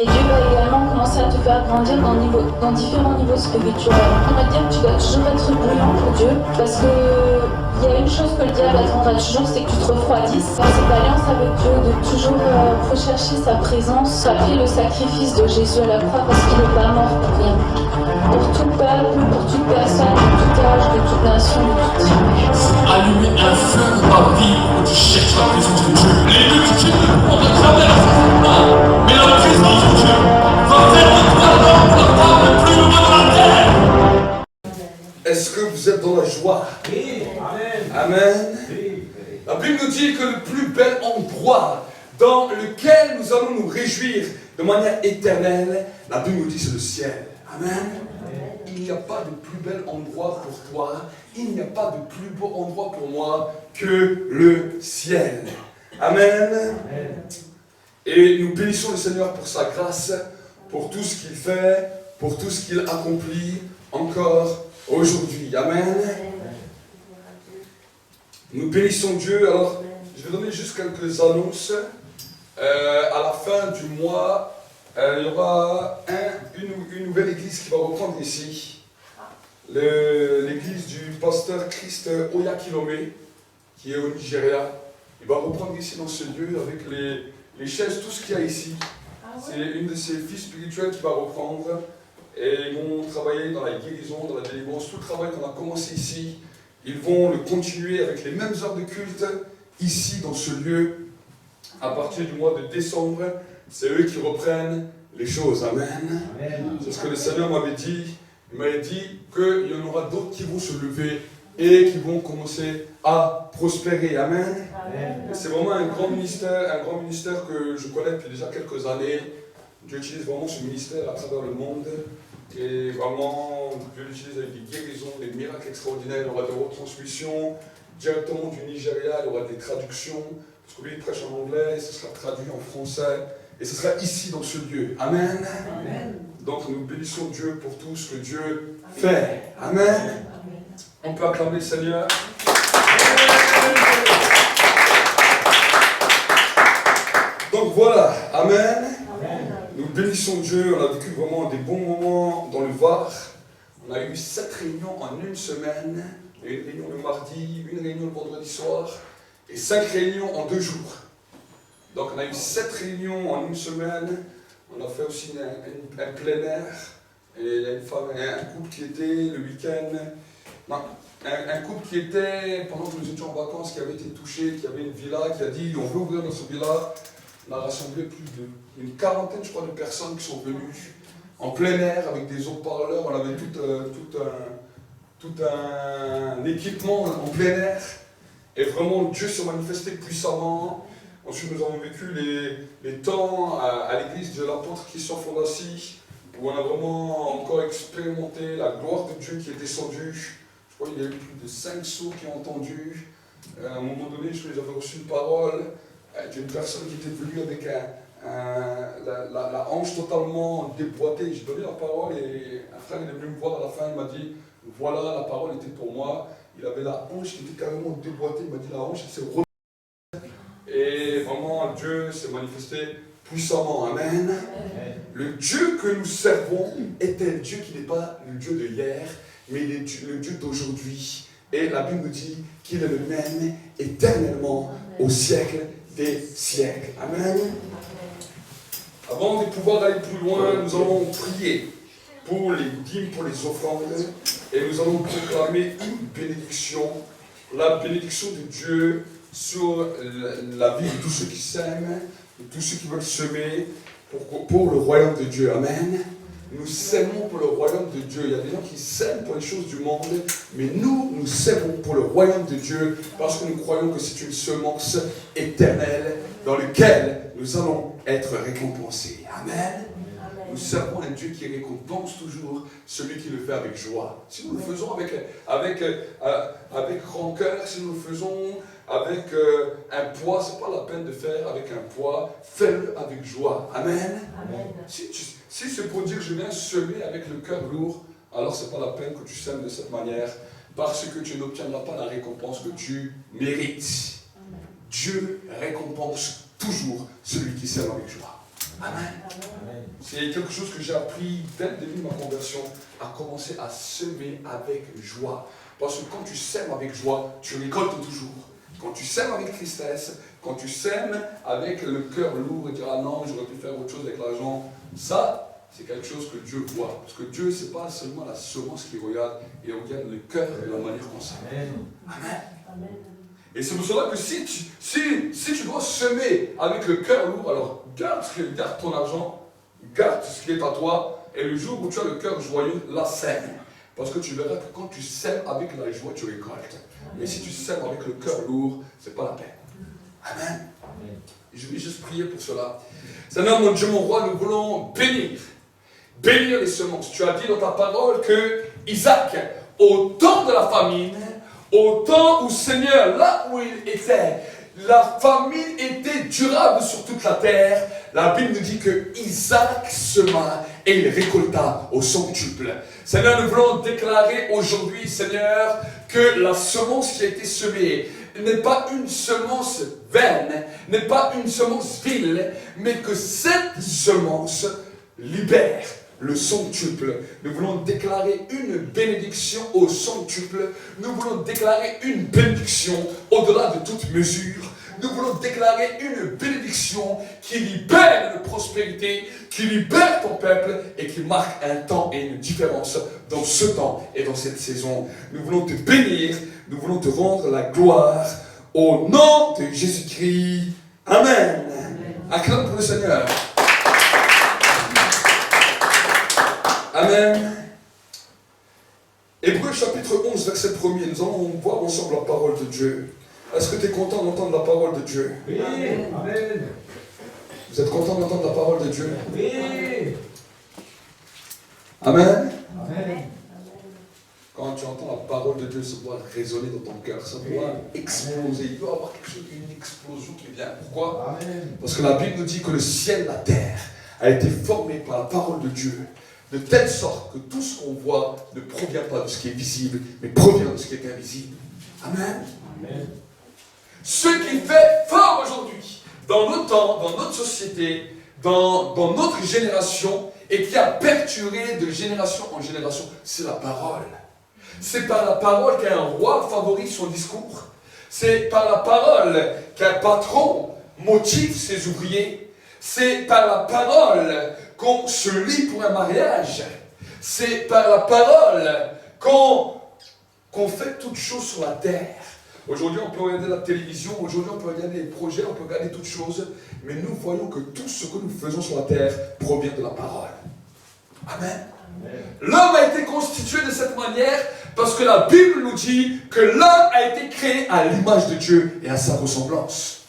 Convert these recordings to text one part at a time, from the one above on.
Et Dieu va également commencer à te faire grandir dans différents niveaux spirituels. On va dire que tu dois toujours être bouillant pour Dieu, parce que il y a une chose que le diable attendra toujours, c'est que tu te refroidisses. Dans cette alliance avec Dieu, de toujours rechercher sa présence, rappeler le sacrifice de Jésus à la croix, parce qu'il n'est pas mort pour rien. Pour tout peuple, pour toute personne, de tout âge, de toute nation, de toute tribu. Allumer un feu dans ta vie où tu cherches la présence de Dieu. Les multitudes ne pourront jamais la faire, mais la présence de Dieu va faire de toi l'homme le plus heureux de la terre. Est-ce que vous êtes dans la joie? Oui, amen. Amen. Oui. La Bible nous dit que le plus bel endroit dans lequel nous allons nous réjouir de manière éternelle, la Bible nous dit c'est le ciel. Amen. Il n'y a pas de plus bel endroit pour toi, il n'y a pas de plus beau endroit pour moi que le ciel. Amen. Et nous bénissons le Seigneur pour sa grâce, pour tout ce qu'il fait, pour tout ce qu'il accomplit encore aujourd'hui. Amen. Nous bénissons Dieu. Alors, je vais donner juste quelques annonces. À la fin du mois, il y aura une nouvelle église qui va reprendre ici. L'église du pasteur Christ Oyakilome, qui est au Nigeria. Il va reprendre ici dans ce lieu avec les chaises, tout ce qu'il y a ici. C'est une de ses filles spirituelles qui va reprendre. Et ils vont travailler dans la guérison, dans la délivrance. Tout le travail qu'on a commencé ici, ils vont le continuer avec les mêmes heures de culte ici dans ce lieu. À partir du mois de décembre, c'est eux qui reprennent les choses. Amen. C'est ce que le Seigneur m'avait dit. Il m'avait dit qu'il y en aura d'autres qui vont se lever et qui vont commencer à prospérer. Amen. C'est vraiment un grand ministère que je connais depuis déjà quelques années. Dieu utilise vraiment ce ministère à travers le monde. Et vraiment, Dieu l'utilise avec des guérisons, des miracles extraordinaires. Il y aura des retransmissions directement du Nigeria, il y aura des traductions. Parce que lui, il prêche en anglais, et ce sera traduit en français. Et ce sera ici, dans ce lieu. Amen. Donc, nous bénissons Dieu pour tout ce que Dieu fait. Amen. On peut acclamer le Seigneur. Donc voilà, Amen. Nous bénissons Dieu, on a vécu vraiment des bons moments dans le Var. On a eu 7 réunions en une semaine. Une réunion le mardi, une réunion le vendredi soir et 5 réunions en 2 jours. Donc on a eu 7 réunions en une semaine. On a fait aussi un plein air. Et il y a une femme, un couple qui était le week-end. Non, un couple qui était, pendant que nous étions en vacances, qui avait été touché, qui avait une villa, qui a dit on veut ouvrir notre villa. On a rassemblé plus d'une quarantaine, je crois, de personnes qui sont venues en plein air avec des haut-parleurs. On avait tout un équipement en plein air. Et vraiment, Dieu s'est manifesté puissamment. Ensuite, nous avons vécu les temps à l'église de l'apôtre Christian Fondassi, où on a vraiment encore expérimenté la gloire de Dieu qui est descendue. Je crois qu'il y a eu plus de 5 sourds qui ont entendu. À un moment donné, je crois qu'ils avaient reçu une parole d'une personne qui était venue avec la hanche totalement déboîtée. J'ai donné la parole et un frère est venu me voir à la fin, il m'a dit voilà, la parole était pour moi. Il avait la hanche qui était carrément déboîtée, il m'a dit la hanche s'est remise. Et vraiment, Dieu s'est manifesté puissamment. Amen. Le Dieu que nous servons est un Dieu qui n'est pas le Dieu de hier, mais le Dieu d'aujourd'hui. Et la Bible nous dit qu'il est le même éternellement au siècle des siècles. Amen. Avant de pouvoir aller plus loin, nous allons prier pour les dîmes, pour les offrandes, et nous allons proclamer une bénédiction, la bénédiction de Dieu sur la vie de tous ceux qui s'aiment, de tous ceux qui veulent semer pour le royaume de Dieu. Amen. Nous sèmons pour le royaume de Dieu. Il y a des gens qui sèment pour les choses du monde, mais nous sèmons pour le royaume de Dieu parce que nous croyons que c'est une semence éternelle dans laquelle nous allons être récompensés. Amen. Nous servons un Dieu qui récompense toujours celui qui le fait avec joie. Si nous le faisons avec rancœur, si nous le faisons avec un poids, ce n'est pas la peine de faire avec un poids, fais-le avec joie. Amen. Amen. Si c'est pour dire je viens semer avec le cœur lourd, alors ce n'est pas la peine que tu sèmes de cette manière, parce que tu n'obtiendras pas la récompense que tu mérites. Amen. Dieu récompense toujours celui qui sème avec joie. Amen. Amen. C'est quelque chose que j'ai appris dès le début de ma conversion, à commencer à semer avec joie. Parce que quand tu sèmes avec joie, tu récoltes toujours. Quand tu sèmes avec tristesse, quand tu sèmes avec le cœur lourd et dire ah non, j'aurais pu faire autre chose avec l'argent, ça, c'est quelque chose que Dieu voit. Parce que Dieu, ce n'est pas seulement la semence qu'il regarde, il regarde le cœur de la manière qu'on sème. Amen. Amen. Et c'est pour cela que si tu dois semer avec le cœur lourd, alors garde ton argent, garde ce qui est à toi, et le jour où tu as le cœur joyeux, la sème. Parce que tu verras que quand tu sèmes avec la joie, tu récoltes. Mais si tu sèmes avec le cœur lourd, ce n'est pas la peine. Amen. Je vais juste prier pour cela. Seigneur, mon Dieu, mon roi, nous voulons bénir les semences. Tu as dit dans ta parole que Isaac, au temps de la famine, au temps où, Seigneur, là où il était, la famine était durable sur toute la terre. La Bible nous dit que Isaac sema et il récolta au centuple. Seigneur, nous voulons déclarer aujourd'hui, Seigneur, que la semence qui a été semée n'est pas une semence vaine, n'est pas une semence vile, mais que cette semence libère le centuple. Nous voulons déclarer une bénédiction au centuple. Nous voulons déclarer une bénédiction au-delà de toute mesure. Nous voulons déclarer une bénédiction qui libère de prospérité, qui libère ton peuple et qui marque un temps et une différence dans ce temps et dans cette saison. Nous voulons te bénir, nous voulons te rendre la gloire au nom de Jésus-Christ. Amen. Acclame pour le Seigneur. Amen. Hébreux chapitre 11, verset 1er, nous allons voir ensemble la parole de Dieu. Est-ce que tu es content d'entendre la parole de Dieu? Oui. Amen. Vous êtes content d'entendre la parole de Dieu? Oui. Amen. Amen. Quand tu entends la parole de Dieu, ça doit résonner dans ton cœur, ça doit exploser. Il doit y avoir quelque chose, une explosion qui vient. Pourquoi? Amen. Parce que la Bible nous dit que le ciel et la terre a été formé par la parole de Dieu, de telle sorte que tout ce qu'on voit ne provient pas de ce qui est visible, mais provient de ce qui est invisible. Amen. Amen. Ce qui fait fort aujourd'hui, dans nos temps, dans notre société, dans notre génération, et qui a perturbé de génération en génération, c'est la parole. C'est par la parole qu'un roi favorise son discours. C'est par la parole qu'un patron motive ses ouvriers. C'est par la parole qu'on se lie pour un mariage. C'est par la parole qu'on fait toutes choses sur la terre. Aujourd'hui, on peut regarder la télévision, aujourd'hui, on peut regarder les projets, on peut regarder toutes choses, mais nous voyons que tout ce que nous faisons sur la terre provient de la parole. Amen. L'homme a été constitué de cette manière parce que la Bible nous dit que l'homme a été créé à l'image de Dieu et à sa ressemblance.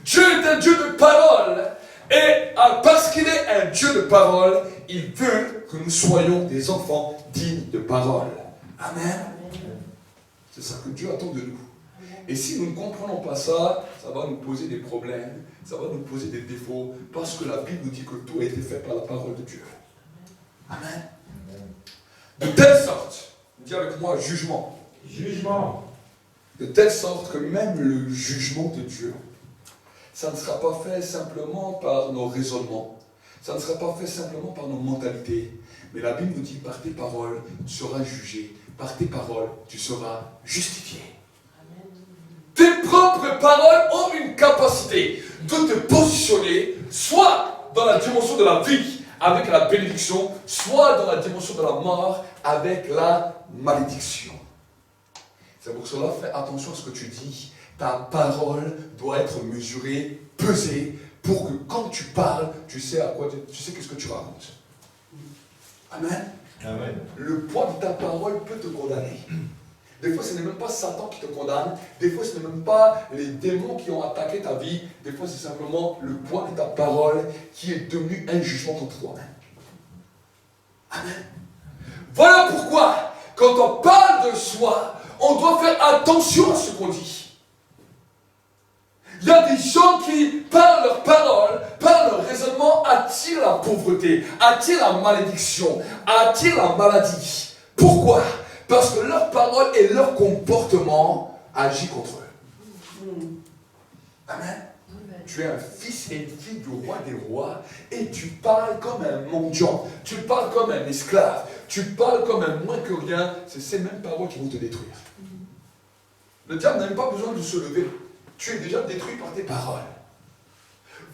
Dieu est un Dieu de parole et parce qu'il est un Dieu de parole, il veut que nous soyons des enfants dignes de parole. Amen. C'est ça que Dieu attend de nous. Et si nous ne comprenons pas ça, ça va nous poser des problèmes, ça va nous poser des défauts, parce que la Bible nous dit que tout a été fait par la parole de Dieu. Amen. De telle sorte, dis avec moi jugement. Jugement. De telle sorte que même le jugement de Dieu, ça ne sera pas fait simplement par nos raisonnements, ça ne sera pas fait simplement par nos mentalités, mais la Bible nous dit par tes paroles, tu seras jugé, par tes paroles, tu seras justifié. Tes propres paroles ont une capacité de te positionner soit dans la dimension de la vie avec la bénédiction, soit dans la dimension de la mort avec la malédiction. C'est pour cela, fais attention à ce que tu dis. Ta parole doit être mesurée, pesée, pour que quand tu parles, tu sais à quoi tu sais qu'est-ce que tu racontes. Amen. Amen. Le poids de ta parole peut te condamner. Des fois, ce n'est même pas Satan qui te condamne. Des fois, ce n'est même pas les démons qui ont attaqué ta vie. Des fois, c'est simplement le poids de ta parole qui est devenu un jugement contre toi-même. Amen. Voilà pourquoi, quand on parle de soi, on doit faire attention à ce qu'on dit. Il y a des gens qui, par leurs paroles, par leur raisonnement, attirent la pauvreté, attirent la malédiction, attirent la maladie. Pourquoi? Parce que leurs paroles et leur comportement agissent contre eux. Amen. tu es un fils et une fille du roi des rois et tu parles comme un mendiant, tu parles comme un esclave, tu parles comme un moins que rien, c'est ces mêmes paroles qui vont te détruire. Le diable n'a même pas besoin de se lever. Tu es déjà détruit par tes paroles.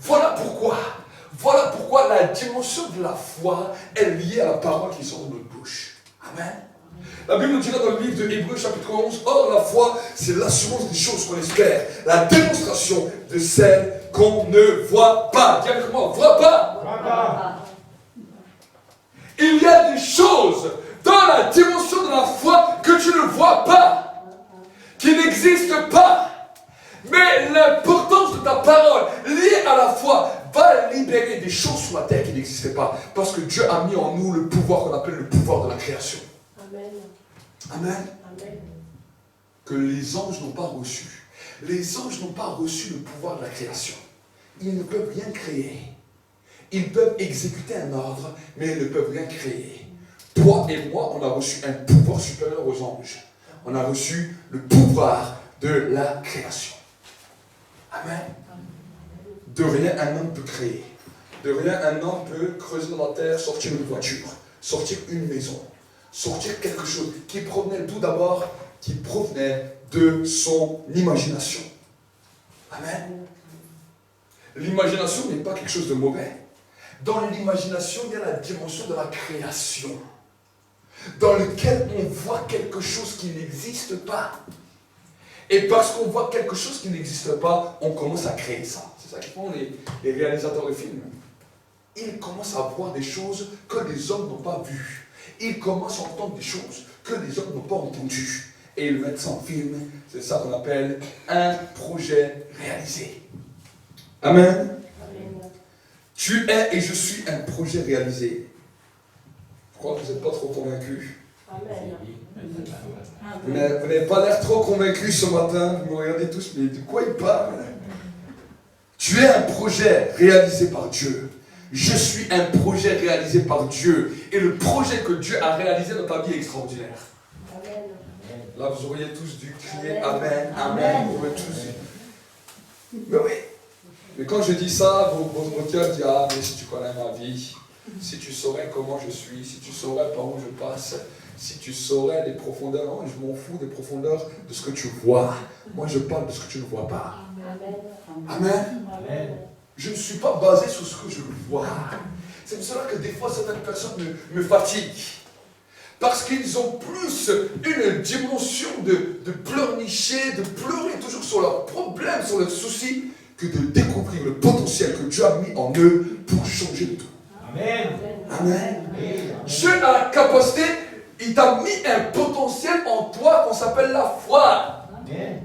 Voilà pourquoi la dimension de la foi est liée à la parole qui sort de notre bouche. Amen. La Bible nous dira dans le livre de Hébreux chapitre 11, or la foi, c'est l'assurance des choses qu'on espère, la démonstration de celles qu'on ne voit pas. Dis avec moi, voit pas. Il y a des choses dans la dimension de la foi que tu ne vois pas, qui n'existent pas. Mais l'importance de ta parole liée à la foi va libérer des choses sur la terre qui n'existaient pas. Parce que Dieu a mis en nous le pouvoir qu'on appelle le pouvoir de la création. Amen. Amen. Amen. Que les anges n'ont pas reçu. Les anges n'ont pas reçu le pouvoir de la création. Ils ne peuvent rien créer. Ils peuvent exécuter un ordre, mais ils ne peuvent rien créer. Toi et moi, on a reçu un pouvoir supérieur aux anges. On a reçu le pouvoir de la création. Amen. De rien, un homme peut créer. De rien, un homme peut creuser dans la terre, sortir une voiture, sortir une maison, sortir quelque chose qui provenait d'où d'abord? Qui provenait de son imagination. Amen. L'imagination n'est pas quelque chose de mauvais. Dans l'imagination, il y a la dimension de la création, dans laquelle on voit quelque chose qui n'existe pas. Et parce qu'on voit quelque chose qui n'existe pas, on commence à créer ça. C'est ça qu'ils font les réalisateurs de films. Ils commencent à voir des choses que les hommes n'ont pas vues. Ils commencent à entendre des choses que les hommes n'ont pas entendues. Et ils mettent ça en film. C'est ça qu'on appelle un projet réalisé. Amen. Amen. Tu es et je suis un projet réalisé. Je crois que vous n'êtes pas trop convaincus. Amen. Vous n'avez pas l'air trop convaincus ce matin. Vous me regardez tous, mais de quoi il parle? Tu es un projet réalisé par Dieu. Je suis un projet réalisé par Dieu. Et le projet que Dieu a réalisé dans ta vie est extraordinaire. Amen. Là, vous auriez tous dû crier Amen, Amen. Vous auriez tous dû. Mais oui. Mais quand je dis ça, vos cœurs disent ah, mais si tu connais ma vie, si tu saurais comment je suis, si tu saurais par où je passe, si tu saurais les profondeurs, non, je m'en fous des profondeurs de ce que tu vois. Moi, je parle de ce que tu ne vois pas. Amen. Amen. Amen. Je ne suis pas basé sur ce que je vois. C'est pour cela que des fois, certaines personnes me fatiguent. Parce qu'ils ont plus une dimension de pleurnicher, de pleurer toujours sur leurs problèmes, sur leurs soucis, que de découvrir le potentiel que Dieu a mis en eux pour changer de tout. Amen. Amen. Dieu a la capacité, il t'a mis un potentiel en toi qu'on s'appelle la foi. Amen.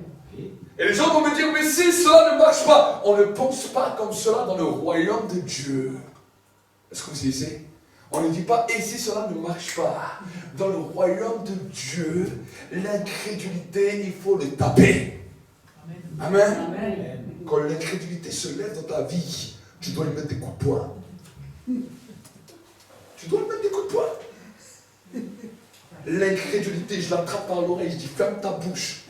Et les gens vont me dire, mais si cela ne marche pas, on ne pense pas comme cela dans le royaume de Dieu. Est-ce que vous disiez? On ne dit pas, et si cela ne marche pas, dans le royaume de Dieu, l'incrédulité, il faut le taper. Amen. Amen. Quand l'incrédulité se lève dans ta vie, tu dois lui mettre des coups de poing. Tu dois lui mettre des coups de poing. L'incrédulité, je l'attrape par l'oreille, je dis ferme ta bouche.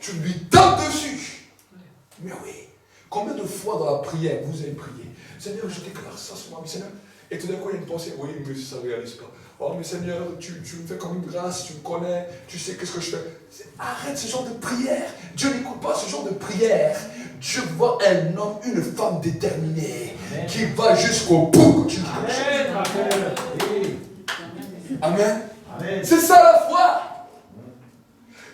Tu lui tapes dessus. Mais oui, combien de fois dans la prière vous avez prié? Seigneur, je déclare ça sur ma vie, Seigneur. Et tout d'un coup, il y a une pensée, oui, mais ça ne réalise pas. Oh, mais Seigneur, tu me fais comme une grâce, tu me connais, tu sais qu'est-ce que je fais. Arrête ce genre de prière. Dieu n'écoute pas ce genre de prière. Dieu voit un homme, une femme déterminée, Amen, qui va jusqu'au bout. Amen. Amen. C'est ça la foi.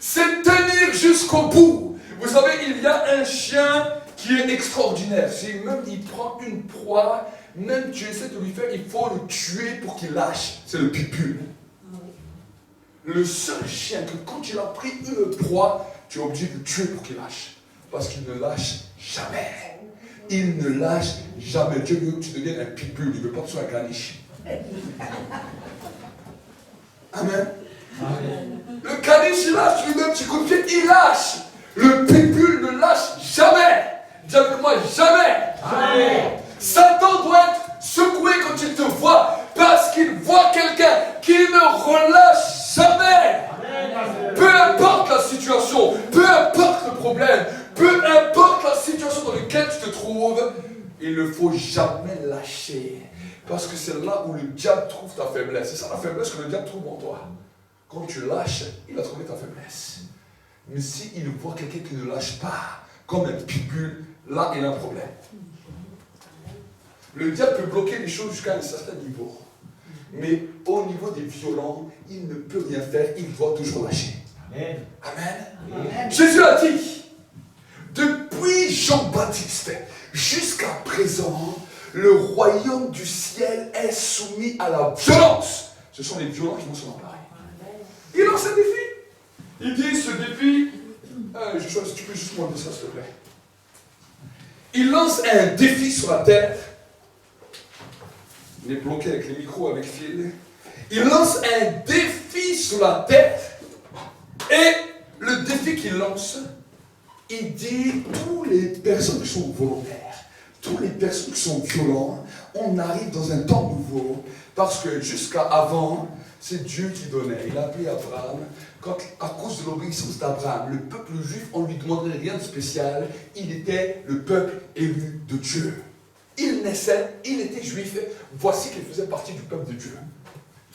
C'est tenir jusqu'au bout. Vous savez, il y a un chien qui est extraordinaire. Si même il prend une proie, même tu essaies de lui faire, il faut le tuer pour qu'il lâche. C'est le pitbull. Le seul chien que quand il a pris une proie, tu es obligé de le tuer pour qu'il lâche. Parce qu'il ne lâche jamais. Il ne lâche jamais. Dieu veut que tu deviennes un pitbull. Il ne veut pas que tu sois un caniche. Amen. Amen. Le caniche, il lâche lui-même, tu coups de pied, il lâche. Le pitbull ne lâche jamais. Dis avec moi, jamais. Amen. Satan doit être secoué quand il te voit, parce qu'il voit quelqu'un qui ne relâche jamais. Amen. Peu importe la situation, peu importe le problème, peu importe la il ne faut jamais lâcher. Parce que c'est là où le diable trouve ta faiblesse. C'est ça la faiblesse que le diable trouve en toi. Quand tu lâches, il va trouver ta faiblesse. Mais s'il voit quelqu'un qui ne lâche pas, comme un pitbull, là il a un problème. Le diable peut bloquer les choses jusqu'à un certain niveau. Mais au niveau des violents, il ne peut rien faire, il doit toujours lâcher. Amen. Amen. Amen. Jésus a dit, depuis Jean-Baptiste jusqu'à présent, le royaume du ciel est soumis à la violence. Ce sont les violents qui vont s'en emparer. Il lance un défi. Il dit ce défi, tu peux juste montrer ça s'il te plaît. Il lance un défi sur la terre. Il est bloqué avec les micros, avec fil. Il lance un défi sur la terre. Et le défi qu'il lance, il dit toutes les personnes qui sont volontaires, toutes les personnes qui sont violentes, on arrive dans un temps nouveau. Parce que jusqu'à avant, c'est Dieu qui donnait. Il a appelé Abraham. Quand, à cause de l'obéissance d'Abraham, le peuple juif, on ne lui demandait rien de spécial. Il était le peuple élu de Dieu. Il naissait, il était juif. Voici qu'il faisait partie du peuple de Dieu.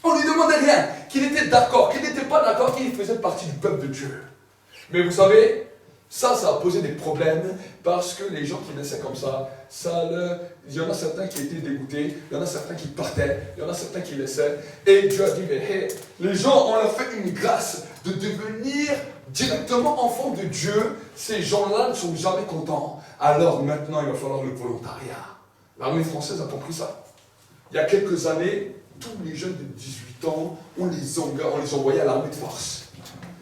On ne lui demandait rien. Qu'il était d'accord, qu'il n'était pas d'accord, qu'il faisait partie du peuple de Dieu. Mais vous savez, ça a posé des problèmes parce que les gens qui naissaient comme ça, il y en a certains qui étaient dégoûtés, il y en a certains qui partaient, il y en a certains qui laissaient. Et Dieu a dit, mais hey, les gens, on leur fait une grâce de devenir directement enfants de Dieu. Ces gens-là ne sont jamais contents. Alors maintenant, il va falloir le volontariat. L'armée française a compris ça. Il y a quelques années, tous les jeunes de 18 ans, on les envoyait à l'armée de force.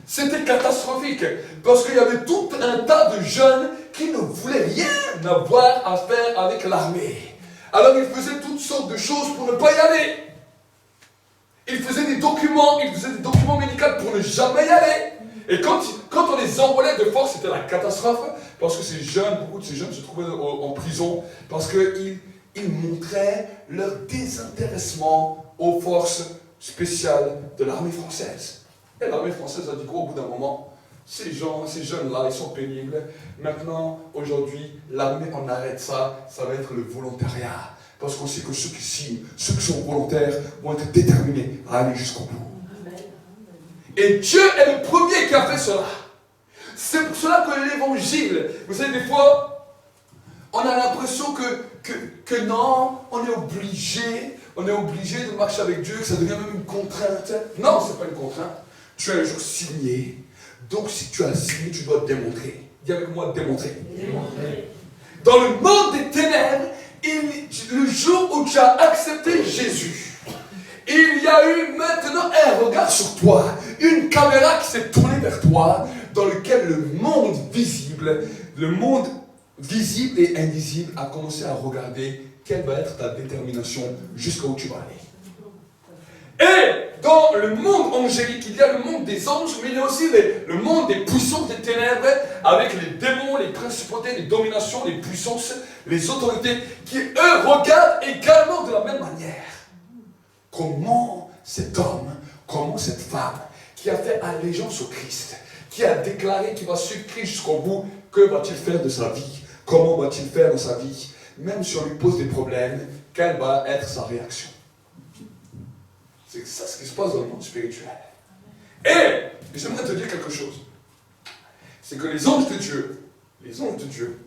C'était catastrophique, parce qu'il y avait tout un tas de jeunes qui ne voulaient rien avoir à faire avec l'armée. Alors ils faisaient toutes sortes de choses pour ne pas y aller. Ils faisaient des documents médicaux pour ne jamais y aller. Et quand on les envoyait de force, c'était la catastrophe, parce que ces jeunes, beaucoup de ces jeunes se trouvaient en prison, parce qu'ils montraient leur désintéressement aux forces spéciales de l'armée française. Et l'armée française a dit quoi au bout d'un moment? Ces jeunes-là, ils sont pénibles. Maintenant, aujourd'hui, l'armée, on arrête ça, ça va être le volontariat. Parce qu'on sait que ceux qui signent, ceux qui sont volontaires, vont être déterminés à aller jusqu'au bout. Et Dieu est le premier qui a fait cela. C'est pour cela que l'évangile, vous savez, des fois, on a l'impression que non, on est obligé de marcher avec Dieu, que ça devient même une contrainte. Non, ce n'est pas une contrainte. Tu as un jour signé. Donc si tu as signé, tu dois démontrer. Dis avec moi, démontrer. Dans le monde des ténèbres, le jour où tu as accepté Jésus, il y a eu maintenant un regard sur toi, une caméra qui s'est tournée vers toi, dans lequel le monde visible et invisible a commencé à regarder quelle va être ta détermination jusqu'à où tu vas aller. Et dans le monde angélique, il y a le monde des anges, mais il y a aussi le monde des puissances des ténèbres, avec les démons, les principautés, les dominations, les puissances, les autorités, qui eux regardent également de la même manière. Comment cet homme, comment cette femme, qui a fait allégeance au Christ, qui a déclaré qu'il va suivre Christ jusqu'au bout, que va-t-il faire de sa vie? Comment va-t-il faire dans sa vie? Même si on lui pose des problèmes, quelle va être sa réaction? C'est ça ce qui se passe dans le monde spirituel. Et j'aimerais te dire quelque chose. C'est que les anges de Dieu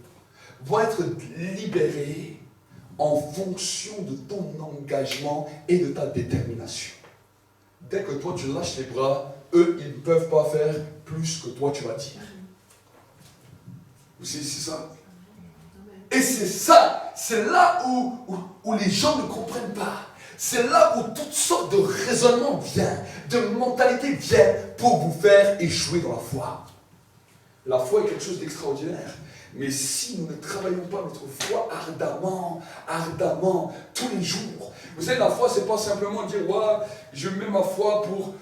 vont être libérés en fonction de ton engagement et de ta détermination. Dès que toi tu lâches les bras, eux ils ne peuvent pas faire plus que toi tu vas dire. Vous savez, c'est ça. Et c'est ça, c'est là où les gens ne comprennent pas. C'est là où toutes sortes de raisonnements viennent, de mentalités viennent pour vous faire échouer dans la foi. La foi est quelque chose d'extraordinaire. Mais si nous ne travaillons pas notre foi ardemment, tous les jours. Vous savez, la foi, c'est pas simplement dire, ouais, je mets ma foi pour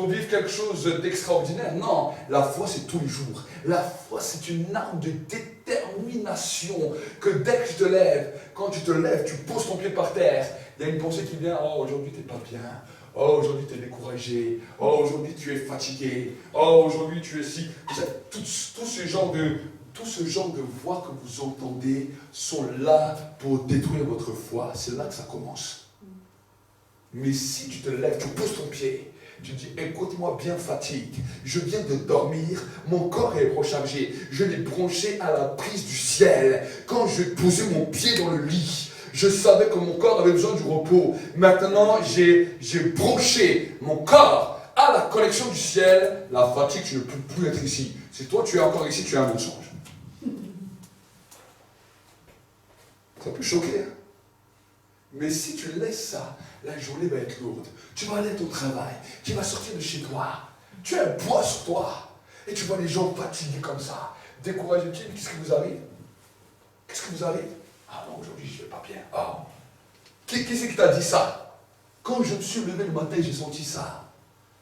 vivre quelque chose d'extraordinaire. Non, la foi, c'est tous les jours. La foi, c'est une arme de détermination que dès que je te lève, quand tu te lèves, tu poses ton pied par terre, il y a une pensée qui vient, oh, aujourd'hui, tu n'es pas bien. Oh, aujourd'hui, tu es découragé. Oh, aujourd'hui, tu es fatigué. Oh, aujourd'hui, tu es si... Tous ces genres tout ce genre de voix que vous entendez sont là pour détruire votre foi. C'est là que ça commence. Mais si tu te lèves, tu poses ton pied, tu dis, écoute-moi bien, fatigue, je viens de dormir, mon corps est rechargé, je l'ai branché à la prise du ciel. Quand je posais mon pied dans le lit, je savais que mon corps avait besoin du repos. Maintenant, j'ai branché mon corps à la connexion du ciel. La fatigue, tu ne peux plus être ici. Si toi, tu es encore ici, tu es un mensonge. Ça peut choquer, hein? Mais si tu laisses ça, la journée va être lourde. Tu vas aller à ton travail, tu vas sortir de chez toi, tu as un poids sur toi, et tu vois les gens fatigués comme ça, découragés. Qu'est-ce qui vous arrive? Qu'est-ce qui vous arrive? Ah non, aujourd'hui je ne vais pas bien. Oh. Qui c'est qui t'a dit ça? Quand je me suis levé le matin, j'ai senti ça.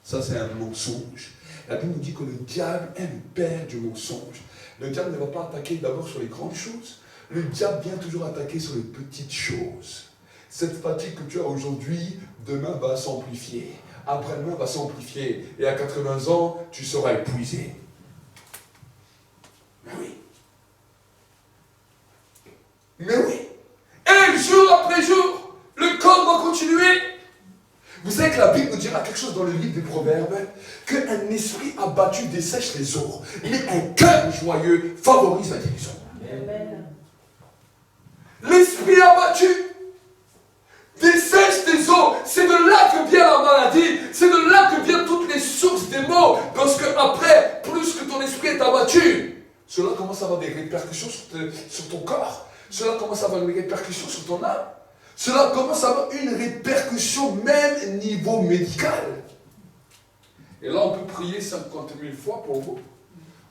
Ça, c'est un mensonge. La Bible nous dit que le diable est le père du mensonge. Le diable ne va pas attaquer d'abord sur les grandes choses. Le diable vient toujours attaquer sur les petites choses. Cette fatigue que tu as aujourd'hui, demain va s'amplifier. Après-demain va s'amplifier. Et à 80 ans, tu seras épuisé. Mais oui. Mais oui. Et jour après jour, le corps va continuer. Vous savez que la Bible nous dira quelque chose dans le livre des Proverbes, qu'un esprit abattu dessèche les eaux, mais un cœur joyeux favorise la guérison. Amen. L'esprit abattu dessèche tes eaux. C'est de là que vient la maladie. C'est de là que viennent toutes les sources des maux. Parce que après, plus que ton esprit est abattu, cela commence à avoir des répercussions sur ton corps. Cela commence à avoir une répercussion sur ton âme. Cela commence à avoir une répercussion même niveau médical. Et là, on peut prier 50 000 fois pour vous.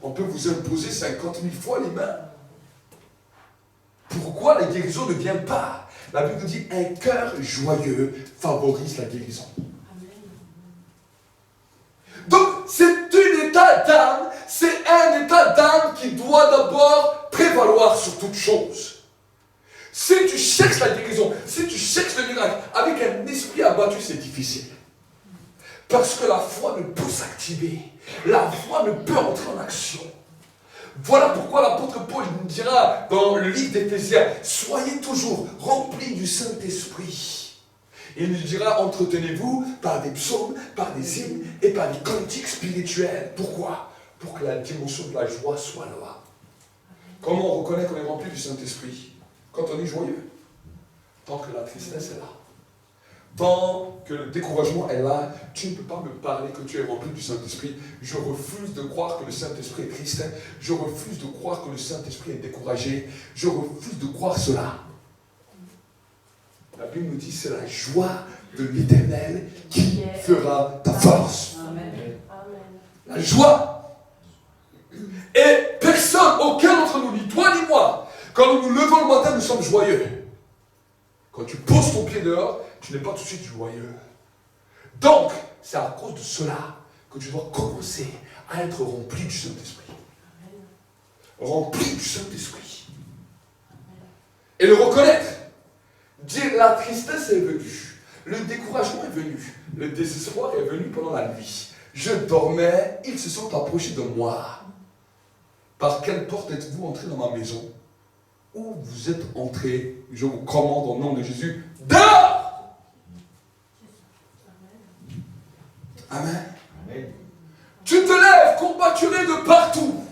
On peut vous imposer 50 000 fois les mains. Pourquoi la guérison ne vient pas? La Bible nous dit un cœur joyeux favorise la guérison. Donc, c'est un état d'âme, c'est un état d'âme qui doit d'abord prévaloir sur toute chose. Si tu cherches la guérison, si tu cherches le miracle, avec un esprit abattu, c'est difficile. Parce que la foi ne peut s'activer. La foi ne peut entrer en action. Voilà pourquoi l'apôtre Paul nous dira dans le livre d'Éphésiens, soyez toujours remplis du Saint-Esprit. Il nous dira, entretenez-vous par des psaumes, par des hymnes et par des cantiques spirituels. Pourquoi? Pour que la dimension de la joie soit là. Comment on reconnaît qu'on est rempli du Saint-Esprit? Quand on est joyeux. Tant que la tristesse est là. Tant que le découragement est là, tu ne peux pas me parler que tu es rempli du Saint-Esprit. Je refuse de croire que le Saint-Esprit est triste. Je refuse de croire que le Saint-Esprit est découragé. Je refuse de croire cela. La Bible nous dit, c'est la joie de l'Éternel qui fera ta force. Amen. La joie. Et personne, aucun d'entre nous, ni toi ni moi, quand nous nous levons le matin, nous sommes joyeux. Quand tu poses ton pied dehors, tu n'es pas tout de suite joyeux. Donc, c'est à cause de cela que tu dois commencer à être rempli du Saint-Esprit. Rempli du Saint-Esprit. Et le reconnaître. Dire la tristesse est venue. Le découragement est venu. Le désespoir est venu pendant la nuit. Je dormais, ils se sont approchés de moi. Par quelle porte êtes-vous entré dans ma maison? Où vous êtes entré, je vous commande au nom de Jésus, dehors! Amen. Amen. Tu te lèves, combatturais de partout.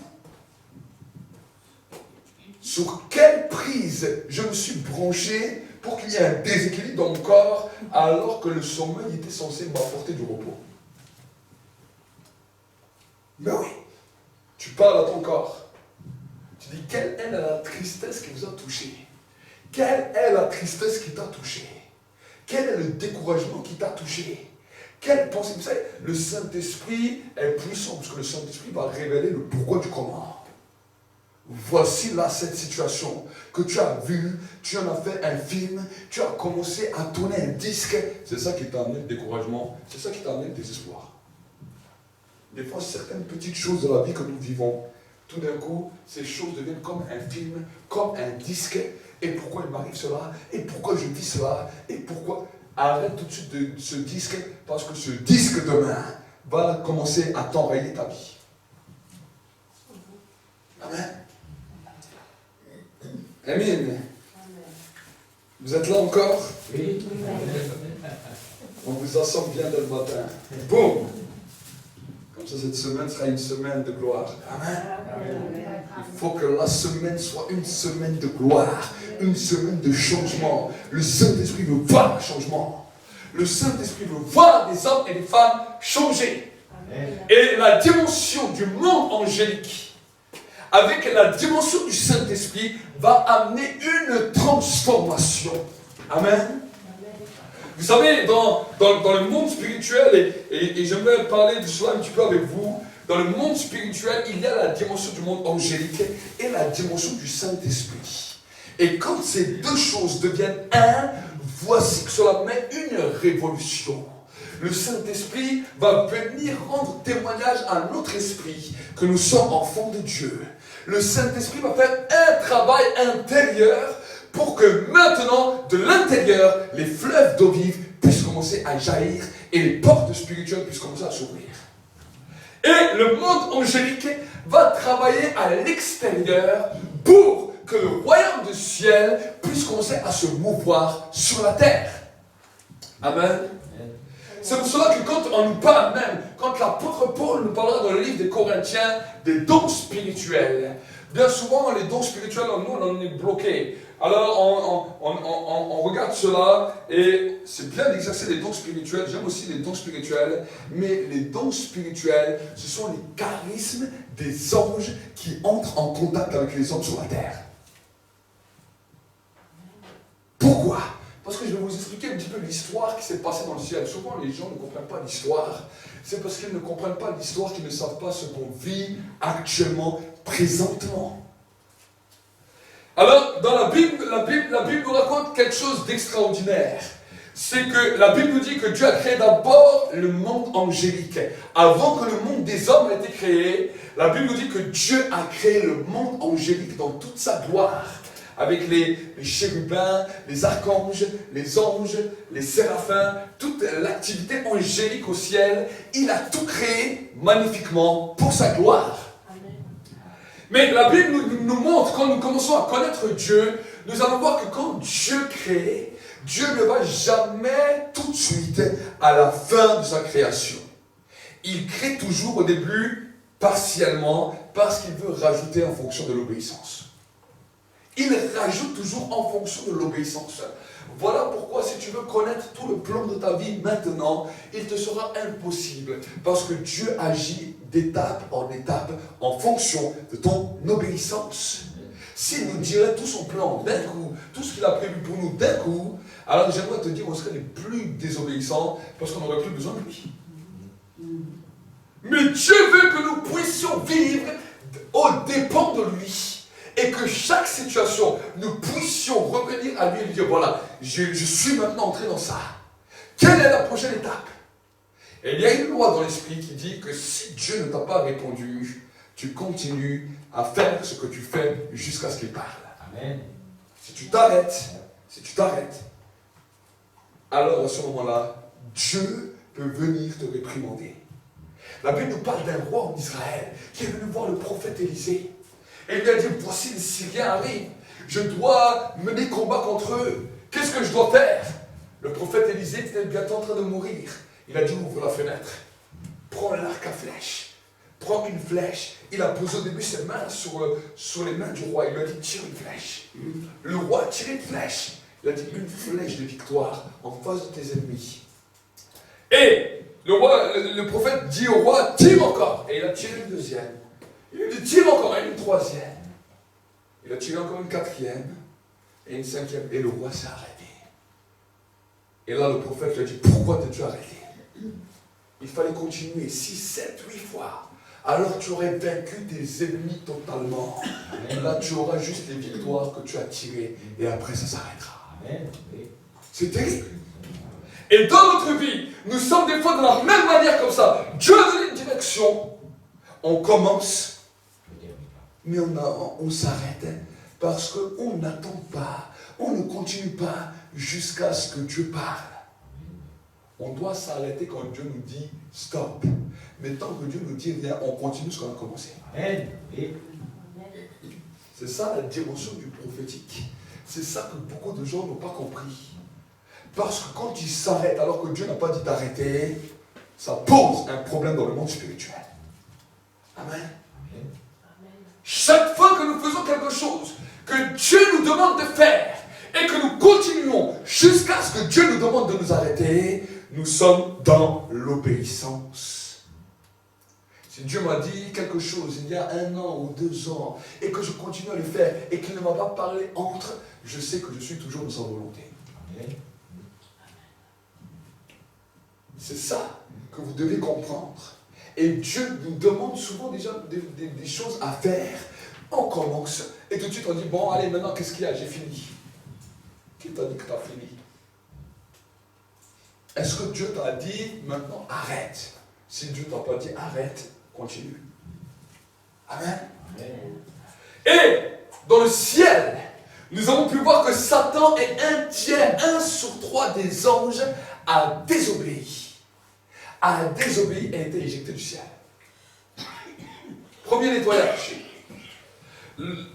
Sur quelle prise je me suis branché pour qu'il y ait un déséquilibre dans mon corps alors que le sommeil était censé m'apporter du repos? Mais oui, tu parles à ton corps. Tu dis, quelle est la tristesse qui vous a touché? Quelle est la tristesse qui t'a touché? Quel est le découragement qui t'a touché? Quelle pensée? Vous savez, le Saint-Esprit est puissant parce que le Saint-Esprit va révéler le pourquoi du comment. Voici là cette situation que tu as vue, tu en as fait un film, tu as commencé à tourner un disque. C'est ça qui t'a amené le découragement, c'est ça qui t'a amené le désespoir. Des fois, certaines petites choses de la vie que nous vivons, tout d'un coup, ces choses deviennent comme un film, comme un disque. Et pourquoi il m'arrive cela? Et pourquoi je vis cela? Et pourquoi? Arrête tout de suite de ce disque, parce que ce disque demain va commencer à t'enrayer ta vie. Amen. Amen. Vous êtes là encore? Oui. On vous assemble bien dès le matin. Boum! Comme ça, cette semaine sera une semaine de gloire. Amen. Il faut que la semaine soit une semaine de gloire, une semaine de changement. Le Saint-Esprit veut voir le changement. Le Saint-Esprit veut voir des hommes et des femmes changer. Et la dimension du monde angélique, avec la dimension du Saint-Esprit, va amener une transformation. Amen. Vous savez, dans le monde spirituel, et j'aimerais parler de cela un petit peu avec vous, dans le monde spirituel, il y a la dimension du monde angélique et la dimension du Saint-Esprit. Et quand ces deux choses deviennent un, voici que cela met une révolution. Le Saint-Esprit va venir rendre témoignage à notre esprit que nous sommes enfants de Dieu. Le Saint-Esprit va faire un travail intérieur pour que maintenant, de l'intérieur, les fleuves d'eau vive puissent commencer à jaillir et les portes spirituelles puissent commencer à s'ouvrir. Et le monde angélique va travailler à l'extérieur pour que le royaume du ciel puisse commencer à se mouvoir sur la terre. Amen. C'est pour cela que quand on nous parle même, quand l'apôtre Paul nous parlera dans le livre des Corinthiens des dons spirituels, bien souvent les dons spirituels, nous on en est bloqués. Alors on regarde cela et c'est bien d'exercer les dons spirituels, j'aime aussi les dons spirituels, mais les dons spirituels, ce sont les charismes des anges qui entrent en contact avec les hommes sur la terre. Pourquoi ? Parce que je vais vous expliquer un petit peu l'histoire qui s'est passée dans le ciel. Souvent, les gens ne comprennent pas l'histoire. C'est parce qu'ils ne comprennent pas l'histoire qu'ils ne savent pas ce qu'on vit actuellement, présentement. Alors, dans la Bible nous raconte quelque chose d'extraordinaire. C'est que la Bible nous dit que Dieu a créé d'abord le monde angélique. Avant que le monde des hommes ait été créé, la Bible nous dit que Dieu a créé le monde angélique dans toute sa gloire. Avec les chérubins, les archanges, les anges, les séraphins, toute l'activité angélique au ciel, il a tout créé magnifiquement pour sa gloire. Amen. Mais la Bible nous montre, quand nous commençons à connaître Dieu, nous allons voir que quand Dieu crée, Dieu ne va jamais tout de suite à la fin de sa création. Il crée toujours au début partiellement parce qu'il veut rajouter en fonction de l'obéissance. Il rajoute toujours en fonction de l'obéissance. Voilà pourquoi si tu veux connaître tout le plan de ta vie maintenant, il te sera impossible. Parce que Dieu agit d'étape en étape en fonction de ton obéissance. S'il nous dirait tout son plan d'un coup, tout ce qu'il a prévu pour nous d'un coup, alors j'aimerais te dire qu'on serait les plus désobéissants parce qu'on n'aurait plus besoin de lui. Mais Dieu veut que nous puissions vivre aux dépens de lui. Et que chaque situation, nous puissions revenir à lui et lui dire, voilà, je suis maintenant entré dans ça. Quelle est la prochaine étape? Et il y a une loi dans l'esprit qui dit que si Dieu ne t'a pas répondu, tu continues à faire ce que tu fais jusqu'à ce qu'il parle. Amen. Si tu t'arrêtes, alors à ce moment-là, Dieu peut venir te réprimander. La Bible nous parle d'un roi en Israël qui est venu voir le prophète Élisée. Et il lui a dit, voici les Syriens arrivent, je dois mener combat contre eux. Qu'est-ce que je dois faire? Le prophète Élisée était bientôt en train de mourir. Il a dit, ouvre la fenêtre, prends l'arc à flèche, prends une flèche. Il a posé au début ses mains sur les mains du roi. Il lui a dit, tire une flèche. Le roi a tiré une flèche. Il a dit, une flèche de victoire en face de tes ennemis. Et le prophète dit au roi, tire encore. Et il a tiré une deuxième. Il lui dit, tire encore une troisième. Il a tiré encore une quatrième et une cinquième. Et le roi s'est arrêté. Et là, le prophète lui a dit, pourquoi t'es-tu arrêté? Il fallait continuer 6, 7, 8 fois. Alors tu aurais vaincu tes ennemis totalement. Et là, tu auras juste les victoires que tu as tirées. Et après, ça s'arrêtera. C'est terrible. Et dans notre vie, nous sommes des fois de la même manière comme ça. Dieu a donné une direction. On commence. Mais on s'arrête parce qu'on n'attend pas, on ne continue pas jusqu'à ce que Dieu parle. On doit s'arrêter quand Dieu nous dit stop. Mais tant que Dieu nous dit rien, on continue ce qu'on a commencé. Amen. C'est ça la dimension du prophète. prophétique. C'est ça que beaucoup de gens n'ont pas compris. Parce que quand ils s'arrêtent alors que Dieu n'a pas dit d'arrêter, ça pose un problème dans le monde spirituel. Amen. Chaque fois que nous faisons quelque chose que Dieu nous demande de faire et que nous continuons jusqu'à ce que Dieu nous demande de nous arrêter, nous sommes dans l'obéissance. Si Dieu m'a dit quelque chose il y a 1 an ou 2 ans et que je continue à le faire et qu'il ne m'a pas parlé entre, je sais que je suis toujours dans sa volonté. C'est ça que vous devez comprendre. Et Dieu nous demande souvent déjà des choses à faire. On commence et tout de suite on dit, bon allez maintenant qu'est-ce qu'il y a, j'ai fini. Qui t'a dit que tu as fini? Est-ce que Dieu t'a dit maintenant arrête? Si Dieu t'a pas dit arrête, continue. Amen. Et dans le ciel, nous avons pu voir que Satan est 1 sur 3 des anges a désobéi. A désobéi et a été éjecté du ciel. Premier nettoyage.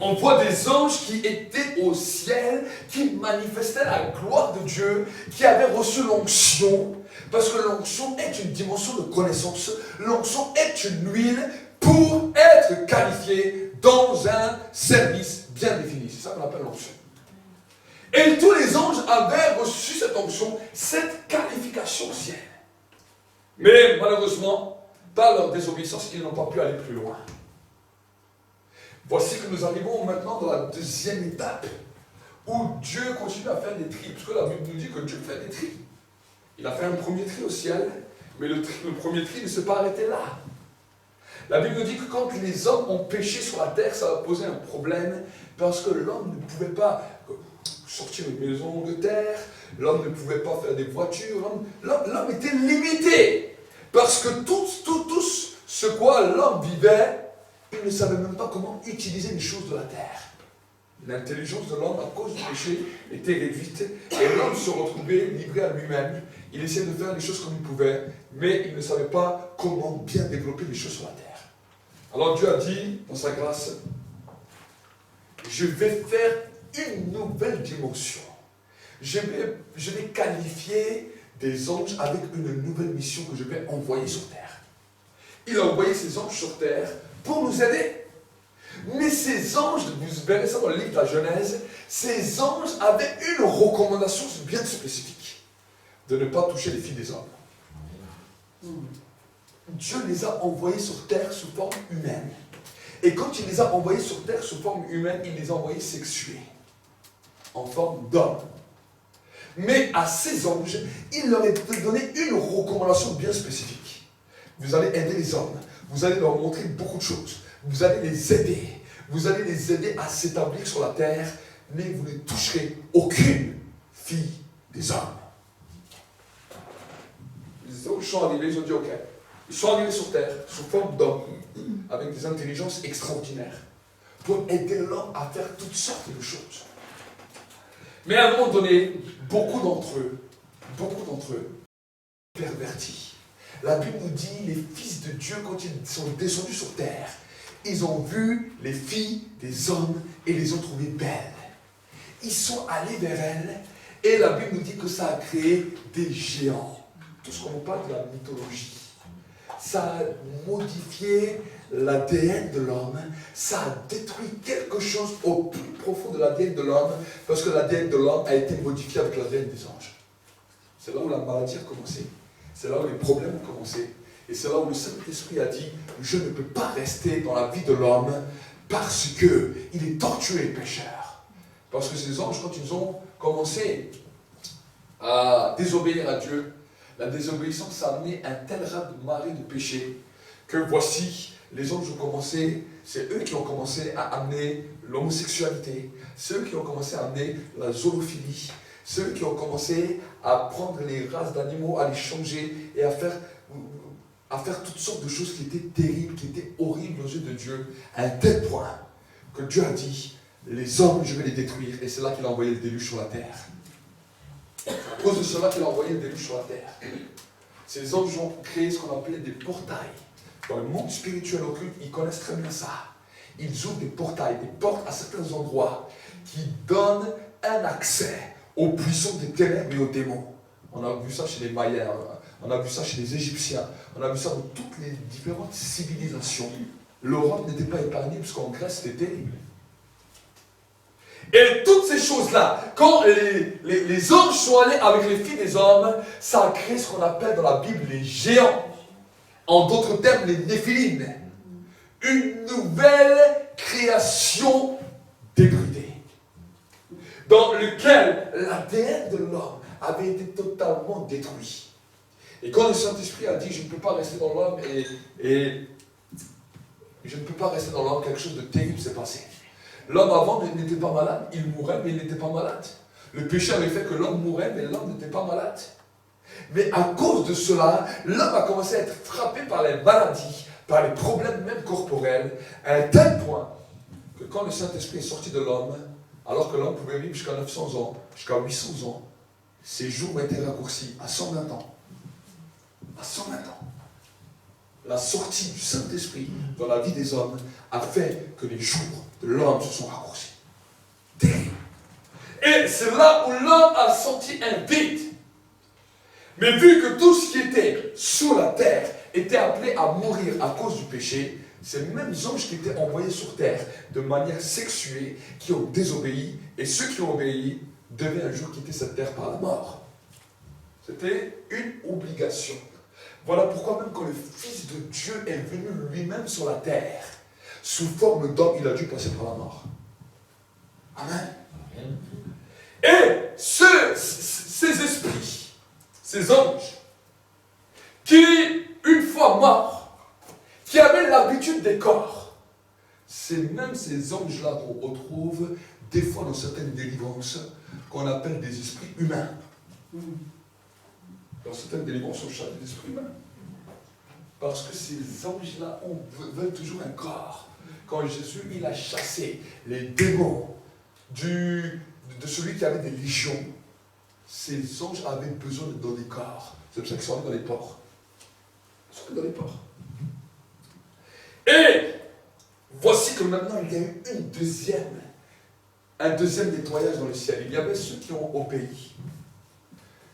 On voit des anges qui étaient au ciel, qui manifestaient la gloire de Dieu, qui avaient reçu l'onction, parce que l'onction est une dimension de connaissance. L'onction est une huile pour être qualifié dans un service bien défini. C'est ça qu'on appelle l'onction. Et tous les anges avaient reçu cette onction, cette qualification au ciel. Mais malheureusement, par leur désobéissance, ils n'ont pas pu aller plus loin. Voici que nous arrivons maintenant dans la deuxième étape, où Dieu continue à faire des tris, parce que la Bible nous dit que Dieu fait des tris. Il a fait un premier tri au ciel, mais le premier tri ne s'est pas arrêté là. La Bible nous dit que quand les hommes ont péché sur la terre, ça a posé un problème, parce que l'homme ne pouvait pas sortir une maison de terre, l'homme ne pouvait pas faire des voitures, l'homme était limité, parce que tout ce quoi l'homme vivait, il ne savait même pas comment utiliser les choses de la terre. L'intelligence de l'homme, à cause du péché, était réduite, et l'homme se retrouvait livré à lui-même. Il essayait de faire les choses comme il pouvait, mais il ne savait pas comment bien développer les choses sur la terre. Alors Dieu a dit, dans sa grâce, je vais faire une nouvelle dimension. Je vais qualifier des anges avec une nouvelle mission que je vais envoyer sur terre. Il a envoyé ces anges sur terre pour nous aider. Mais ces anges, vous verrez ça dans le livre de la Genèse, ces anges avaient une recommandation bien spécifique, de ne pas toucher les filles des hommes. Dieu les a envoyés sur terre sous forme humaine. Et quand il les a envoyés sur terre sous forme humaine, il les a envoyés sexués, en forme d'hommes. Mais à ces anges, il leur a donné une recommandation bien spécifique. Vous allez aider les hommes, vous allez leur montrer beaucoup de choses, vous allez les aider à s'établir sur la terre, mais vous ne toucherez aucune fille des hommes. Les anges sont arrivés, ils ont dit ok. Ils sont arrivés sur terre sous forme d'hommes, avec des intelligences extraordinaires, pour aider l'homme à faire toutes sortes de choses. Mais à un moment donné, beaucoup d'entre eux, pervertis. La Bible nous dit, les fils de Dieu, quand ils sont descendus sur terre, ils ont vu les filles des hommes et les ont trouvées belles. Ils sont allés vers elles et la Bible nous dit que ça a créé des géants. Tout ce qu'on nous parle de la mythologie. Ça a modifié l'ADN de l'homme, ça a détruit quelque chose au plus profond de l'ADN de l'homme, parce que l'ADN de l'homme a été modifié avec l'ADN des anges. C'est là où la maladie a commencé, c'est là où les problèmes ont commencé, et c'est là où le Saint-Esprit a dit, je ne peux pas rester dans la vie de l'homme, parce qu'il est tortueux et pécheur. Parce que ces anges, quand ils ont commencé à désobéir à Dieu, la désobéissance a amené un tel raz-de-marée de péché que voici, les anges ont commencé, c'est eux qui ont commencé à amener l'homosexualité, c'est eux qui ont commencé à amener la zoophilie, c'est eux qui ont commencé à prendre les races d'animaux, à les changer et à faire toutes sortes de choses qui étaient terribles, qui étaient horribles aux yeux de Dieu, à un tel point que Dieu a dit, les hommes, je vais les détruire, et c'est là qu'il a envoyé le déluge sur la terre. À cause de cela qu'il a envoyé le déluge sur la terre. Ces anges ont créé ce qu'on appelait des portails. Dans le monde spirituel occulte, ils connaissent très bien ça. Ils ouvrent des portails, des portes à certains endroits qui donne un accès aux puissants des ténèbres et aux démons. On a vu ça chez les Mayens, on a vu ça chez les Égyptiens, on a vu ça dans toutes les différentes civilisations. L'Europe n'était pas épargnée puisqu'en Grèce c'était terrible. Et toutes ces choses-là, quand les anges sont allés avec les filles des hommes, ça a créé ce qu'on appelle dans la Bible les géants. En d'autres termes, les Néphilim. Une nouvelle création débridée. Dans lequel l'ADN de l'homme avait été totalement détruit. Et quand le Saint-Esprit a dit, je ne peux pas rester dans l'homme et je ne peux pas rester dans l'homme, quelque chose de terrible s'est passé. L'homme avant n'était pas malade, il mourait mais il n'était pas malade. Le péché avait fait que l'homme mourait mais l'homme n'était pas malade. Mais à cause de cela, l'homme a commencé à être frappé par les maladies, par les problèmes même corporels, à un tel point que quand le Saint-Esprit est sorti de l'homme, alors que l'homme pouvait vivre jusqu'à 900 ans, jusqu'à 800 ans, ses jours ont été raccourcis à 120 ans. À 120 ans. La sortie du Saint-Esprit dans la vie des hommes a fait que les jours de l'homme se sont raccourcis. Terrible. Et c'est là où l'homme a senti un vide. Mais vu que tout ce qui était sur la terre était appelé à mourir à cause du péché, ces mêmes anges qui étaient envoyés sur terre de manière sexuée, qui ont désobéi, et ceux qui ont obéi devaient un jour quitter cette terre par la mort. C'était une obligation. Voilà pourquoi même quand le Fils de Dieu est venu lui-même sur la terre, sous forme d'homme, il a dû passer par la mort. Amen. Et ces esprits, ces anges, qui, une fois morts, qui avaient l'habitude des corps, c'est même ces anges-là qu'on retrouve des fois dans certaines délivrances qu'on appelle des esprits humains. Dans certaines délivrances, on cherche des esprits humains. Parce que ces anges-là veulent toujours un corps. Quand Jésus, il a chassé les démons de celui qui avait des légions, ces anges avaient besoin dans des corps. C'est pour ça qu'ils sont allés dans les ports. Ils sont allés dans les ports. Et voici que maintenant, il y a eu un deuxième nettoyage dans le ciel. Il y avait ceux qui ont obéi.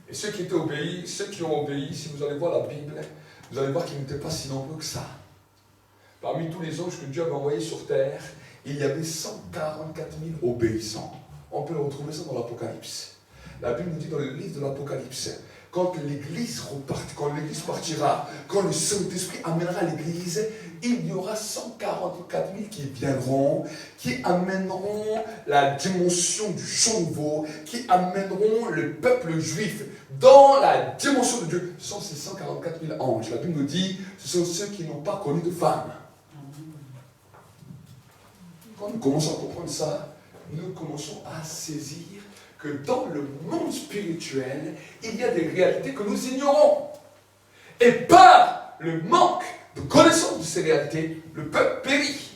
Et ceux qui ont obéi, si vous allez voir la Bible, vous allez voir qu'ils n'étaient pas si nombreux que ça. Parmi tous les anges que Dieu avait envoyés sur terre, il y avait 144 000 obéissants. On peut retrouver ça dans l'Apocalypse. La Bible nous dit dans le livre de l'Apocalypse, quand l'Église partira, quand le Saint-Esprit amènera l'Église, il y aura 144 000 qui viendront, qui amèneront la dimension du chant nouveau, qui amèneront le peuple juif dans la dimension de Dieu. Ce sont ces 144 000 anges. La Bible nous dit, ce sont ceux qui n'ont pas connu de femme. Quand nous commençons à comprendre ça, nous commençons à saisir que dans le monde spirituel, il y a des réalités que nous ignorons. Et par le manque de connaissance de ces réalités, le peuple périt.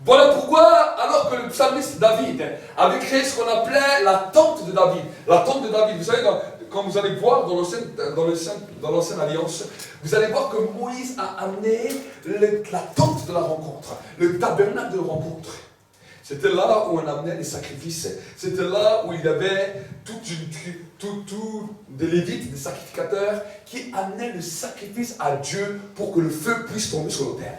Voilà pourquoi, alors que le psalmiste David avait créé ce qu'on appelait la tente de David. La tente de David, vous savez, quand vous allez voir dans l'Ancienne Alliance, vous allez voir que Moïse a amené la tente de la rencontre, le tabernacle de rencontre. C'était là où on amenait les sacrifices. C'était là où il y avait des lévites, des sacrificateurs, qui amenaient le sacrifice à Dieu pour que le feu puisse tomber sur l'autel.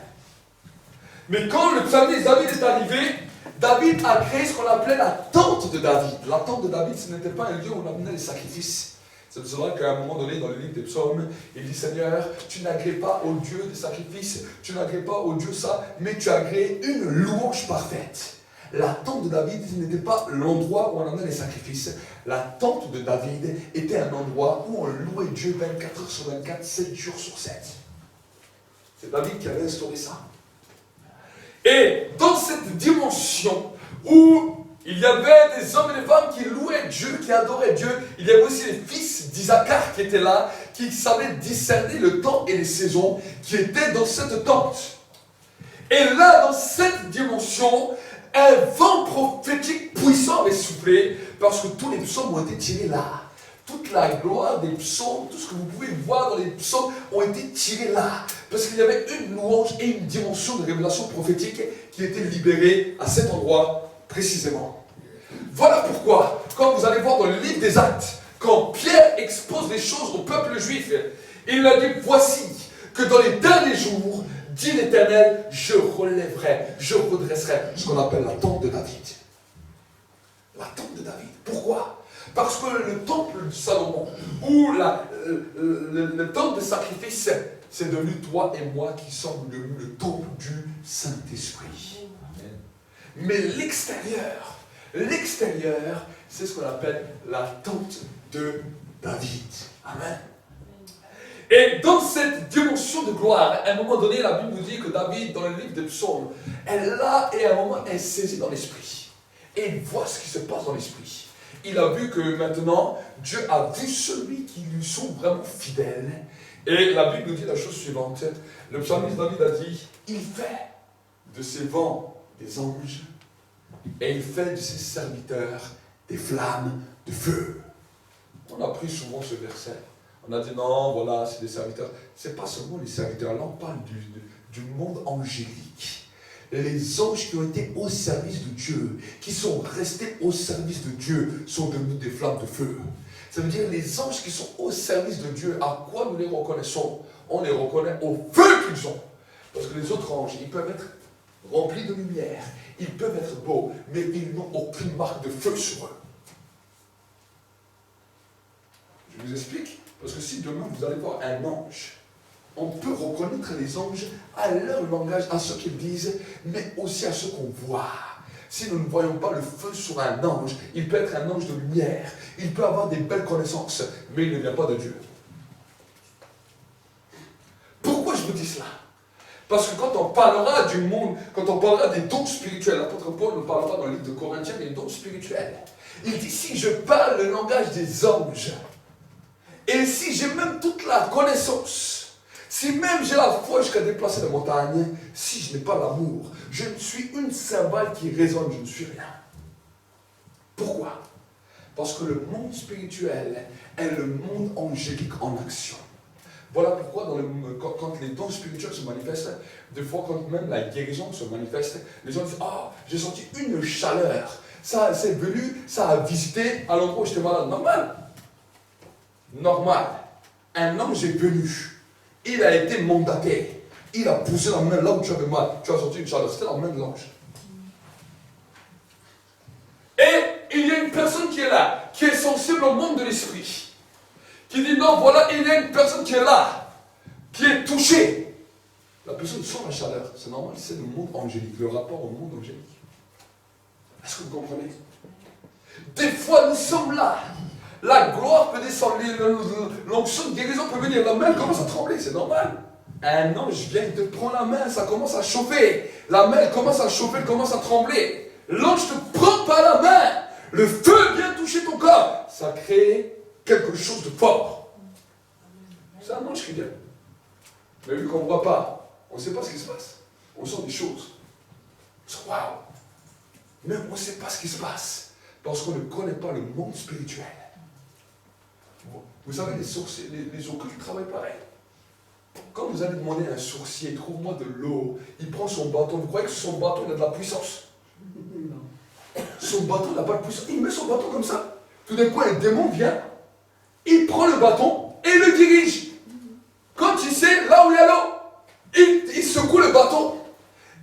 Mais quand le psalmiste David est arrivé, David a créé ce qu'on appelait la tente de David. La tente de David, ce n'était pas un lieu où on amenait les sacrifices. C'est pour cela qu'à un moment donné, dans le livre des psaumes, il dit, Seigneur, tu n'agrées pas au Dieu des sacrifices, tu n'agrées pas au Dieu ça, mais tu as agréé une louange parfaite. La tente de David n'était pas l'endroit où on amenait les sacrifices. La tente de David était un endroit où on louait Dieu 24 heures sur 24, 7 jours sur 7. C'est David qui avait instauré ça. Et dans cette dimension où il y avait des hommes et des femmes qui louaient Dieu, qui adoraient Dieu, il y avait aussi les fils d'Isaacar qui étaient là, qui savaient discerner le temps et les saisons, qui étaient dans cette tente. Et là, dans cette dimension, un vent prophétique puissant avait soufflé, parce que tous les psaumes ont été tirés là. Toute la gloire des psaumes, tout ce que vous pouvez voir dans les psaumes ont été tirés là. Parce qu'il y avait une louange et une dimension de révélation prophétique qui était libérée à cet endroit précisément. Voilà pourquoi, quand vous allez voir dans le livre des Actes, quand Pierre expose les choses au peuple juif, il leur dit, voici que dans les derniers jours, dit l'Éternel, je relèverai, je redresserai ce qu'on appelle la tente de David. La tente de David. Pourquoi? Parce que le temple de Salomon, ou le temple de sacrifice, c'est devenu toi et moi qui sommes devenus le temple du Saint-Esprit. Mais l'extérieur, c'est ce qu'on appelle la tente de David. Amen. Et dans cette dimension de gloire, à un moment donné, la Bible nous dit que David, dans le livre des psaumes, est là et à un moment est saisi dans l'esprit. Et il voit ce qui se passe dans l'esprit. Il a vu que maintenant, Dieu a vu celui qui lui sont vraiment fidèles. Et la Bible nous dit la chose suivante. Le psalmiste David a dit, il fait de ses vents des anges et il fait de ses serviteurs des flammes de feu. On a pris souvent ce verset. On a dit non, voilà, c'est des serviteurs. Ce n'est pas seulement les serviteurs, là on parle du monde angélique. Les anges qui ont été au service de Dieu, qui sont restés au service de Dieu, sont devenus des flammes de feu. Ça veut dire les anges qui sont au service de Dieu, à quoi nous les reconnaissons? On les reconnaît au feu qu'ils ont. Parce que les autres anges, ils peuvent être remplis de lumière, ils peuvent être beaux, mais ils n'ont aucune marque de feu sur eux. Je vous explique, parce que si demain vous allez voir un ange, on peut reconnaître les anges à leur langage, à ce qu'ils disent, mais aussi à ce qu'on voit. Si nous ne voyons pas le feu sur un ange, il peut être un ange de lumière, il peut avoir des belles connaissances, mais il ne vient pas de Dieu. Pourquoi je vous dis cela? Parce que quand on parlera du monde, quand on parlera des dons spirituels, l'apôtre Paul nous parlera dans le livre de Corinthiens des dons spirituels. Il dit, si je parle le langage des anges, et si j'ai même toute la connaissance, si même j'ai la foi jusqu'à déplacer les montagnes, si je n'ai pas l'amour, je ne suis une cymbale qui résonne, je ne suis rien. Pourquoi? Parce que le monde spirituel est le monde angélique en action. Voilà pourquoi quand les dons spirituels se manifestent, des fois quand même la guérison se manifeste, les gens disent « Ah, j'ai senti une chaleur, ça c'est venu, ça a visité à l'endroit où j'étais malade. » Normal. Normal. Un ange est venu. Il a été mandaté. Il a poussé la main là où tu avais mal. Tu as senti une chaleur. C'était la main de l'ange. Et il y a une personne qui est là, qui est sensible au monde de l'esprit. Qui dit non, voilà, il y a une personne qui est là, qui est touchée. La personne sent la chaleur. C'est normal, c'est le monde angélique, le rapport au monde angélique. Est-ce que vous comprenez? Des fois, nous sommes là. La gloire peut descendre, l'onction de guérison peut venir, la main commence à trembler, c'est normal. Un ange vient, il te prend la main, ça commence à chauffer. La main elle commence à chauffer, elle commence à trembler. L'ange te prend par la main, le feu vient toucher ton corps. Ça crée quelque chose de fort. C'est un ange qui vient. Mais vu qu'on ne voit pas, on ne sait pas ce qui se passe. On sent des choses. On se dit, waouh. Mais on ne sait pas ce qui se passe. Parce qu'on ne connaît pas le monde spirituel. Vous savez, les sorciers, les occultes travaillent pareil. Quand vous allez demander à un sorcier, trouve-moi de l'eau, il prend son bâton, vous croyez que son bâton il a de la puissance? Son bâton n'a pas de puissance. Il met son bâton comme ça. Tout d'un coup, un démon vient, il prend le bâton et le dirige. Quand il sait là où il y a l'eau, il secoue le bâton.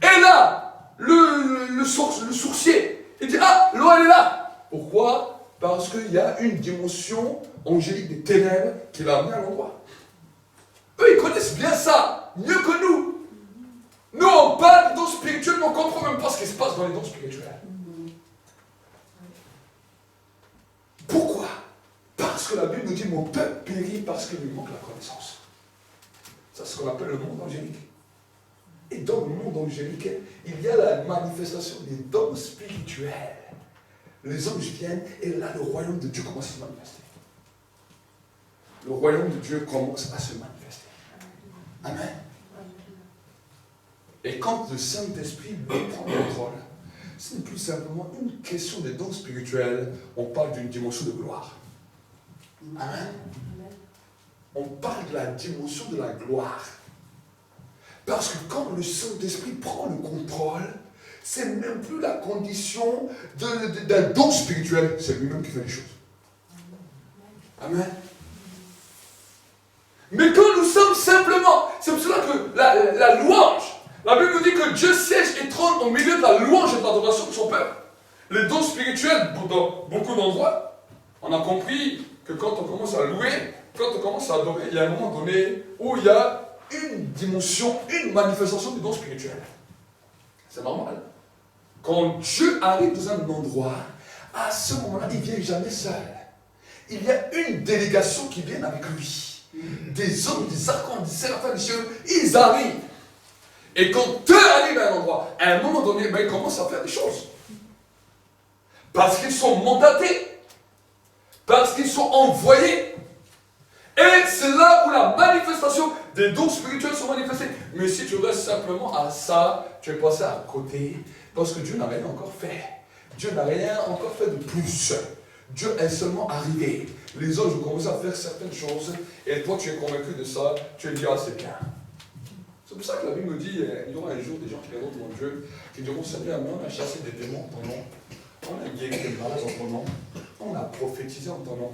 Et là, le sorcier, il dit, ah, l'eau elle est là. Pourquoi? Parce qu'il y a une dimension angélique des ténèbres qui l'a amené à l'endroit. Eux, ils connaissent bien ça, mieux que nous. Nous, on parle des dons spirituels, mais on ne comprend même pas ce qui se passe dans les dons spirituels. Pourquoi? Parce que la Bible nous dit, mon peuple périt parce qu'il lui manque la connaissance. Ça, c'est ce qu'on appelle le monde angélique. Et dans le monde angélique, il y a la manifestation des dons spirituels. Les anges viennent et là, le royaume de Dieu commence à se manifester. Le royaume de Dieu commence à se manifester. Amen. Et quand le Saint-Esprit prend le contrôle, ce n'est plus simplement une question des dons spirituels, on parle d'une dimension de gloire. Amen. On parle de la dimension de la gloire. Parce que quand le Saint-Esprit prend le contrôle, c'est même plus la condition d'un don spirituel, c'est lui-même qui fait les choses. Amen. Mais quand nous sommes simplement, c'est pour cela que la louange, la Bible nous dit que Dieu siège et trône au milieu de la louange et de l'adoration de son peuple. Les dons spirituels, dans beaucoup d'endroits, on a compris que quand on commence à louer, quand on commence à adorer, il y a un moment donné où il y a une dimension, une manifestation du don spirituel. C'est normal. Quand Dieu arrive dans un endroit, à ce moment-là, il ne vient jamais seul. Il y a une délégation qui vient avec lui. Des hommes, des archontes, des séraphins, des cieux, ils arrivent. Et quand Dieu arrive à un endroit, à un moment donné, ils commencent à faire des choses. Parce qu'ils sont mandatés. Parce qu'ils sont envoyés. Et c'est là où la manifestation des dons spirituels sont manifestés. Mais si tu restes simplement à ça, tu es passé à côté. Parce que Dieu n'a rien encore fait. Dieu n'a rien encore fait de plus. Dieu est seulement arrivé. Les autres ont commencé à faire certaines choses. Et toi, tu es convaincu de ça. Tu te dis, ah, c'est bien. C'est pour ça que la Bible me dit, il y aura un jour des gens qui viendront devant Dieu, qui diront, Seigneur, on a chassé des démons en ton nom. On a guéri des malades en ton nom. On a prophétisé en ton nom.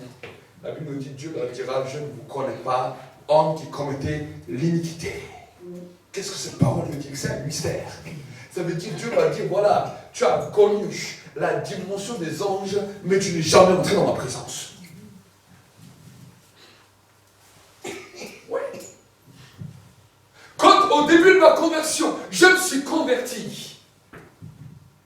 La Bible nous dit, Dieu leur dira, je ne vous connais pas, homme qui commettait l'iniquité. Qu'est-ce que cette parole veut dire? C'est un mystère. Ça veut dire, Dieu va dire, voilà, tu as connu la dimension des anges, mais tu n'es jamais entré dans ma présence. Ouais. Quand au début de ma conversion, je me suis converti,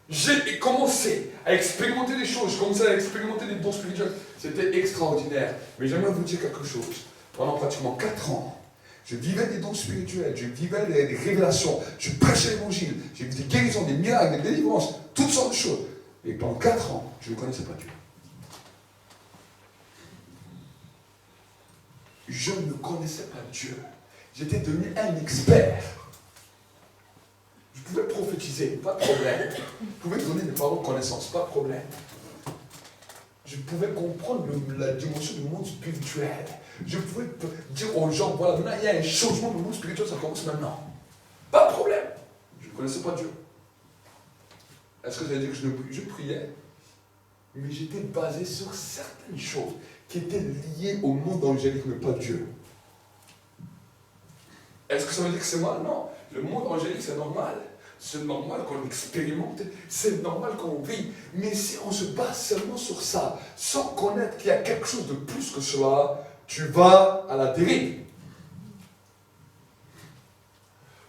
j'ai commencé à expérimenter des choses, j'ai commencé à expérimenter des dons spirituels. C'était extraordinaire. Mais j'aimerais vous dire quelque chose. Pendant pratiquement 4 ans, je vivais des dons spirituels, je vivais des révélations, je prêchais l'évangile, j'ai vu des guérisons, des miracles, des délivrances, toutes sortes de choses. Et pendant 4 ans, je ne connaissais pas Dieu. Je ne connaissais pas Dieu. J'étais devenu un expert. Je pouvais prophétiser, pas de problème. Je pouvais donner des paroles de connaissance, pas de problème. Je pouvais comprendre la dimension du monde spirituel. Je pouvais dire aux gens, voilà, maintenant il y a un changement du monde spirituel, ça commence maintenant. Pas de problème. Je ne connaissais pas Dieu. Est-ce que ça veut dire que je priais? Mais j'étais basé sur certaines choses qui étaient liées au monde angélique, mais pas Dieu. Est-ce que ça veut dire que c'est mal? Non. Le monde angélique, c'est normal. C'est normal qu'on expérimente, c'est normal qu'on vit. Mais si on se base seulement sur ça, sans connaître qu'il y a quelque chose de plus que cela, tu vas à la dérive.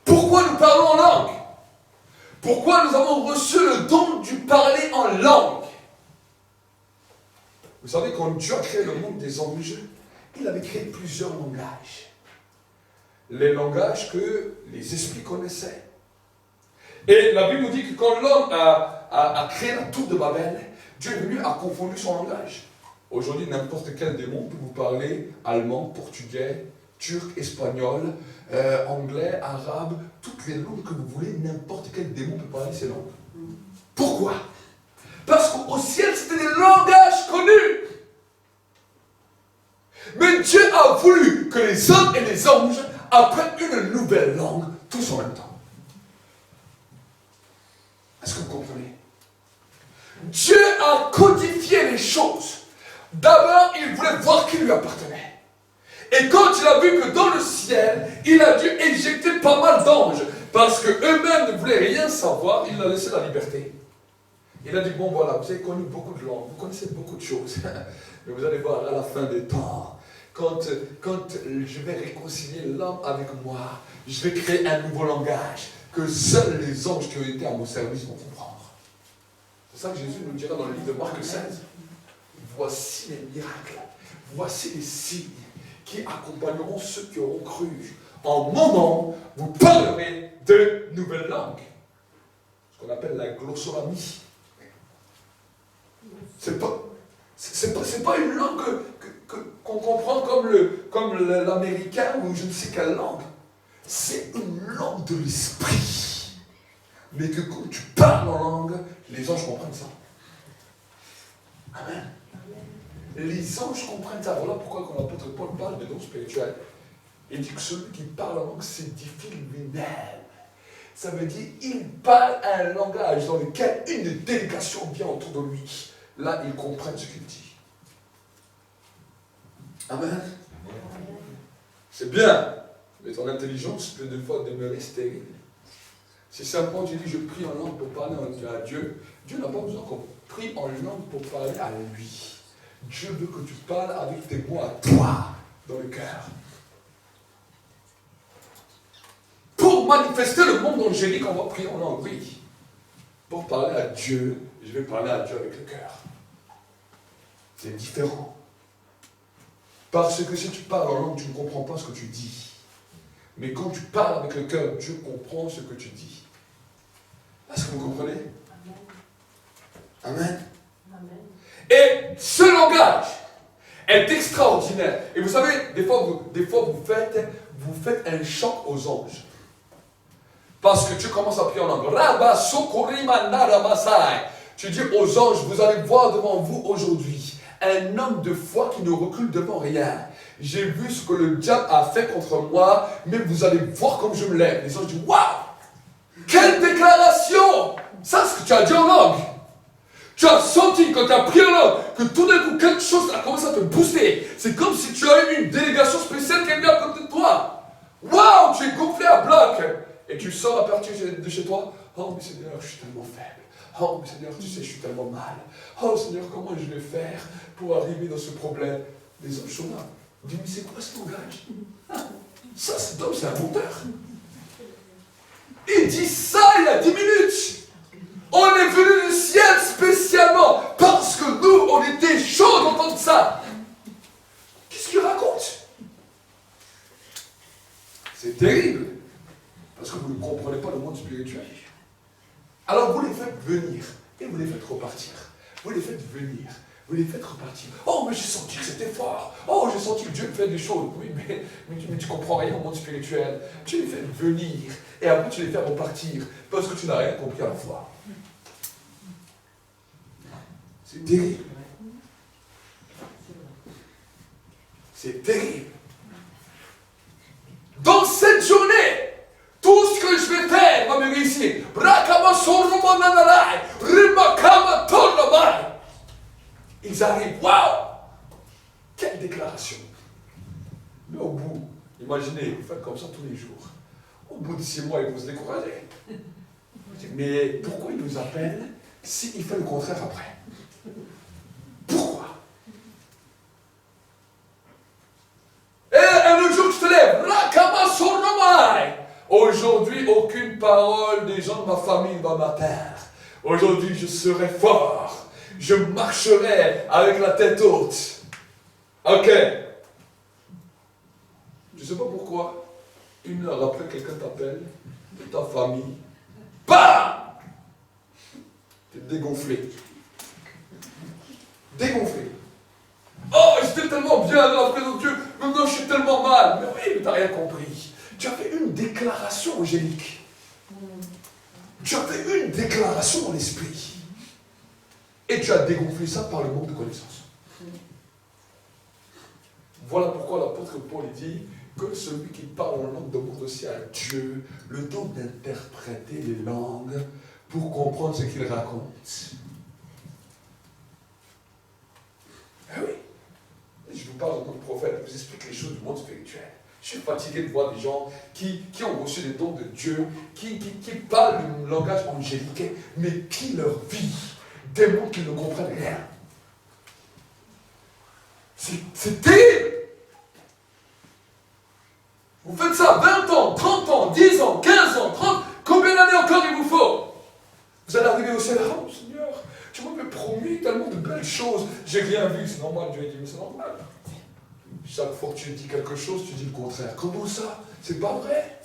Pourquoi nous parlons en langue? Pourquoi nous avons reçu le don du parler en langue? Vous savez, quand Dieu a créé le monde des anges, il avait créé plusieurs langages. Les langages que les esprits connaissaient. Et la Bible nous dit que quand l'homme a créé la tour de Babel, Dieu est venu à confondu son langage. Aujourd'hui, n'importe quel démon peut vous parler allemand, portugais, turc, espagnol, anglais, arabe, toutes les langues que vous voulez, n'importe quel démon peut parler ces langues. Pourquoi? Parce qu'au ciel, c'était des langages connus. Mais Dieu a voulu que les hommes et les anges apprennent une nouvelle langue, tous en même temps. Est-ce que vous comprenez? Dieu a codifié les choses. D'abord, il voulait voir qui lui appartenait. Et quand il a vu que dans le ciel, il a dû éjecter pas mal d'anges, parce qu'eux-mêmes ne voulaient rien savoir, il a laissé la liberté. Il a dit, bon voilà, vous avez connu beaucoup de langues, vous connaissez beaucoup de choses, mais vous allez voir à la fin des temps, quand je vais réconcilier l'homme avec moi, je vais créer un nouveau langage que seuls les anges qui ont été à mon service vont comprendre. C'est ça que Jésus nous dira dans le livre de Marc 16. Voici les miracles, voici les signes qui accompagneront ceux qui auront cru. En mon nom, vous parlerez de nouvelles langues. Ce qu'on appelle la glossolamie. C'est pas une langue qu'on comprend comme l'américain ou je ne sais quelle langue. C'est une langue de l'esprit. Mais que quand tu parles en langue, les anges comprennent ça. Amen. Les anges comprennent ça. Voilà pourquoi quand l'apôtre Paul parle de dons spirituels, il dit que celui qui parle en langue s'édifie lui-même. Ça veut dire il parle un langage dans lequel une délégation vient autour de lui. Là, ils comprennent ce qu'il dit. Amen. C'est bien, mais ton intelligence peut des fois demeurer stérile. Si simplement tu dis je prie en langue pour parler à Dieu, Dieu n'a pas besoin qu'on prie en langue pour parler à lui. Dieu veut que tu parles avec tes mots à toi, dans le cœur. Pour manifester le monde angélique, on va prier en langue, oui. Pour parler à Dieu, je vais parler à Dieu avec le cœur. C'est différent. Parce que si tu parles en langue, tu ne comprends pas ce que tu dis. Mais quand tu parles avec le cœur, Dieu comprend ce que tu dis. Est-ce que vous comprenez? Amen. Amen. Et ce langage est extraordinaire. Et vous savez, des fois vous faites un choc aux anges. Parce que tu commences à prier en langue. Tu dis aux anges, vous allez voir devant vous aujourd'hui un homme de foi qui ne recule devant rien. J'ai vu ce que le diable a fait contre moi, mais vous allez voir comme je me lève. Les anges disent, waouh! Quelle déclaration! Ça, c'est ce que tu as dit en langue. Tu as senti quand tu as prié en langue que tout d'un coup quelque chose a commencé à te booster. C'est comme si tu as eu une délégation spéciale qui est venue à côté de toi. Waouh! Tu es gonflé à bloc. Et tu sors à partir de chez toi. Oh, mais Seigneur, je suis tellement faible. Oh, mais Seigneur, tu sais, je suis tellement mal. Oh, Seigneur, comment je vais faire pour arriver dans ce problème? Les hommes sont là. On dit, mais c'est quoi ce langage? Ça, cet homme, c'est un menteur. Il dit ça il y a 10 minutes. On est venu du ciel spécialement parce que nous, on était chauds d'entendre ça. Qu'est-ce qu'il raconte? C'est terrible. Parce que vous ne comprenez pas le monde spirituel. Alors vous les faites venir et vous les faites repartir. Vous les faites venir, vous les faites repartir. Oh, mais j'ai senti que c'était fort. Oh, j'ai senti que Dieu fait des choses. Oui, mais tu comprends rien au monde spirituel. Tu les fais venir et après tu les fais repartir parce que tu n'as rien compris à la fois. C'est terrible. C'est terrible. Dans cette journée, tout ce que je vais faire va me réussir. Ils arrivent, waouh! Quelle déclaration! Mais au bout, imaginez, vous faites comme ça tous les jours. Au bout de 6 mois, ils vont se décourager. Mais pourquoi il nous appelle s'il fait le contraire après? Pourquoi? Et un autre jour, tu te lèves. Aujourd'hui, aucune parole des gens de ma famille ne va m'atteindre. Aujourd'hui, je serai fort. Je marcherai avec la tête haute. Ok. Je ne sais pas pourquoi. 1 heure après, quelqu'un t'appelle de ta famille. Bam! T'es dégonflé. Dégonflé. Oh, j'étais tellement bien dans la présence de Dieu. Maintenant, je suis tellement mal. Mais oui, mais t'as rien compris. Tu as fait une déclaration angélique. Tu as fait une déclaration dans l'esprit. Et tu as dégonflé ça par le manque de connaissance. Voilà pourquoi l'apôtre Paul dit que celui qui parle en langue demande aussi à Dieu le don d'interpréter les langues pour comprendre ce qu'il raconte. Ah oui. Je vous parle en tant que prophète, je vous explique les choses du monde spirituel. Je suis fatigué de voir des gens qui ont reçu les dons de Dieu, qui parlent le langage angélique, mais qui leur vie démontre qu'ils ne comprennent rien. C'est terrible. Vous faites ça 20 ans, 30 ans, 10 ans, 15 ans, 30, combien d'années encore il vous faut? Vous allez arriver au ciel, oh Seigneur, tu m'avais promis tellement de belles choses, j'ai rien vu, c'est normal, Dieu a dit, mais c'est normal. Chaque fois que tu dis quelque chose, tu dis le contraire. Comment ça? C'est pas vrai.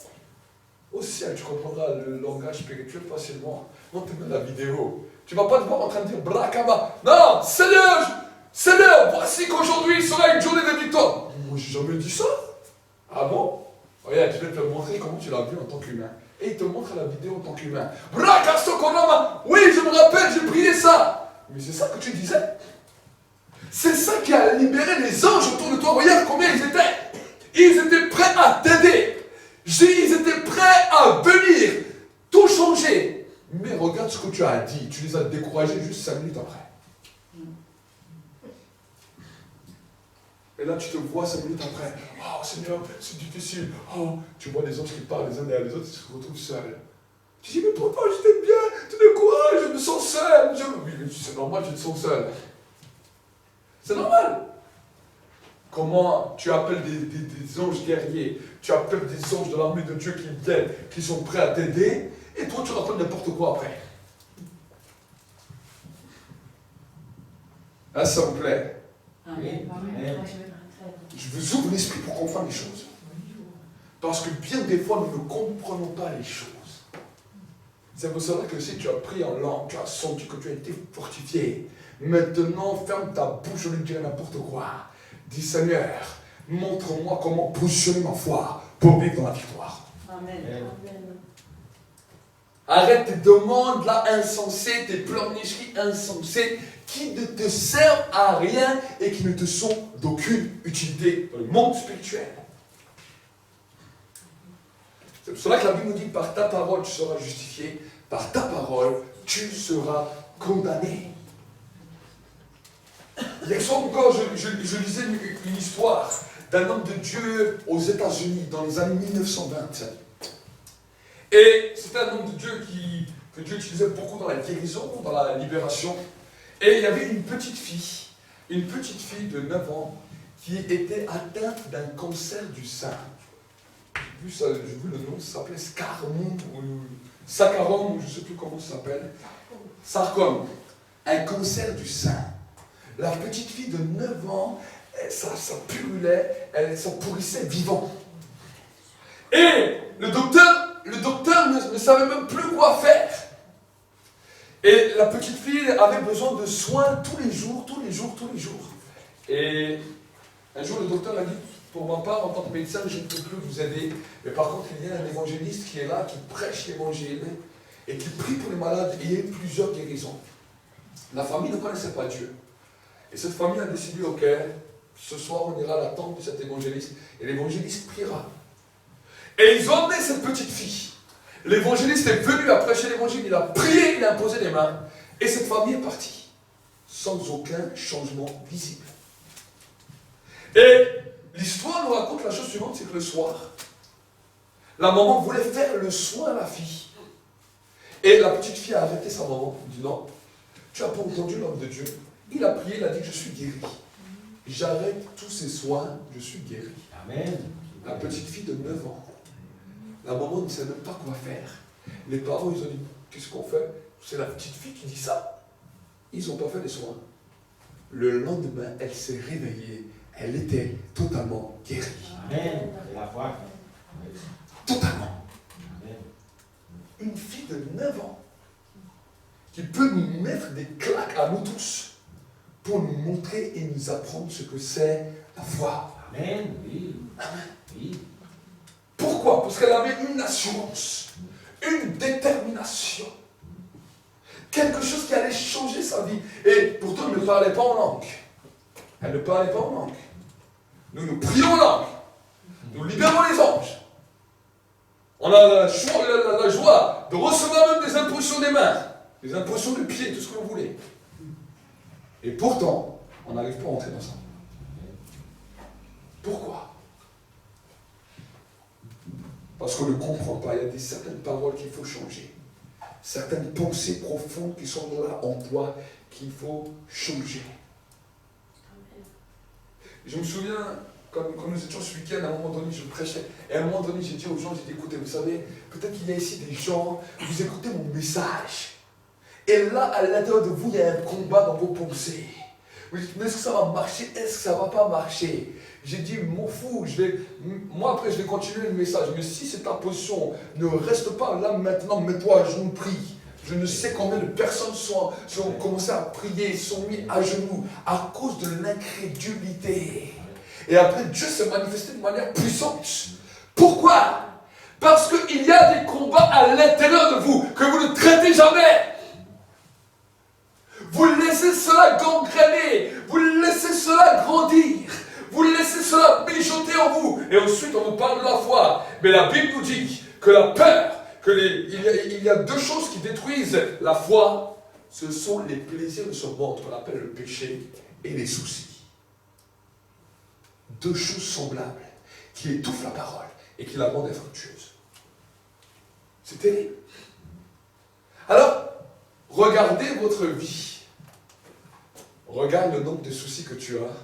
Au ciel, tu comprendras le langage spirituel facilement. On te met la vidéo. Tu ne vas pas te voir en train de dire Brakama. Non, Seigneur, voici qu'aujourd'hui sera une journée de victoire. Moi, j'ai jamais dit ça. Ah bon? Regarde, je vais te montrer comment tu l'as vu en tant qu'humain. Et il te montre la vidéo en tant qu'humain. Brakastokorama. Oui, je me rappelle, j'ai prié ça. Mais c'est ça que tu disais. C'est ça qui a libéré les anges autour de toi. Regarde combien ils étaient. Ils étaient prêts à t'aider. Ils étaient prêts à venir changer. Mais regarde ce que tu as dit. Tu les as découragés juste 5 minutes après. Et là, tu te vois 5 minutes après. Oh Seigneur, c'est difficile. Oh, tu vois des anges qui parlent les uns derrière les autres, ils se retrouvent seuls. Tu dis, mais pourquoi je t'aime bien, tu décourages, je me sens seul. Oui, c'est normal, je te sens seul. C'est normal. Comment tu appelles des anges guerriers, tu appelles des anges de l'armée de Dieu qui viennent, qui sont prêts à t'aider, et toi tu racontes n'importe quoi après. Là, ça me plaît. Amen. Je vous ouvre l'esprit pour comprendre les choses. Parce que bien des fois, nous ne comprenons pas les choses. C'est pour cela que si tu as pris en langue, tu as senti que tu as été fortifié. Maintenant, ferme ta bouche au lieu de dire n'importe quoi. Dis Seigneur, montre-moi comment positionner ma foi pour vivre dans la victoire. Amen. Arrête tes demandes là insensées, tes pleurnicheries insensées qui ne te servent à rien et qui ne te sont d'aucune utilité dans le monde spirituel. C'est pour cela que la Bible nous dit par ta parole tu seras justifié, par ta parole tu seras condamné. Hier soir encore, je lisais une histoire d'un homme de Dieu aux États-Unis dans les années 1920. Et c'était un homme de Dieu que Dieu utilisait beaucoup dans la guérison, dans la libération. Et il y avait une petite fille de 9 ans, qui était atteinte d'un cancer du sein. J'ai vu le nom, ça s'appelait Saccharum, ou je ne sais plus comment ça s'appelle. Sarcome, un cancer du sein. La petite fille de 9 ans, ça purulait, ça pourrissait vivant. Et le docteur ne savait même plus quoi faire. Et la petite fille avait besoin de soins tous les jours. Et un jour, le docteur a dit, pour ma part, en tant que médecin, je ne peux plus vous aider. Mais par contre, il y a un évangéliste qui est là, qui prêche l'évangile et qui prie pour les malades. Et il y a eu plusieurs guérisons. La famille ne connaissait pas Dieu. Et cette famille a décidé, ok, ce soir, on ira à la tente de cet évangéliste. Et l'évangéliste priera. Et ils ont emmené cette petite fille. L'évangéliste est venu à prêcher l'évangile, il a prié, il a imposé les mains. Et cette famille est partie. Sans aucun changement visible. Et l'histoire nous raconte la chose suivante, c'est que le soir, la maman voulait faire le soin à la fille. Et la petite fille a arrêté sa maman. Elle dit non, tu n'as pas entendu l'homme de Dieu. Il a prié, il a dit que je suis guéri. J'arrête tous ces soins, je suis guéri. Amen. La petite fille de 9 ans. La maman ne sait même pas quoi faire. Les parents, ils ont dit, qu'est-ce qu'on fait? C'est la petite fille qui dit ça. Ils n'ont pas fait les soins. Le lendemain, elle s'est réveillée. Elle était totalement guérie. Amen. C'est la foi. Totalement. Amen. Une fille de 9 ans qui peut nous mettre des claques à nous tous pour nous montrer et nous apprendre ce que c'est la foi. Amen. Oui. Amen. Oui. Pourquoi? Parce qu'elle avait une assurance, une détermination, quelque chose qui allait changer sa vie. Et pourtant, elle ne parlait pas en langue. Elle ne parlait pas en langue. Nous prions en langue. Nous libérons les anges. On a la joie de recevoir même des impressions des mains, des impressions de pieds, tout ce que vous voulez. Et pourtant, on n'arrive pas à entrer dans ça. Pourquoi? Parce qu'on ne comprend pas. Il y a certaines paroles qu'il faut changer. Certaines pensées profondes qui sont là en toi qu'il faut changer. Je me souviens, quand nous étions ce week-end, à un moment donné, je prêchais. Et à un moment donné, j'ai dit aux gens, j'ai dit, écoutez, vous savez, peut-être qu'il y a ici des gens, vous écoutez mon message. Et là, à l'intérieur de vous, il y a un combat dans vos pensées. Vous dites, mais est-ce que ça va marcher? Est-ce que ça ne va pas marcher? J'ai dit, m'en fous, moi après je vais continuer le message. Mais si c'est ta position, ne reste pas là maintenant, mets-toi à genoux, prie. Je ne sais combien de personnes sont commencé à prier, sont mis à genoux à cause de l'incrédulité. Et après, Dieu s'est manifesté de manière puissante. Pourquoi? Parce qu'il y a des combats à l'intérieur de vous que vous ne traitez jamais. Vous laissez cela gangréner, vous laissez cela grandir, vous laissez cela mijoter en vous. Et ensuite, on vous parle de la foi. Mais la Bible nous dit que la peur il y a deux choses qui détruisent la foi. Ce sont les plaisirs de ce monde qu'on appelle le péché et les soucis. Deux choses semblables qui étouffent la parole et qui la rendent infructueuse. C'est terrible. Alors, regardez votre vie. Regarde le nombre de soucis que tu as.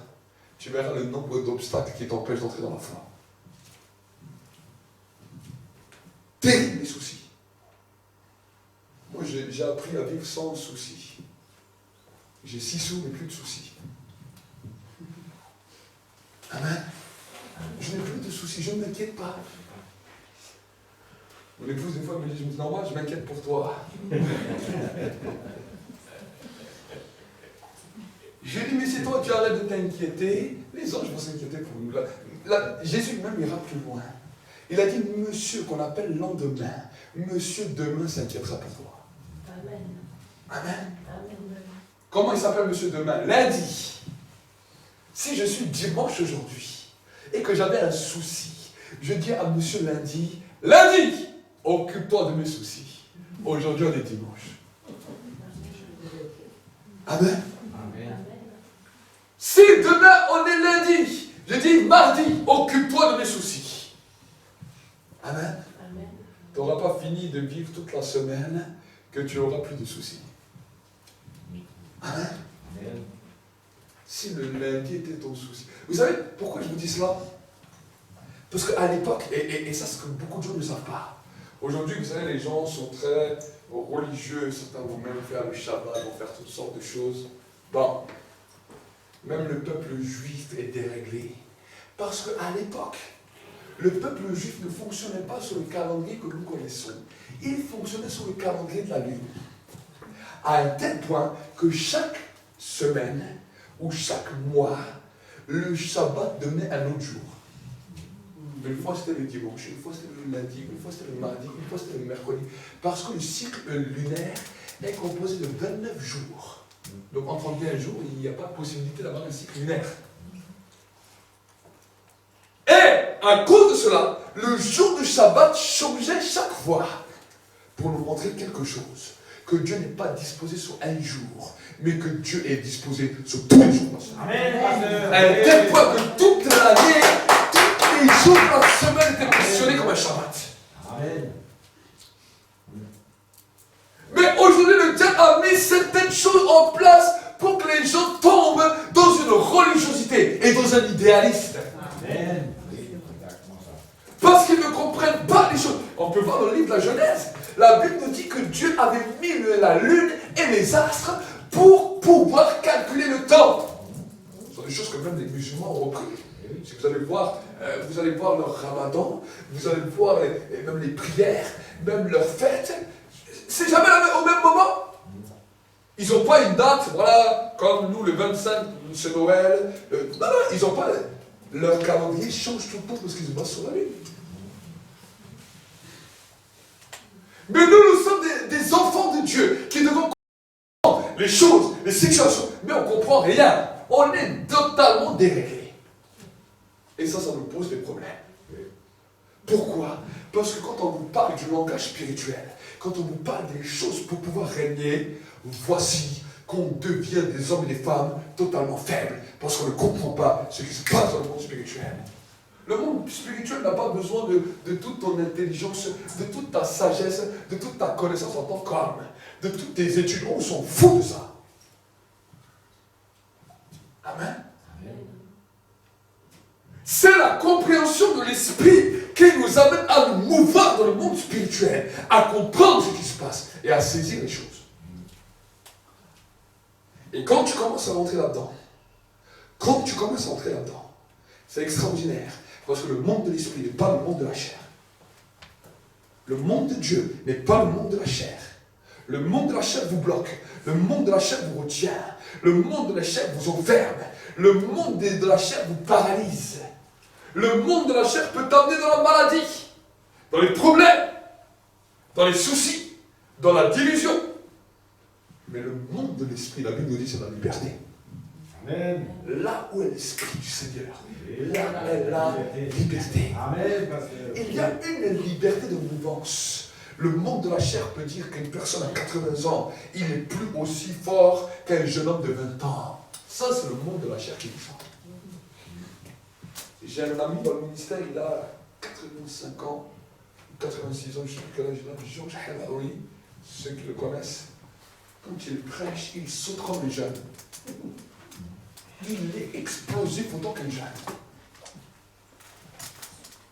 Tu verras le nombre d'obstacles qui t'empêchent d'entrer dans la foi. Terrible les soucis. Moi, j'ai appris à vivre sans soucis. J'ai 6 sous, mais plus de soucis. Amen. Je n'ai plus de soucis, je ne m'inquiète pas. Mon épouse, des fois, me dit, non, moi, je m'inquiète pour toi. Je lui dis, mais c'est toi, tu arrêtes de t'inquiéter. Les anges vont s'inquiéter pour nous. Jésus même ira plus loin. Il a dit, monsieur, qu'on appelle lendemain, monsieur demain s'inquiétera pour toi. Amen. Amen. Amen. Comment il s'appelle monsieur demain? Lundi. Si je suis dimanche aujourd'hui et que j'avais un souci, je dis à monsieur lundi, lundi, occupe-toi de mes soucis. Aujourd'hui, on est dimanche. Amen. Amen. Si demain, on est lundi, je dis mardi, occupe-toi de mes soucis. Amen. Amen. Tu n'auras pas fini de vivre toute la semaine que tu n'auras plus de soucis. Amen. Amen. Si le lundi était ton souci. Vous savez pourquoi je vous dis cela? Parce qu'à l'époque, et ça c'est ce que beaucoup de gens ne savent pas. Aujourd'hui, vous savez, les gens sont très religieux, certains vont même faire le Shabbat, vont faire toutes sortes de choses. Bon, même le peuple juif est déréglé. Parce qu'à l'époque, le peuple juif ne fonctionnait pas sur le calendrier que nous connaissons. Il fonctionnait sur le calendrier de la lune. À un tel point que chaque semaine ou chaque mois, le Shabbat devenait un autre jour. Une fois c'était le dimanche, une fois c'était le lundi, une fois c'était le mardi, une fois c'était le mercredi. Parce que le cycle lunaire est composé de 29 jours. Donc en 31 jours, il n'y a pas de possibilité d'avoir un cycle lunaire. Et à cause de cela, le jour du Shabbat changeait chaque fois pour nous montrer quelque chose. Que Dieu n'est pas disposé sur un jour, mais que Dieu est disposé sur tous les jours de la semaine. Amen. À un tel point que toute l'année, tous les jours de la semaine étaient positionnés comme un Shabbat. Amen. Mais aujourd'hui, le diable a mis certaines choses en place pour que les gens tombent dans une religiosité et dans un idéalisme. Amen. Oui, exactement ça. Parce qu'ils ne comprennent pas les choses. On peut voir dans le livre de la Genèse. La Bible nous dit que Dieu avait mis la lune et les astres pour pouvoir calculer le temps. Ce sont des choses que même les musulmans ont repris. Si vous allez voir leur ramadan, vous allez voir même les prières, même leurs fêtes. C'est jamais au même moment. Ils n'ont pas une date, voilà, comme nous le 25, c'est Noël. Non, ils n'ont pas. Leur calendrier change tout le temps parce qu'ils se basent sur la lune. Mais nous sommes des enfants de Dieu qui devons comprendre les choses, les situations, mais on ne comprend rien. On est totalement déréglé. Et ça nous pose des problèmes. Pourquoi? Parce que quand on vous parle du langage spirituel, quand on vous parle des choses pour pouvoir régner, voici qu'on devient des hommes et des femmes totalement faibles, parce qu'on ne comprend pas ce qui se passe dans le monde spirituel. Le monde spirituel n'a pas besoin de toute ton intelligence, de toute ta sagesse, de toute ta connaissance en tant qu'homme, de toutes tes études. On s'en fout de ça. Amen. C'est la compréhension de l'esprit qui nous amène à nous mouvoir dans le monde spirituel, à comprendre ce qui se passe et à saisir les choses. Et quand tu commences à rentrer là-dedans, c'est extraordinaire. Parce que le monde de l'esprit n'est pas le monde de la chair. Le monde de Dieu n'est pas le monde de la chair. Le monde de la chair vous bloque. Le monde de la chair vous retient. Le monde de la chair vous enferme. Le monde de la chair vous paralyse. Le monde de la chair peut t'amener dans la maladie, dans les problèmes, dans les soucis, dans la division. Mais le monde de l'esprit, la Bible nous dit, c'est la liberté. Amen. Là où est l'esprit du Seigneur, là est la liberté. Amen. Parce que... Il y a une liberté de mouvance. Le monde de la chair peut dire qu'une personne à 80 ans, il n'est plus aussi fort qu'un jeune homme de 20 ans. Ça, c'est le monde de la chair qui dit ça. J'ai un ami dans le ministère, il a 85 ans, 86 ans, je ne sais plus quel âge il a, Georges Helhouri, ceux qui le connaissent. Quand il prêche, il saute comme les jeunes. Il est explosif autant qu'un jeune.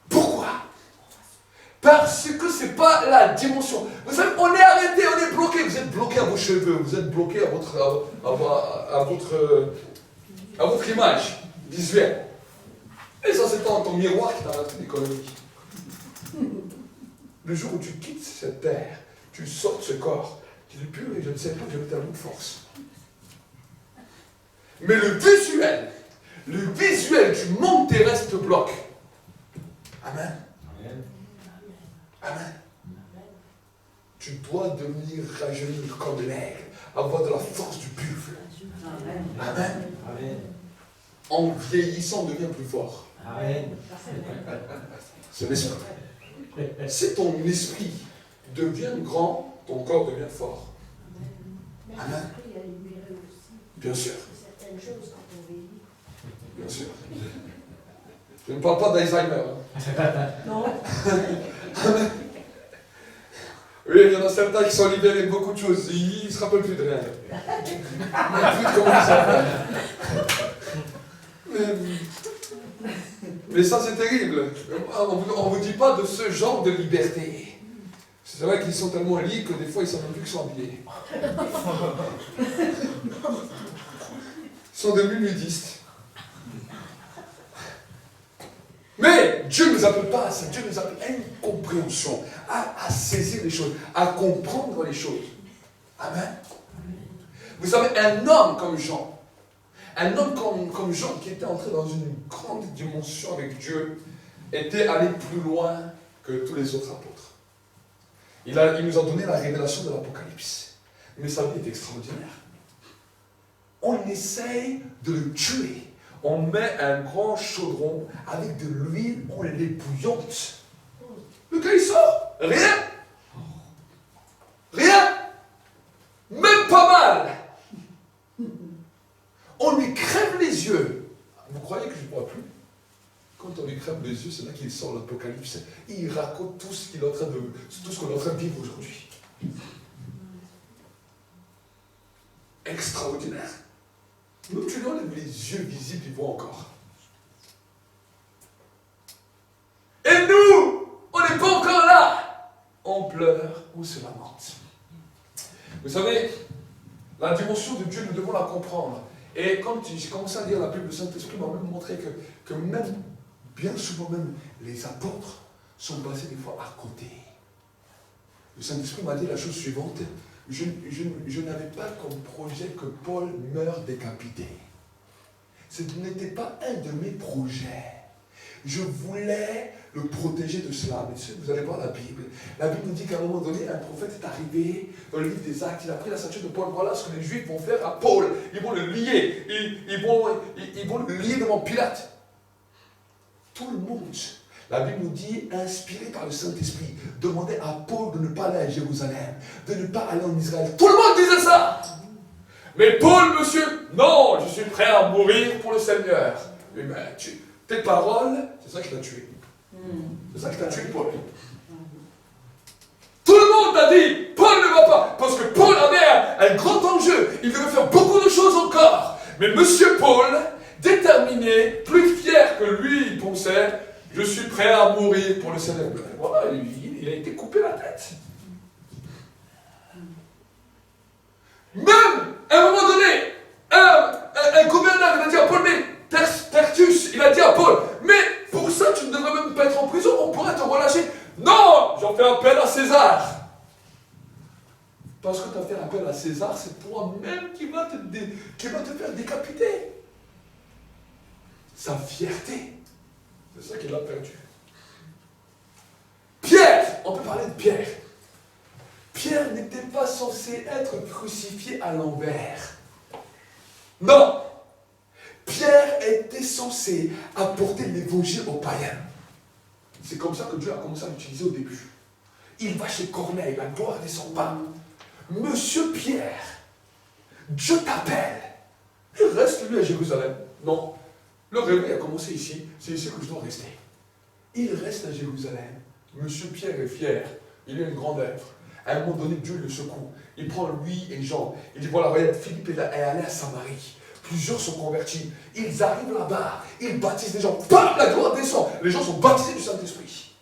Pourquoi? Parce que ce n'est pas la dimension. Vous savez, on est arrêté, on est bloqué. Vous êtes bloqué à vos cheveux, vous êtes bloqué à votre image visuelle. Et ça, c'est ton miroir qui t'a rentré d'économie. Le jour où tu quittes cette terre, tu sors de ce corps, tu dis purée, je ne sais pas, je vais tellement de force. Mais le visuel du monde terrestre te bloque. Amen. Amen. Tu dois devenir rajeunir comme l'aigle, avoir de la force du buffle. Amen. Amen. En vieillissant, on devient plus fort. Amen. C'est l'esprit. Si ton esprit devient grand, ton corps devient fort. Amen. Bien sûr. Certaines choses quand on vieillit. Bien sûr. Je ne parle pas d'Alzheimer. Non. Oui, il y en a certains qui sont libérés de beaucoup de choses. Ils ne se rappellent plus de rien. Plus de comment ils s'appellent. Mais ça, c'est terrible. On ne vous dit pas de ce genre de liberté. C'est vrai qu'ils sont tellement libres que des fois, ils ne savent même plus qu'ils sont habillés. Ils sont devenus nudistes. Mais Dieu ne nous appelle pas à ça. Dieu nous appelle à une compréhension, à saisir les choses, à comprendre les choses. Amen. Vous savez, un homme comme Jean qui était entré dans une grande dimension avec Dieu, était allé plus loin que tous les autres apôtres. Il nous a donné la révélation de l'Apocalypse. Mais sa vie est extraordinaire. On essaye de le tuer. On met un grand chaudron avec de l'huile, on l'ébouillante. Le gars il sort, rien. Rien. Même pas mal. On lui crève les yeux. Vous croyez que je ne vois plus? Quand on lui crève les yeux, c'est là qu'il sort l'Apocalypse. Il raconte tout ce qu'on est en train de vivre aujourd'hui. Extraordinaire. Nous, tu lui enlèves les yeux visibles, ils voient encore. Et nous, on n'est pas encore là. On pleure, on se lamente. Vous savez, la dimension de Dieu, nous devons la comprendre. Et quand j'ai commencé à lire la Bible, le Saint-Esprit m'a même montré que même, bien souvent même, les apôtres sont passés des fois à côté. Le Saint-Esprit m'a dit la chose suivante. Je n'avais pas comme projet que Paul meure décapité. Ce n'était pas un de mes projets. Je voulais le protéger de cela. Mais vous allez voir la Bible. La Bible nous dit qu'à un moment donné, un prophète est arrivé dans le livre des Actes. Il a pris la ceinture de Paul. Voilà ce que les Juifs vont faire à Paul. Ils vont le lier. Ils vont le lier devant Pilate. Tout le monde. La Bible nous dit, inspiré par le Saint-Esprit, demandait à Paul de ne pas aller à Jérusalem, de ne pas aller en Israël. Tout le monde disait ça. Mais Paul, monsieur, non, je suis prêt à mourir pour le Seigneur. Mais tes paroles, c'est ça qui t'a tué. C'est ça qui t'a tué, Paul. Tout le monde t'a dit, Paul ne va pas, parce que Paul avait un grand enjeu. Il devait faire beaucoup de choses encore. Mais monsieur Paul, déterminé, plus fier que lui, il pensait, je suis prêt à mourir pour le Seigneur. Voilà, il a été coupé la tête. Même, à un moment donné, un gouverneur, il a dit à Paul, mais Tertus, il a dit à Paul, mais pour ça, tu ne devrais même pas être en prison, on pourrait te relâcher. Non, j'en fais appel à César. Parce que tu as fait appel à César, c'est toi-même qui va te faire décapiter. Sa fierté. C'est ça qu'il a perdu. Pierre, on peut parler de Pierre. Pierre n'était pas censé être crucifié à l'envers. Non. Pierre était censé apporter l'évangile aux païens. C'est comme ça que Dieu a commencé à l'utiliser au début. Il va chez Corneille, la gloire descend pas. Monsieur Pierre, Dieu t'appelle. Il reste lui à Jérusalem. Non, le réveil a commencé ici, c'est ici que je dois rester. Il reste à Jérusalem. Monsieur Pierre est fier, il a une grande œuvre. À un moment donné, Dieu le secoue. Il prend lui et Jean. Il dit voilà, regarde, Philippe est allé à Samarie. Plusieurs sont convertis. Ils arrivent là-bas. Ils baptisent les gens. Bam, la gloire descend. Les gens sont baptisés du Saint-Esprit.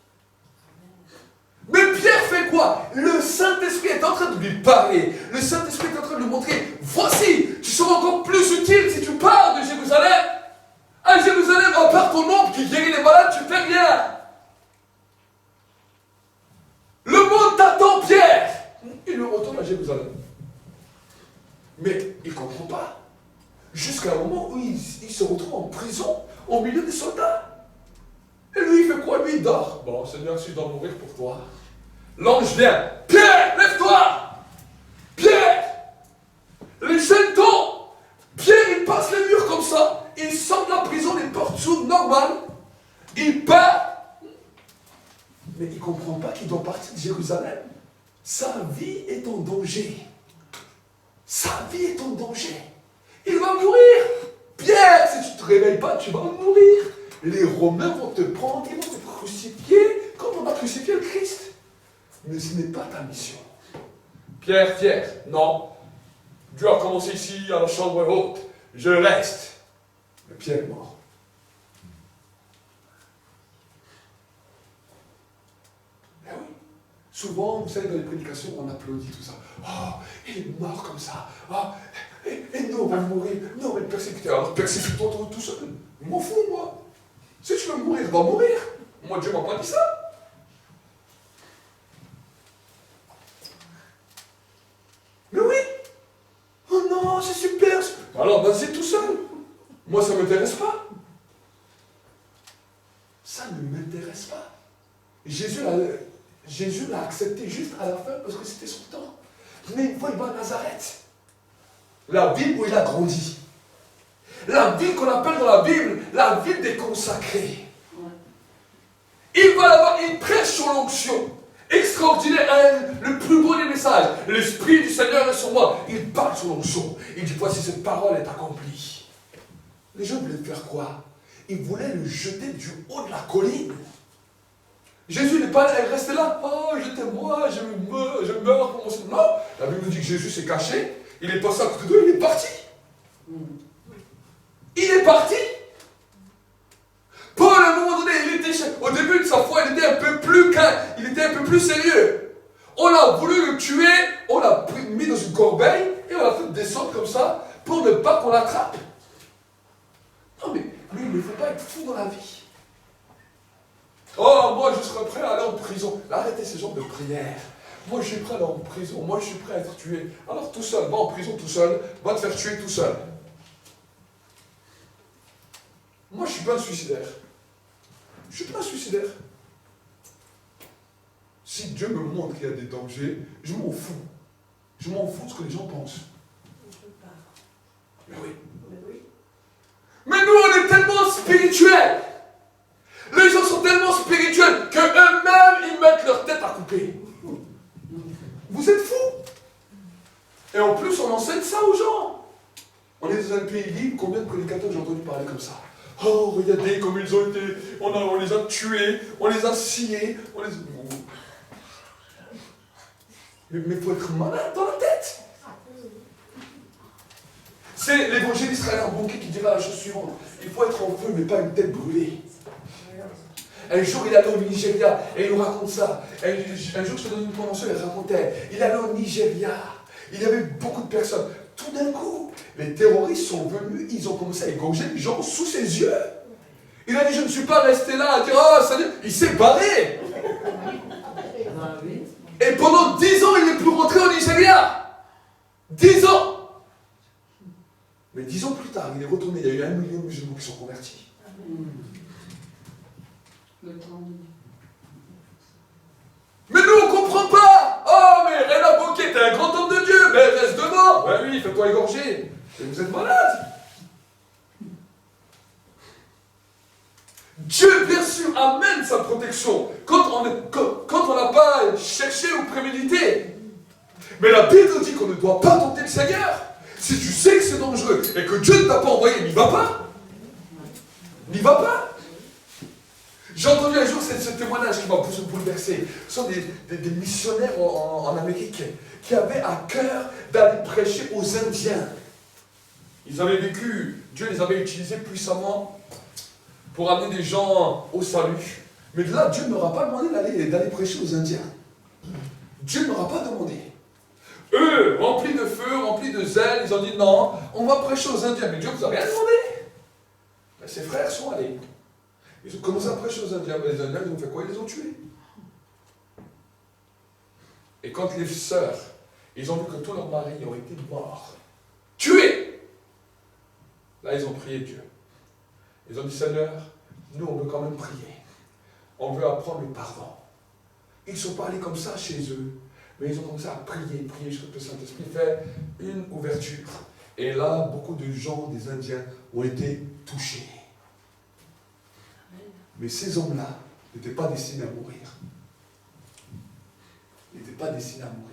Mais Pierre fait quoi? Le Saint-Esprit est en train de lui parler. Le Saint-Esprit est en train de lui montrer voici, tu seras encore plus utile si tu pars de Jérusalem. À Jérusalem, à part ton ombre qui guérit les malades, tu fais rien. Le monde t'attend, Pierre. Il le retourne à Jérusalem. Mais il ne comprend pas. Jusqu'à un moment où il se retrouve en prison, au milieu des soldats. Et lui, il fait quoi? Lui, il dort. Bon, Seigneur, si je dois mourir pour toi. L'ange vient. Pierre, lève-toi. Pierre, les chaînes tombent. Pierre, il passe les murs comme ça. Il sort de la prison, les portes s'ouvrent normales. Il part. Mais il ne comprend pas qu'il doit partir de Jérusalem. Sa vie est en danger. Sa vie est en danger. Il va mourir. Pierre, si tu ne te réveilles pas, tu vas mourir. Les Romains vont te prendre, ils vont te crucifier, comme on a crucifié le Christ. Mais ce n'est pas ta mission. Pierre, non. Dieu a commencé ici, à la chambre haute. Je reste. Mais Pierre est mort. Souvent, vous savez, dans les prédications, on applaudit tout ça. Oh, il est mort comme ça. Oh, et nous, on va mourir. Nous, on va être persécutés. Alors, persécute-toi tout seul. Je m'en fous, moi. Si tu veux mourir, va mourir. Moi, Dieu m'a pas dit ça. Mais oui. Oh non, c'est super. Alors, vas-y tout seul. Moi, ça ne m'intéresse pas. Ça ne m'intéresse pas. Jésus l'a accepté juste à la fin parce que c'était son temps. Mais une fois, il va à Nazareth. La ville où il a grandi. La ville qu'on appelle dans la Bible la ville des consacrés. Il va là-bas, il prêche sur l'onction. Extraordinaire, le plus beau des messages. L'Esprit du Seigneur est sur moi. Il parle sur l'onction. Il dit, voici cette parole est accomplie. Les gens voulaient faire quoi? Ils voulaient le jeter du haut de la colline. Jésus n'est pas resté là. Oh, jetez-moi, je meurs pour mon Seigneur. Non, la Bible nous dit que Jésus s'est caché. Il est passé à côté d'eux, il est parti. Il est parti. Paul, à un moment donné, au début de sa foi, il était un peu plus calme, il était un peu plus sérieux. On a voulu le tuer, on l'a mis dans une corbeille et on l'a fait descendre comme ça pour ne pas qu'on l'attrape. Non mais, lui, il ne faut pas être fou dans la vie. Oh, moi, je serais prêt à aller en prison. Arrêtez ce genre de prière. Moi, je suis prêt à aller en prison. Moi, je suis prêt à être tué. Alors, tout seul, va en prison tout seul, va te faire tuer tout seul. Moi, je ne suis pas un suicidaire. Je ne suis pas un suicidaire. Si Dieu me montre qu'il y a des dangers, je m'en fous. Je m'en fous de ce que les gens pensent. Mais oui. Mais nous, on est tellement spirituels. Les gens sont tellement spirituels qu'eux-mêmes, ils mettent leur tête à couper. Vous êtes fous. Et en plus, on enseigne ça aux gens. On est dans un pays libre, combien de prédicateurs j'ai entendu parler comme ça? Oh, regardez comme ils ont été, on les a tués, on les a sciés, Mais il faut être malade dans la tête. C'est l'évangile d'Israël Bonquet qui dira la chose suivante. Il faut être en feu, mais pas une tête brûlée. Un jour, il allait au Nigeria, et il nous raconte ça. Un jour, je te donne une convention, il racontait. Il allait au Nigeria, il y avait beaucoup de personnes. Tout d'un coup, les terroristes sont venus, ils ont commencé à égorger les gens sous ses yeux. Il a dit, je ne suis pas resté là à dire, oh, ça dit, il s'est barré. Et pendant 10 ans, il n'est plus rentré au Nigeria. 10 ans. Mais 10 ans plus tard, il est retourné, il y a eu 1 million de musulmans qui sont convertis. Mais nous, on ne comprend pas. Oh, mais Réna Bocquet, t'es un grand homme de Dieu. Mais reste devant. Ben oui, fais-toi égorger. Mais vous êtes malade. Dieu, bien sûr, amène sa protection. Quand quand on n'a pas cherché ou prémédité. Mais la Bible dit qu'on ne doit pas tenter le Seigneur. Si tu sais que c'est dangereux et que Dieu ne t'a pas envoyé, n'y va pas. N'y va pas. J'ai entendu un jour ce témoignage qui m'a bouleversé. Ce sont des missionnaires en Amérique qui avaient à cœur d'aller prêcher aux Indiens. Ils avaient vécu, Dieu les avait utilisés puissamment pour amener des gens au salut. Mais de là, Dieu ne leur a pas demandé d'aller prêcher aux Indiens. Dieu ne leur a pas demandé. Eux, remplis de feu, remplis de zèle, ils ont dit non, on va prêcher aux Indiens. Mais Dieu ne vous a rien demandé. Mais ses frères sont allés. Ils ont commencé à prêcher aux Indiens. Mais les Indiens, ils ont fait quoi? Ils les ont tués. Et quand les sœurs, ils ont vu que tous leurs maris ont été morts, tués, là, ils ont prié Dieu. Ils ont dit, Seigneur, nous, on veut quand même prier. On veut apprendre le pardon. Ils ne sont pas allés comme ça chez eux, mais ils ont commencé à prier jusqu'à ce que le Saint-Esprit fait une ouverture. Et là, beaucoup de gens, des Indiens, ont été touchés. Mais ces hommes-là n'étaient pas destinés à mourir. Ils n'étaient pas destinés à mourir.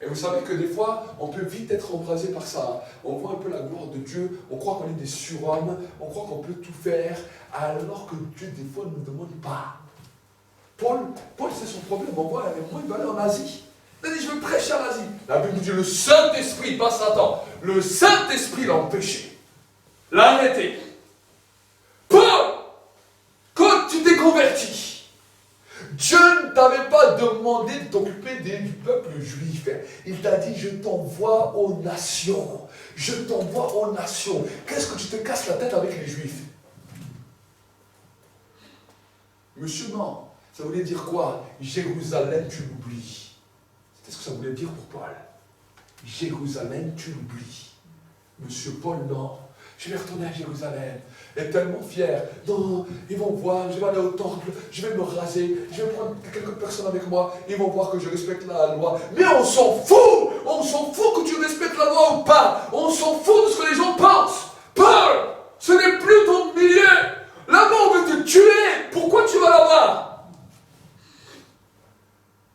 Et vous savez que des fois, on peut vite être embrasé par ça. On voit un peu la gloire de Dieu, on croit qu'on est des surhommes, on croit qu'on peut tout faire, alors que Dieu, des fois, ne nous demande pas. Paul c'est son problème. On voit, moi, il va aller en Asie. Il a dit, je veux prêcher en Asie. La Bible dit, le Saint-Esprit, pas Satan, le Saint-Esprit l'a empêché, l'a arrêté. Paul, quand tu t'es converti, Dieu ne t'avait pas demandé de t'occuper du peuple juif. Il t'a dit, je t'envoie aux nations. Je t'envoie aux nations. Qu'est-ce que tu te casses la tête avec les juifs? Monsieur, non. Ça voulait dire quoi? Jérusalem, tu l'oublies. C'est ce que ça voulait dire pour Paul. Jérusalem, tu l'oublies. Monsieur Paul, non. Je vais retourner à Jérusalem. Et tellement fier. Non, ils vont voir, je vais aller au temple, je vais me raser, je vais prendre quelques personnes avec moi, ils vont voir que je respecte la loi. Mais on s'en fout! On s'en fout que tu respectes la loi ou pas! On s'en fout de ce que les gens pensent! Paul, ce n'est plus ton milieu! Là-bas, on veut te tuer! Pourquoi tu vas là-bas?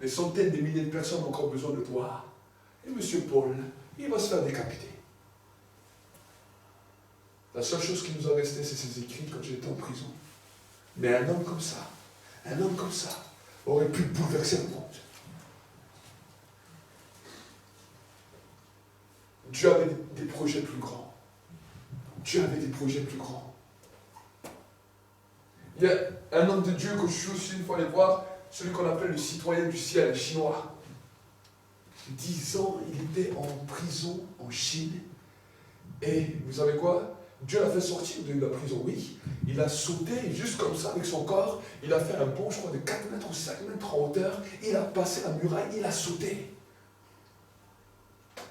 Des centaines de milliers de personnes ont encore besoin de toi. Et monsieur Paul, il va se faire décapiter. La seule chose qui nous a resté, c'est ses écrits quand j'étais en prison. Mais un homme comme ça, aurait pu bouleverser le monde. Dieu avait des projets plus grands. Dieu avait des projets plus grands. Il y a un homme de Dieu que je suis aussi une fois allé voir, celui qu'on appelle le citoyen du ciel, chinois. 10 ans, il était en prison en Chine. Et vous savez quoi? Dieu l'a fait sortir de la prison, oui. Il a sauté juste comme ça avec son corps. Il a fait un bond, je crois, de 4 mètres ou 5 mètres en hauteur. Il a passé la muraille, il a sauté.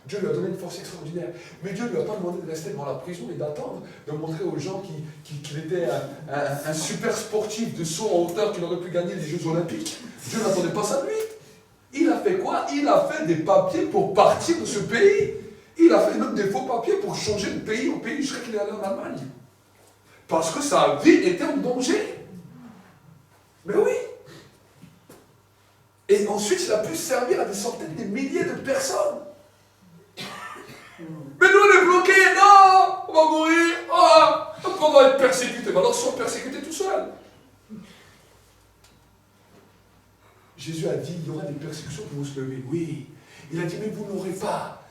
Dieu lui a donné une force extraordinaire. Mais Dieu ne lui a pas demandé de rester dans la prison et d'attendre, de montrer aux gens qu'il était un super sportif de saut en hauteur qui aurait pu gagner les Jeux Olympiques. Dieu n'attendait pas ça de lui. Il a fait quoi? Il a fait des papiers pour partir de ce pays. Il a fait même des faux papiers pour changer de pays au pays jusqu'à qu'il est allé en Allemagne. Parce que sa vie était en danger. Mais oui. Et ensuite, il a pu servir à des centaines de milliers de personnes. Mais nous, on est bloqués. Non, on va mourir. On va être persécutés. Mais alors, ils sont persécutés tout seuls. Jésus a dit, il y aura des persécutions qui vont se lever. Oui. Il a dit, mais vous n'aurez pas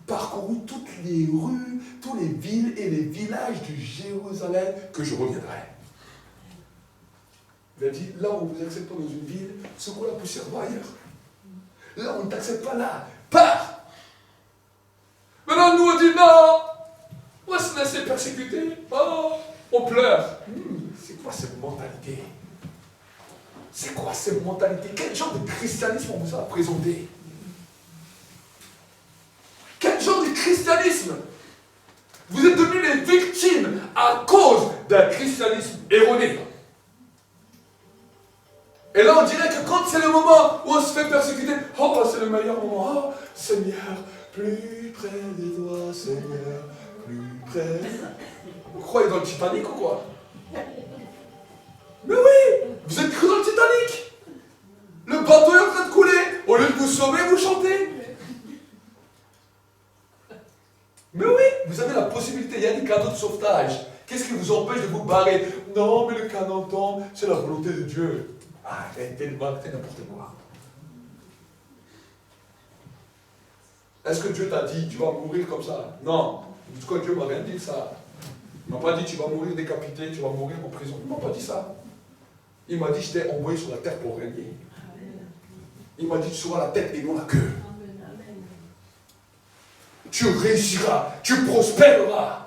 parcouru toutes les rues, toutes les villes et les villages de Jérusalem que je reviendrai. Il a dit, là où on ne vous accepte pas dans une ville, secoue la poussière, va ailleurs. Là, on ne t'accepte pas là, pars. Maintenant, nous, on dit, non, on va se laisser persécuter. Oh, on pleure. C'est quoi cette mentalité? C'est quoi cette mentalité? Quel genre de christianisme on vous a présenté? Quel genre de christianisme? Vous êtes devenus les victimes à cause d'un christianisme erroné. Et là, on dirait que quand c'est le moment où on se fait persécuter, oh, c'est le meilleur moment. Oh, Seigneur, plus près de toi, Seigneur, plus près. Vous croyez dans le Titanic ou quoi? Mais oui, vous êtes cru dans le Titanic. canot de sauvetage. Qu'est-ce qui vous empêche de vous barrer? Non, mais le canot tombe, c'est la volonté de Dieu. Arrêtez de marquer n'importe quoi. Est-ce que Dieu t'a dit, tu vas mourir comme ça? Non. En tout cas, Dieu m'a rien dit ça. Il ne m'a pas dit, tu vas mourir décapité, tu vas mourir en prison. Il ne m'a pas dit ça. Il m'a dit, je t'ai envoyé sur la terre pour régner. Il m'a dit, tu seras la tête et non la queue. Tu réussiras, tu prospéreras.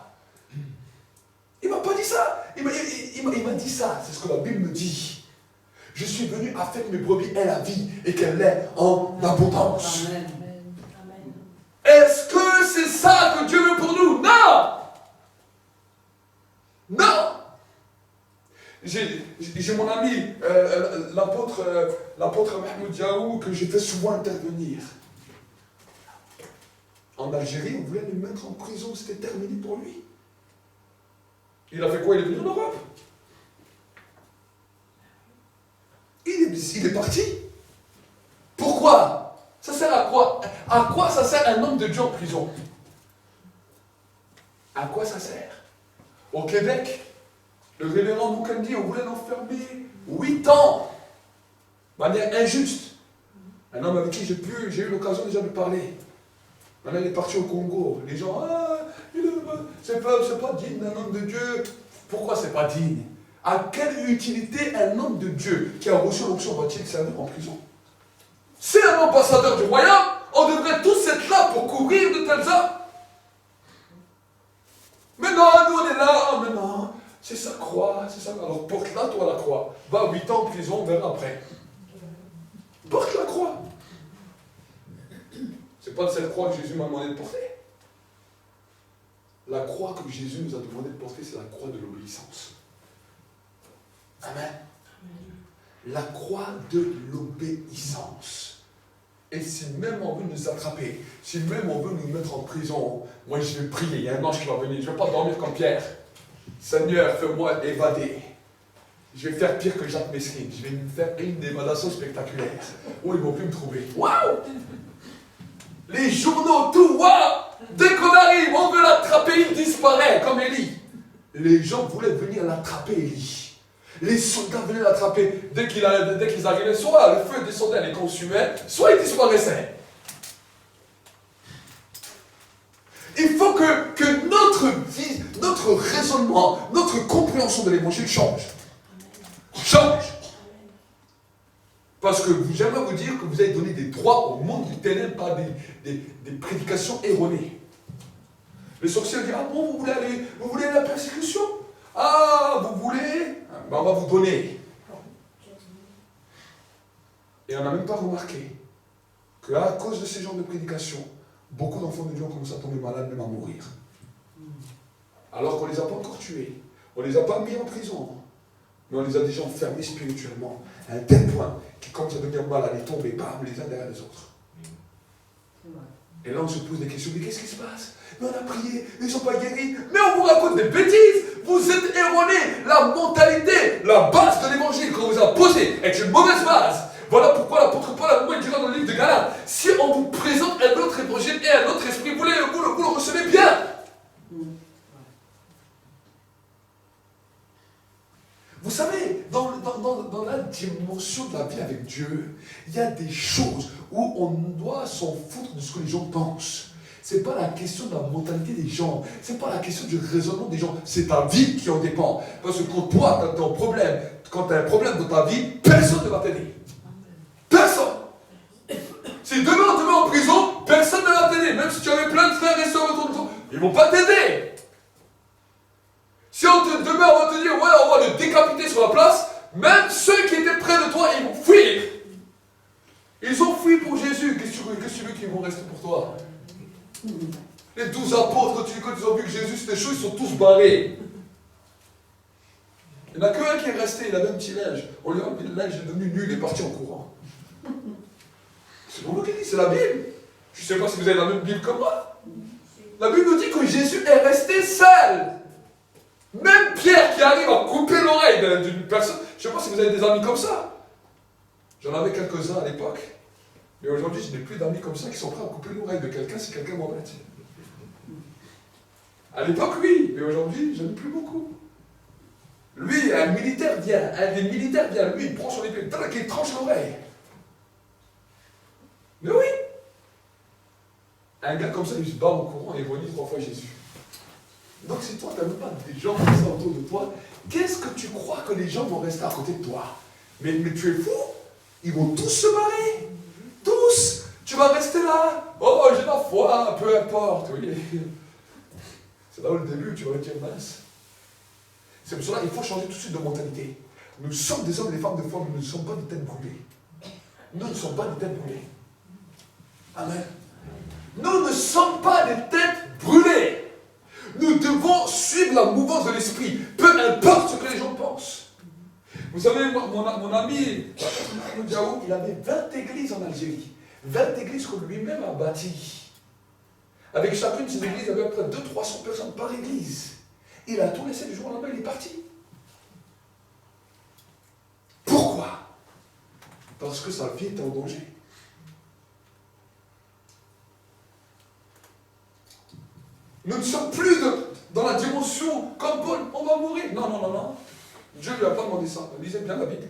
Il ne m'a pas dit ça. Il m'a dit ça. C'est ce que la Bible me dit. Je suis venu afin que mes brebis aient la vie et qu'elles l'aient en abondance. Amen. Est-ce que c'est ça que Dieu veut pour nous? Non! Non! J'ai mon ami, l'apôtre Mahmoud Diaou, que j'ai fait souvent intervenir. En Algérie, on voulait le mettre en prison, c'était terminé pour lui. Il a fait quoi? Il est venu en Europe. Il est parti. Pourquoi? Ça sert à quoi? À quoi ça sert un homme de Dieu en prison? À quoi ça sert? Au Québec, le révérend Mukendi, on voulait l'enfermer 8 ans, de manière injuste. Un homme avec qui j'ai eu l'occasion déjà de parler. Maintenant, il est parti au Congo. Les gens, c'est pas digne d'un homme de Dieu. Pourquoi c'est pas digne? À quelle utilité un homme de Dieu qui a reçu l'onction va-t-il servir en prison? C'est un ambassadeur du royaume, on devrait tous être là pour courir de tels hommes. Mais non, nous on est là, mais non, c'est sa croix, c'est ça. Alors porte-la, toi, la croix. Va 8 ans en prison, on verra après. Porte la croix. C'est pas de cette croix que Jésus m'a demandé de porter. La croix que Jésus nous a demandé de porter, c'est la croix de l'obéissance. Amen. La croix de l'obéissance. Et si même on veut nous attraper, si même on veut nous mettre en prison, moi je vais prier, il y a un ange qui va venir, je ne vais pas dormir comme Pierre. Seigneur, fais-moi évader. Je vais faire pire que Jacques Mesquine, je vais me faire une évaluation spectaculaire. Oh, ils ne vont plus me trouver. Waouh! Les journaux, tout, waouh! Dès qu'on arrive, on veut l'attraper, il disparaît, comme Élie. Les gens voulaient venir l'attraper, Élie. Les soldats venaient l'attraper. Dès qu'ils arrivaient, soit le feu descendait et les consumait, soit ils disparaissaient. Il faut que notre vie, notre raisonnement, notre compréhension de l'évangile change. Change. Parce que j'aimerais vous dire que vous avez donné des droits au monde du ténèbre par des prédications erronées. Le sorcier dit, ah bon, vous voulez la persécution? Ah, vous voulez? Ben, on va vous donner. Et on n'a même pas remarqué qu'à cause de ces genres de prédications, beaucoup d'enfants de Dieu ont commencé à tomber malades, même à mourir. Alors qu'on ne les a pas encore tués, on ne les a pas mis en prison, mais on les a déjà enfermés spirituellement, à un tel point qu'ils commencent à devenir malades et tomber, bam, les uns derrière les autres. Et là, on se pose des questions, mais qu'est-ce qui se passe? Mais on a prié, ils ne sont pas guéris. Mais on vous raconte des bêtises. Vous êtes erronés. La mentalité, la base de l'évangile qu'on vous a posée est une mauvaise base. Voilà pourquoi l'apôtre Paul a beaucoup dira dans le livre de Galates, si on vous présente un autre évangile et un autre esprit, vous le recevez bien. Vous savez, dans la dimension de la vie avec Dieu, il y a des choses où on doit s'en foutre de ce que les gens pensent. Ce n'est pas la question de la mentalité des gens, ce n'est pas la question du raisonnement des gens, c'est ta vie qui en dépend. Parce que quand toi, tu as un problème, quand tu as un problème dans ta vie, personne ne va t'aider. Personne. Si demain on te met en prison, personne ne va t'aider. Même si tu avais plein de frères et sœurs autour de toi, ils ne vont pas t'aider. Si demain on va te dire, ouais, on va le décapiter sur la place, même ceux qui étaient près de toi, ils vont fuir. Ils ont fui pour Jésus. Qu'est-ce que tu veux qu'ils vont rester pour toi? Les 12 apôtres, quand ils ont vu que Jésus c'était chaud, ils sont tous barrés. Il n'y en a qu'un qui est resté, il avait un petit linge. On lui a dit, le linge est devenu nul, il est parti en courant. C'est pas moi qui dis, c'est la Bible. Je ne sais pas si vous avez la même Bible que moi. La Bible nous dit que Jésus est resté seul. Même Pierre qui arrive à couper l'oreille d'une personne. Je ne sais pas si vous avez des amis comme ça. J'en avais quelques-uns à l'époque. Mais aujourd'hui, je n'ai plus d'amis comme ça qui sont prêts à couper l'oreille de quelqu'un si quelqu'un m'embête. À l'époque, oui, mais aujourd'hui, je n'aime plus beaucoup. Lui, un des militaires vient, lui, il prend son épée, tac, il tranche l'oreille. Mais oui! Un gars comme ça, il se bat en courant et il renie 3 fois Jésus. Donc si toi, tu n'aimes pas des gens comme ça autour de toi, qu'est-ce que tu crois que les gens vont rester à côté de toi? Mais tu es fou! Ils vont tous se barrer! Tous! Tu vas rester là! Oh, j'ai la foi, peu importe, oui. C'est là où le début, tu vas dire mince. C'est pour cela qu'il faut changer tout de suite de mentalité. Nous sommes des hommes et des femmes de foi, mais nous ne sommes pas des têtes brûlées. Nous ne sommes pas des têtes brûlées. Amen. Nous ne sommes pas des têtes brûlées. Nous devons suivre la mouvance de l'esprit, peu importe ce que les gens pensent. Vous savez, mon ami, Diaou, il avait 20 églises en Algérie. 20 églises que lui-même a bâties. Avec chacune de ces églises, il y avait à peu près 200-300 personnes par église. Il a tout laissé du jour au lendemain, il est parti. Pourquoi? Parce que sa vie était en danger. Nous ne sommes plus dans la dimension comme Paul, on va mourir. Non, non, non, non. Dieu ne lui a pas demandé ça. Lisez bien la Bible.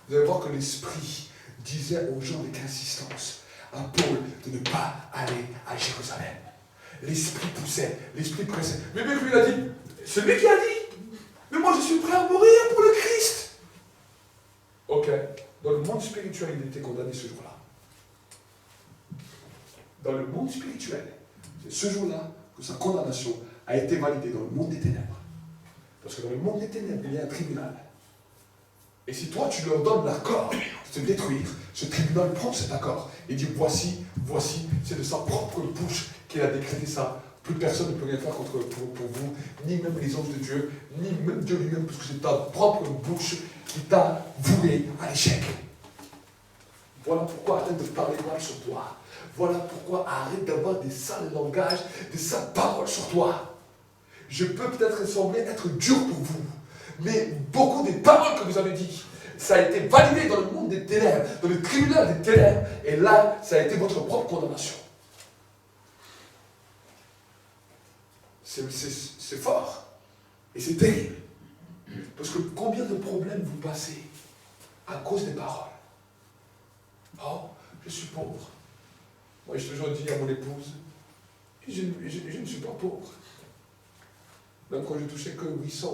Vous allez voir que l'Esprit disait aux gens avec insistance à Paul de ne pas aller à Jérusalem. L'Esprit poussait, l'Esprit pressait. Mais bien que lui, il a dit, c'est lui qui a dit, mais moi je suis prêt à mourir pour le Christ. Ok, dans le monde spirituel, il était condamné ce jour-là. Dans le monde spirituel, c'est ce jour-là que sa condamnation a été validée dans le monde des ténèbres. Parce que dans le monde des ténèbres, il y a un tribunal. Et si toi, tu leur donnes l'accord de te détruire, ce tribunal prend cet accord et dit, voici, c'est de sa propre bouche qu'il a décrété ça. Plus personne ne peut rien faire pour vous, ni même les anges de Dieu, ni même Dieu lui-même, parce que c'est ta propre bouche qui t'a voué à l'échec. Voilà pourquoi arrête de parler mal sur toi. Voilà pourquoi arrête d'avoir des sales langages, des sales paroles sur toi. Je peux peut-être sembler être dur pour vous, mais beaucoup des paroles que vous avez dites, ça a été validé dans le monde des ténèbres, dans le tribunal des ténèbres, et là, ça a été votre propre condamnation. C'est fort, et c'est terrible, parce que combien de problèmes vous passez à cause des paroles? Oh, je suis pauvre. Moi, j'ai toujours dit à mon épouse, je ne suis pas pauvre. Même quand je touchais que 800 €,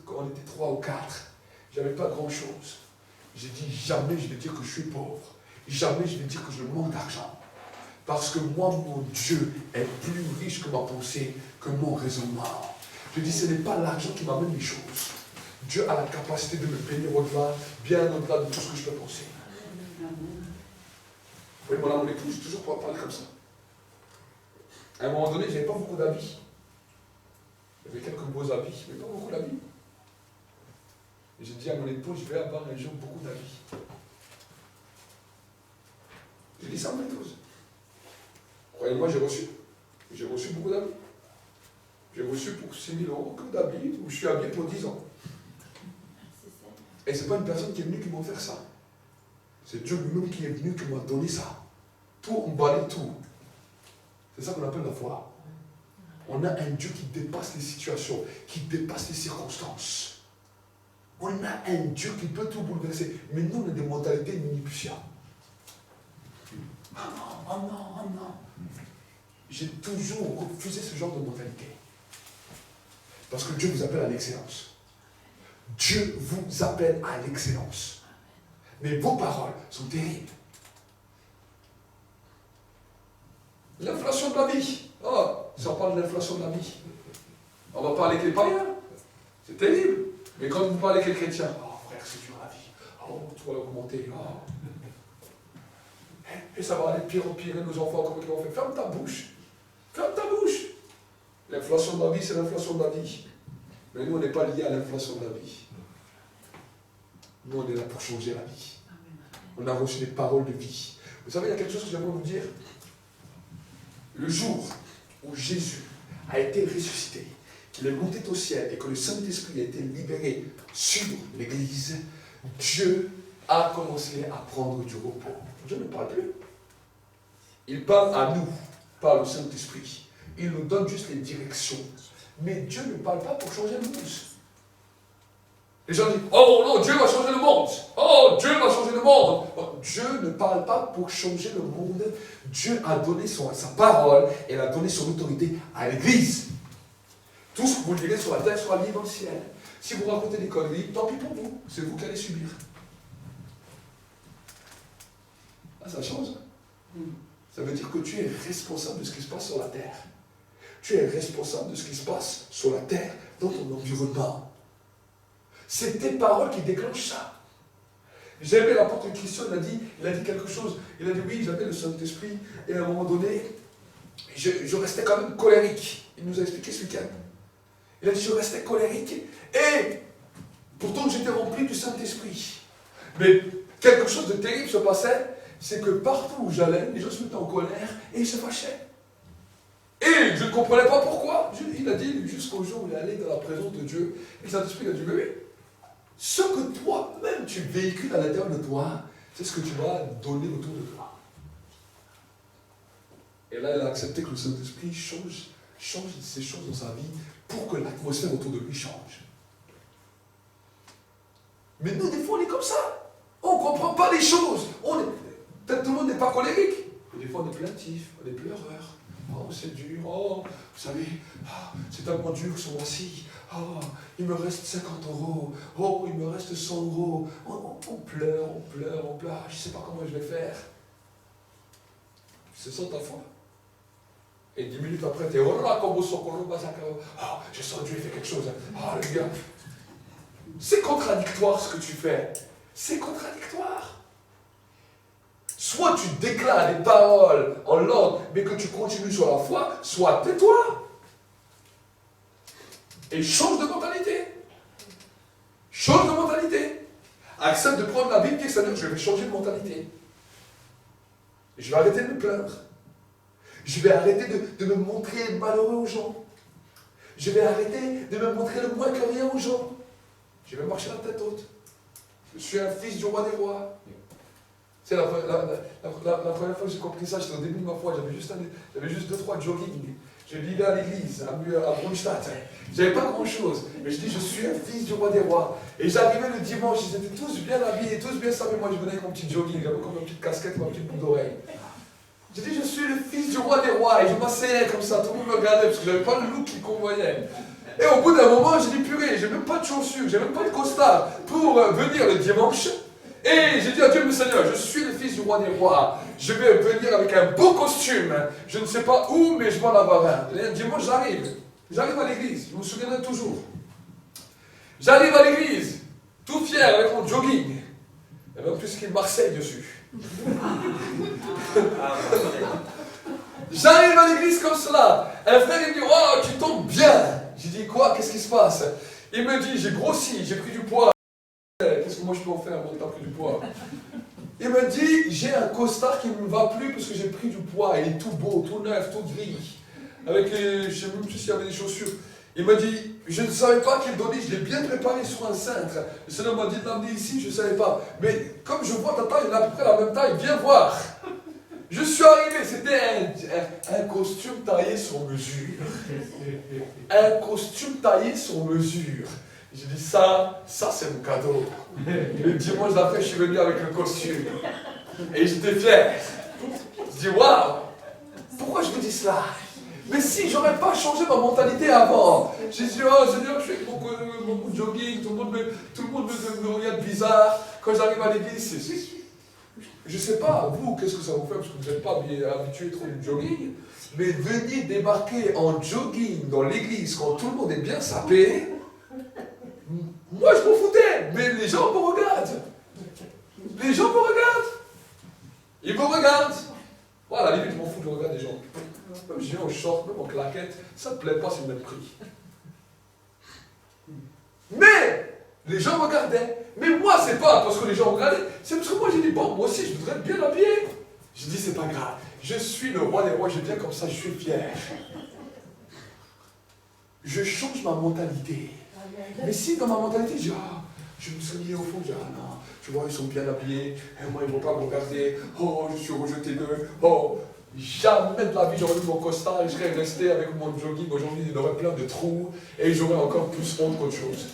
quand on était 3 ou 4, j'avais pas grand-chose. J'ai dit, jamais je vais dire que je suis pauvre. Jamais je vais dire que je manque d'argent. Parce que moi, mon Dieu est plus riche que ma pensée, que mon raisonnement. Je dis, ce n'est pas l'argent qui m'amène les choses. Dieu a la capacité de me bénir au-delà, bien au-delà de tout ce que je peux penser. Oui, mon épouse, j'ai toujours pas parlé comme ça. À un moment donné, je n'avais pas beaucoup d'habits. J'avais quelques beaux habits, mais pas beaucoup d'habits. Et j'ai dit à mon épouse, je vais avoir un jour beaucoup d'habits. J'ai dit ça à mon épouse. Croyez-moi, j'ai reçu beaucoup d'habits. J'ai reçu pour 6 000 € que d'habits, où je suis habillé pour 10 ans. Et ce n'est pas une personne qui est venue qui m'a offert ça. C'est Dieu lui-même qui est venu, qui m'a donné ça. Tout, on balaye tout. C'est ça qu'on appelle la foi. On a un Dieu qui dépasse les situations, qui dépasse les circonstances. On a un Dieu qui peut tout bouleverser. Mais nous, on a des mentalités minutieuses. Oh non, oh non, oh non. J'ai toujours refusé ce genre de mentalité. Parce que Dieu vous appelle à l'excellence. Dieu vous appelle à l'excellence. Mais vos paroles sont terribles. L'inflation de la vie. Oh, si on parle de l'inflation de la vie, on va parler avec les païens. C'est terrible. Mais quand vous parlez avec les chrétiens, oh frère, c'est dur la vie. Oh, tout va augmenter. Oh. Et ça va aller pire en pire. Et nos enfants, comment ils vont faire? Ferme ta bouche. Ferme ta bouche. L'inflation de la vie, c'est l'inflation de la vie. Mais nous, on n'est pas liés à l'inflation de la vie. Nous, on est là pour changer la vie. On a reçu des paroles de vie. Vous savez, il y a quelque chose que j'aimerais vous dire. Le jour où Jésus a été ressuscité, qu'il est monté au ciel et que le Saint-Esprit a été libéré sur l'Église, Dieu a commencé à prendre du repos. Dieu ne parle plus. Il parle à nous, par le Saint-Esprit. il nous donne juste les directions. Mais Dieu ne parle pas pour changer le monde. Les gens disent, oh non, Dieu va changer le monde. Oh, Dieu va changer le monde. Oh, Dieu ne parle pas pour changer le monde. Dieu a donné sa parole et elle a donné son autorité à l'Église. Tout ce que vous direz sur la terre sera lié dans le ciel. Si vous racontez des conneries, tant pis pour vous. C'est vous qui allez subir. Ah, ça change. Ça veut dire que tu es responsable de ce qui se passe sur la terre. Tu es responsable de ce qui se passe sur la terre, dans ton environnement. C'est tes paroles qui déclenchent ça. J'ai aimé l'apôtre Christian, il a dit quelque chose. Il a dit oui, j'avais le Saint-Esprit, et à un moment donné, je restais quand même colérique. Il nous a expliqué ce week-end. Il a dit je restais colérique, et pourtant j'étais rempli du Saint-Esprit. Mais quelque chose de terrible se passait, c'est que partout où j'allais, les gens se mettaient en colère et ils se fâchaient. Et je ne comprenais pas pourquoi. Il a dit jusqu'au jour où il est allé dans la présence de Dieu, et le Saint-Esprit a dit, mais oui, ce que toi-même tu véhicules à l'intérieur de toi, c'est ce que tu vas donner autour de toi. Et là, il a accepté que le Saint-Esprit change ces choses dans sa vie pour que l'atmosphère autour de lui change. Mais nous, des fois, on est comme ça. On ne comprend pas les choses. Peut-être tout le monde n'est pas colérique. Mais des fois, on est plaintif, on est pleureur. Oh, c'est dur. Oh, vous savez, c'est tellement dur ce mois-ci. Oh, il me reste 50 €. Oh, il me reste 100 €. On pleure, on pleure, on pleure. Je ne sais pas comment je vais faire. C'est ça ta foi. Et 10 minutes après, tu es oh là, comme au socolo, ah, je sens que Dieu fait quelque chose. Ah, le gars. C'est contradictoire ce que tu fais. C'est contradictoire. Soit tu déclares des paroles en l'ordre, mais que tu continues sur la foi, soit tais-toi. Et change de mentalité. Change de mentalité. Accepte de prendre la Bible et c'est-à-dire je vais changer de mentalité. Je vais arrêter de me plaindre. Je vais arrêter de me montrer malheureux aux gens. Je vais arrêter de me montrer le moins que rien aux gens. Je vais marcher la tête haute. Je suis un fils du roi des rois. C'est la première fois que j'ai compris ça, j'étais au début de ma foi, j'avais juste 2-3 jogging. Je vivais à l'église, à Brunstadt. J'avais pas grand-chose, mais je dis, je suis un fils du roi des rois. Et j'arrivais le dimanche, ils étaient tous bien habillés, tous bien savés. Moi, je venais avec mon petit jogging, j'avais comme ma petite casquette, ma petite boucle d'oreille. Je dis, je suis le fils du roi des rois. Et je m'asseyais comme ça, tout le monde me regardait, parce que j'avais pas le look qu'ils convoyaient. Et au bout d'un moment, j'ai dit, purée, j'ai même pas de chaussures, j'ai même pas de costard pour venir le dimanche. Et j'ai dit à Dieu, mon Seigneur, je suis le fils du roi des rois. Je vais venir avec un beau costume. Je ne sais pas où, mais je vais en avoir un. Et un dimanche, j'arrive à l'église, je me souviendrai toujours. J'arrive à l'église, tout fier avec mon jogging. Il y avait en plus écrit Marseille dessus. J'arrive à l'église comme cela. Un frère il me dit, oh, tu tombes bien. J'ai dit, quoi, qu'est-ce qui se passe? Il me dit, j'ai grossi, j'ai pris du poids. Qu'est-ce que moi je peux en faire quand tu as pris du poids? Il me dit, j'ai un costard qui ne me va plus parce que j'ai pris du poids. Il est tout beau, tout neuf, tout gris. Avec les, je ne sais même plus s'il y avait des chaussures. Il m'a dit, je ne savais pas qu'il donnait, je l'ai bien préparé sur un cintre. Le Seigneur m'a dit de l'amener ici, je ne savais pas. Mais comme je vois ta taille, il a à peu près la même taille, viens voir. Je suis arrivé, c'était un costume taillé sur mesure. Un costume taillé sur mesure. J'ai dit, ça c'est mon cadeau. Le dimanche d'après, je suis venu avec le costume. Et j'étais fier. Je dis, waouh, pourquoi je vous dis cela? Mais si j'aurais pas changé ma mentalité avant. J'ai dit, oh Seigneur, je fais beaucoup de jogging, tout le monde me regarde bizarre. Quand j'arrive à l'église, je ne sais pas, vous, qu'est-ce que ça vous fait, parce que vous n'êtes pas habitué trop du jogging. Mais venir débarquer en jogging dans l'église quand tout le monde est bien sapé, moi je m'en foutais, mais les gens me regardent. Les gens me regardent. Ils me regardent. Voilà, à la limite, je m'en fous du regard des gens. Même si je viens en short, même en claquette, ça ne me plaît pas, c'est le même prix. Mais les gens regardaient. Mais moi, c'est pas parce que les gens regardaient, c'est parce que moi j'ai dit, bon, moi aussi je voudrais être bien habillé. J'ai dit, c'est pas grave. Je suis le roi des rois, je viens comme ça, je suis fier. Je change ma mentalité. Mais si dans ma mentalité, je dis, je me suis mis au fond, je dis, non, tu vois, ils sont bien habillés, et moi ils ne vont pas me regarder, oh, je suis rejeté d'eux, oh. Jamais de la vie j'aurais mis mon costard et je serais resté avec mon jogging. Aujourd'hui, il aurait plein de trous et j'aurais encore plus honte qu'autre chose.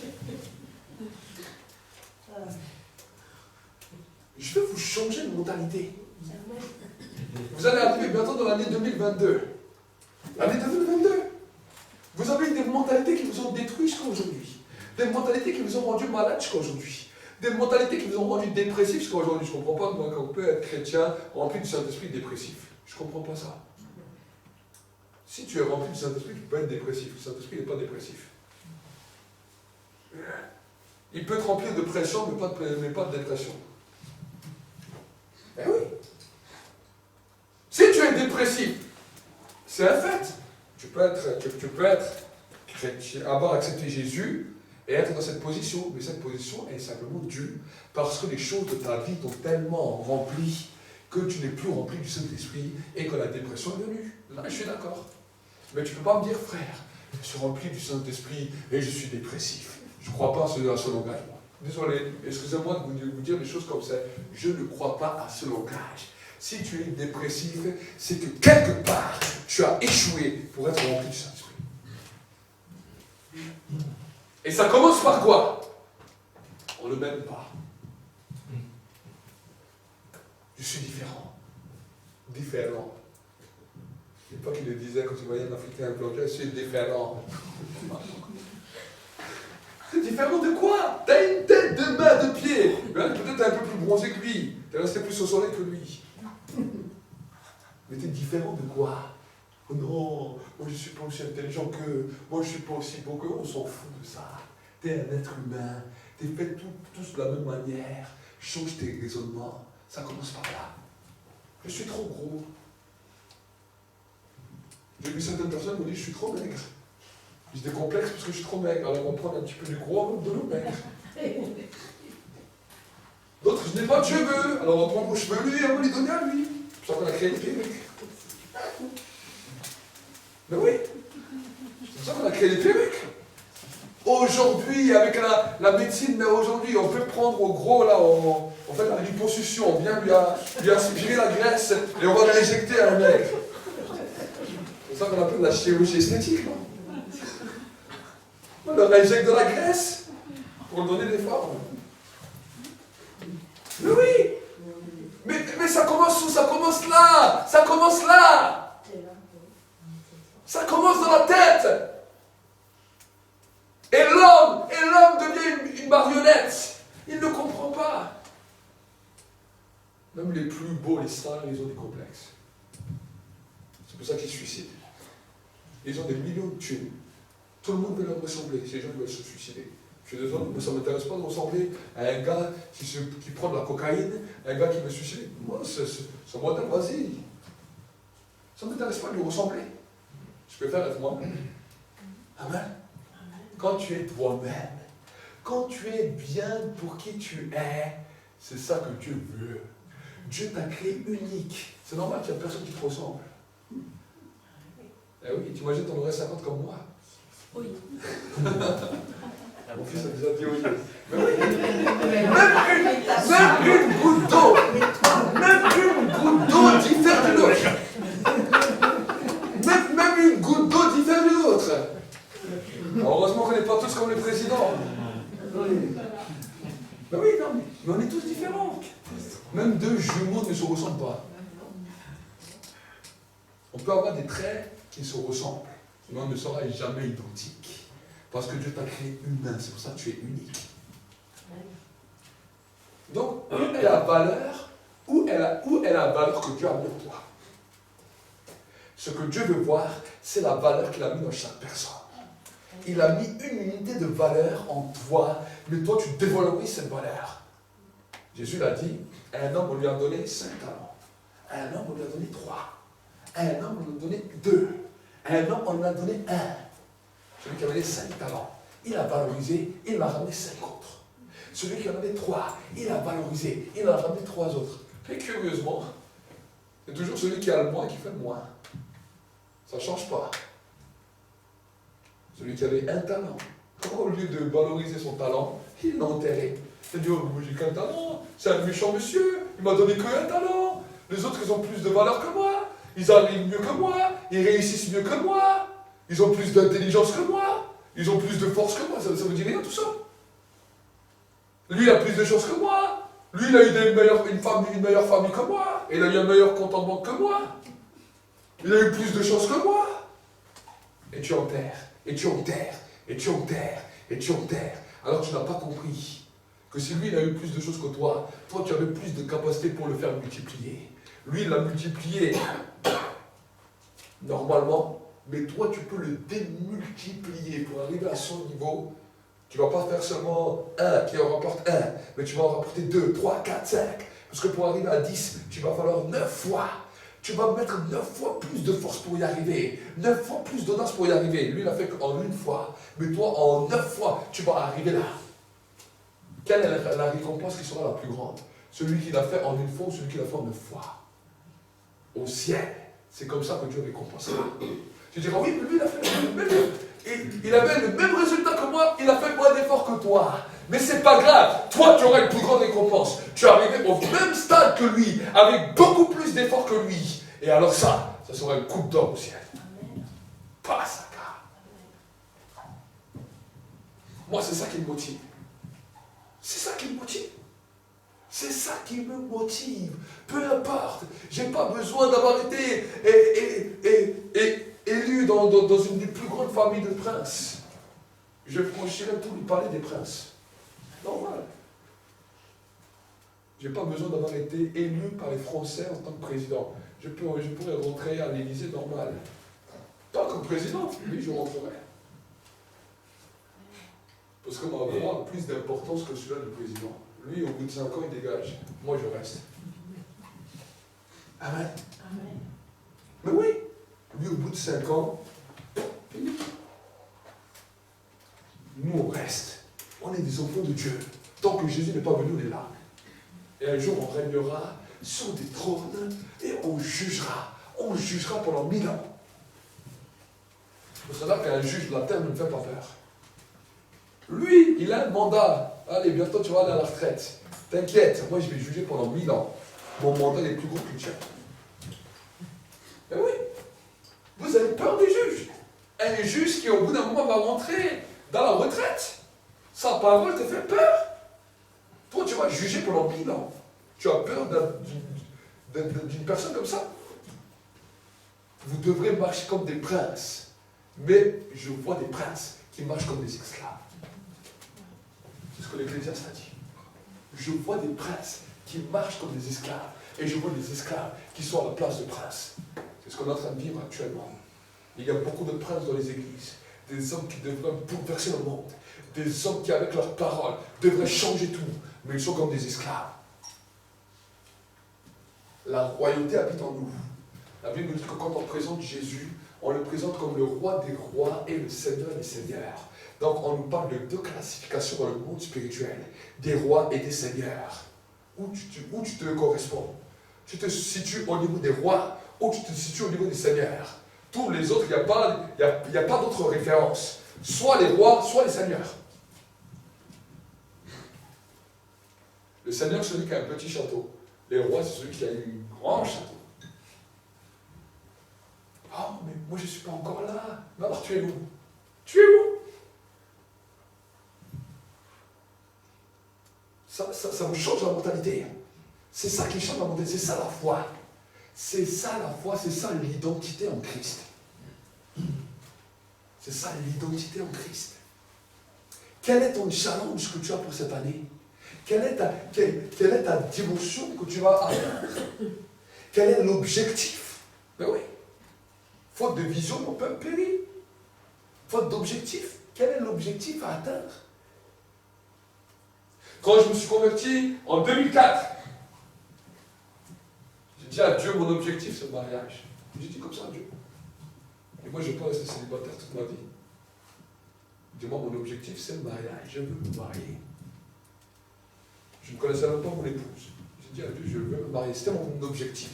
Je vais vous changer de mentalité. Vous allez arriver bientôt dans l'année 2022. L'année 2022. Vous avez eu des mentalités qui vous ont détruit jusqu'à aujourd'hui. Des mentalités qui vous ont rendu malade jusqu'à aujourd'hui. Des mentalités qui vous ont rendu dépressif jusqu'à aujourd'hui. Je ne comprends pas, moi, qu'on peut être chrétien, rempli du Saint-Esprit, dépressif. Je ne comprends pas ça. Si tu es rempli du Saint-Esprit, tu peux être dépressif. Le Saint-Esprit n'est pas dépressif. Il peut te remplir de pression, mais pas de dépression. Eh oui. Si tu es dépressif, c'est un fait. Tu peux être chrétien, avoir accepté Jésus et être dans cette position. Mais cette position est simplement due parce que les choses de ta vie t'ont tellement rempli que tu n'es plus rempli du Saint-Esprit et que la dépression est venue. Là, je suis d'accord. Mais tu ne peux pas me dire, frère, je suis rempli du Saint-Esprit et je suis dépressif. Je ne crois pas à ce langage. Désolé, excusez-moi de vous dire des choses comme ça. Je ne crois pas à ce langage. Si tu es dépressif, c'est que quelque part, tu as échoué pour être rempli du Saint-Esprit. Et ça commence par quoi? On ne m'aime pas. Je suis différent. Différent. Je ne sais pas qui le disait quand tu voyais un Africain implanté, je suis différent. C'est différent de quoi? T'as une tête, deux mains, deux pieds. Peut-être t'es un peu plus bronzé que lui. T'es resté plus au soleil que lui. Mais t'es différent de quoi? Oh non, moi je suis pas aussi intelligent qu'eux. Moi je suis pas aussi beau qu'eux. On s'en fout de ça. T'es un être humain. T'es fait tous de la même manière. Change tes raisonnements. Ça commence par là. Je suis trop gros. J'ai vu certaines personnes me dire je suis trop maigre. J'ai des complexes parce que je suis trop maigre. Alors on va prendre un petit peu du gros, de l'eau maigre. D'autres, je n'ai pas de cheveux. Alors on va prendre vos cheveux lui et on va les donner à lui. C'est pour ça qu'on a créé les perruques. Mais oui, c'est pour ça qu'on a créé les perruques. Aujourd'hui, avec la médecine, mais aujourd'hui, on peut prendre au gros, là, on fait la liposuction, on vient lui aspirer la graisse et on va l'injecter à un mec. C'est pour ça qu'on appelle la chirurgie esthétique, non? On leur injecte de la graisse pour donner des formes. Mais oui! Mais ça commence où? Ça commence là! Ça commence là! Ça commence dans la tête! Et l'homme devient une marionnette. Il ne comprend pas. Même les plus beaux, les stars, ils ont des complexes. C'est pour ça qu'ils se suicident. Ils ont des millions de thunes. Tout le monde veut leur ressembler. Ces gens veulent se suicider. Je suis désolé, mais ça ne m'intéresse pas de ressembler à un gars qui prend de la cocaïne, un gars qui veut se suicider. Moi, c'est modèle, vas-y. Ça ne m'intéresse pas de lui ressembler. Je préfère être moi-même. Amen. Quand tu es toi-même, quand tu es bien pour qui tu es, c'est ça que Dieu veut. Dieu t'a créé unique. C'est normal qu'il n'y a personne qui te ressemble. Eh oui, tu imagines, t'en aurais 50 comme moi. Oui. Mon fils a déjà dit oui. Mais oui. Même une goutte d'eau, diffère de l'autre. Même une goutte d'eau diffère de l'autre. Heureusement qu'on n'est pas tous comme le président. Ben oui, non, mais on est tous différents. Même deux jumeaux ne se ressemblent pas. On peut avoir des traits qui se ressemblent, mais on ne sera jamais identique. Parce que Dieu t'a créé humain, c'est pour ça que tu es unique. Donc, où est la valeur, où est la valeur que Dieu a mis en toi? Ce que Dieu veut voir, c'est la valeur qu'il a mis dans chaque personne. Il a mis une unité de valeur en toi, mais toi tu dévalorises cette valeur. Jésus l'a dit, à un homme on lui a donné 5 talents, à un homme on lui a donné 3, à un homme on lui a donné 2, à un homme on lui a donné 1. Celui qui avait 5 talents, il a valorisé, il m'a ramené 5 autres. Celui qui en avait 3, il a valorisé, il a ramené 3 autres. Et curieusement, c'est toujours celui qui a le moins qui fait le moins. Ça ne change pas. Celui qui avait un talent, au lieu de valoriser son talent, il l'a enterré. Il a dit, oh, j'ai qu'un talent, c'est un méchant monsieur, il m'a donné qu'un talent. Les autres, ils ont plus de valeur que moi. ils arrivent mieux que moi, ils réussissent mieux que moi, ils ont plus d'intelligence que moi, ils ont plus de force que moi. Ça vous dit rien tout ça? Lui, il a plus de choses que moi. Lui, il a eu une meilleure famille que moi. Il a eu un meilleur compte en banque que moi. Il a eu plus de choses que moi. Et tu enterres, et tu enterres, et tu enterres, et tu enterres. Alors tu n'as pas compris que si lui, il a eu plus de choses que toi, toi, tu avais plus de capacité pour le faire multiplier. Lui, il l'a multiplié normalement, mais toi, tu peux le démultiplier pour arriver à son niveau. Tu ne vas pas faire seulement 1 qui en rapporte 1, mais tu vas en rapporter 2, 3, 4, 5. Parce que pour arriver à 10, tu vas falloir 9 fois. Tu vas mettre 9 fois plus de force pour y arriver, 9 fois plus d'audace pour y arriver. Lui, il a fait qu'en une fois, mais toi, en 9 fois, tu vas arriver là. Quelle est la récompense qui sera la plus grande? Celui qui l'a fait en une fois ou celui qui l'a fait en 9 fois? Au ciel, c'est comme ça que Dieu récompensera. Tu diras, oui, mais lui, il a fait le même. Il avait le même résultat que moi, il a fait moins d'efforts que toi. Mais c'est pas grave, toi tu auras une plus grande récompense. Tu es arrivé au même stade que lui, avec beaucoup plus d'efforts que lui. Et alors ça sera une coupe d'or au ciel. Pas ça, car. Moi, c'est ça qui me motive. C'est ça qui me motive. C'est ça qui me motive. Peu importe, j'ai pas besoin d'avoir été élu dans une des plus grandes familles de princes. Je franchirai tout le palais des princes. Normal. Je n'ai pas besoin d'avoir été élu par les Français en tant que président. Je pourrais rentrer à l'Élysée normal. Pas comme président, oui, je rentrerai. Parce que ma voix a plus d'importance que celui-là du président. Lui, au bout de 5 ans, il dégage. Moi, je reste. Amen. Amen. Mais oui, lui, au bout de 5 ans, fini. Nous, on reste. On est des enfants de Dieu. Tant que Jésus n'est pas venu, on est là. Et un jour, on régnera sur des trônes et on jugera. On jugera pendant 1000 ans. Il faut savoir qu'un juge de la terre ne me fait pas peur. Lui, il a un mandat. Allez, bientôt tu vas aller à la retraite. T'inquiète, moi je vais juger pendant 1000 ans. Mon mandat est plus gros que le tien. Mais oui, vous avez peur des juges. Un juge qui au bout d'un moment va rentrer dans la retraite. Sa parole te fait peur. Toi, tu vas juger pendant 1000 ans. Tu as peur d'une personne comme ça. Vous devrez marcher comme des princes. Mais je vois des princes qui marchent comme des esclaves. C'est ce que l'Ecclésiaste a dit. Je vois des princes qui marchent comme des esclaves. Et je vois des esclaves qui sont à la place de princes. C'est ce qu'on est en train de vivre actuellement. Il y a beaucoup de princes dans les églises. Des hommes qui devraient bouleverser le monde. Des hommes qui, avec leurs paroles, devraient changer tout. Mais ils sont comme des esclaves. La royauté habite en nous. La Bible nous dit que quand on présente Jésus, on le présente comme le roi des rois et le seigneur des seigneurs. Donc on nous parle de 2 classifications dans le monde spirituel, des rois et des seigneurs. Où tu te corresponds? Tu te situes au niveau des rois ou tu te situes au niveau des seigneurs? Tous les autres, il n'y a pas d'autre référence. Soit les rois, soit les seigneurs. Le seigneur, c'est celui qui a un petit château. Les rois, c'est celui qui a un grand château. Oh, mais moi je ne suis pas encore là. Mais alors tu es où? Tu es où? Ça vous change la mentalité. C'est ça qui change la mentalité, c'est ça la foi. C'est ça la foi, c'est ça l'identité en Christ. C'est ça l'identité en Christ. Quel est ton challenge que tu as pour cette année? Quelle est ta dimension que tu vas atteindre? Quel est l'objectif? Ben oui. Faute de vision, mon peuple périt. Faute d'objectif, quel est l'objectif à atteindre? Quand je me suis converti en 2004, j'ai dit à Dieu, mon objectif c'est le mariage. J'ai dit comme ça à Dieu. Et moi je ne veux pas rester célibataire toute ma vie. Dis-moi, mon objectif c'est le mariage. Je veux me marier. Je ne connaissais même pas mon épouse. J'ai dit à Dieu, je veux me marier. C'était mon objectif.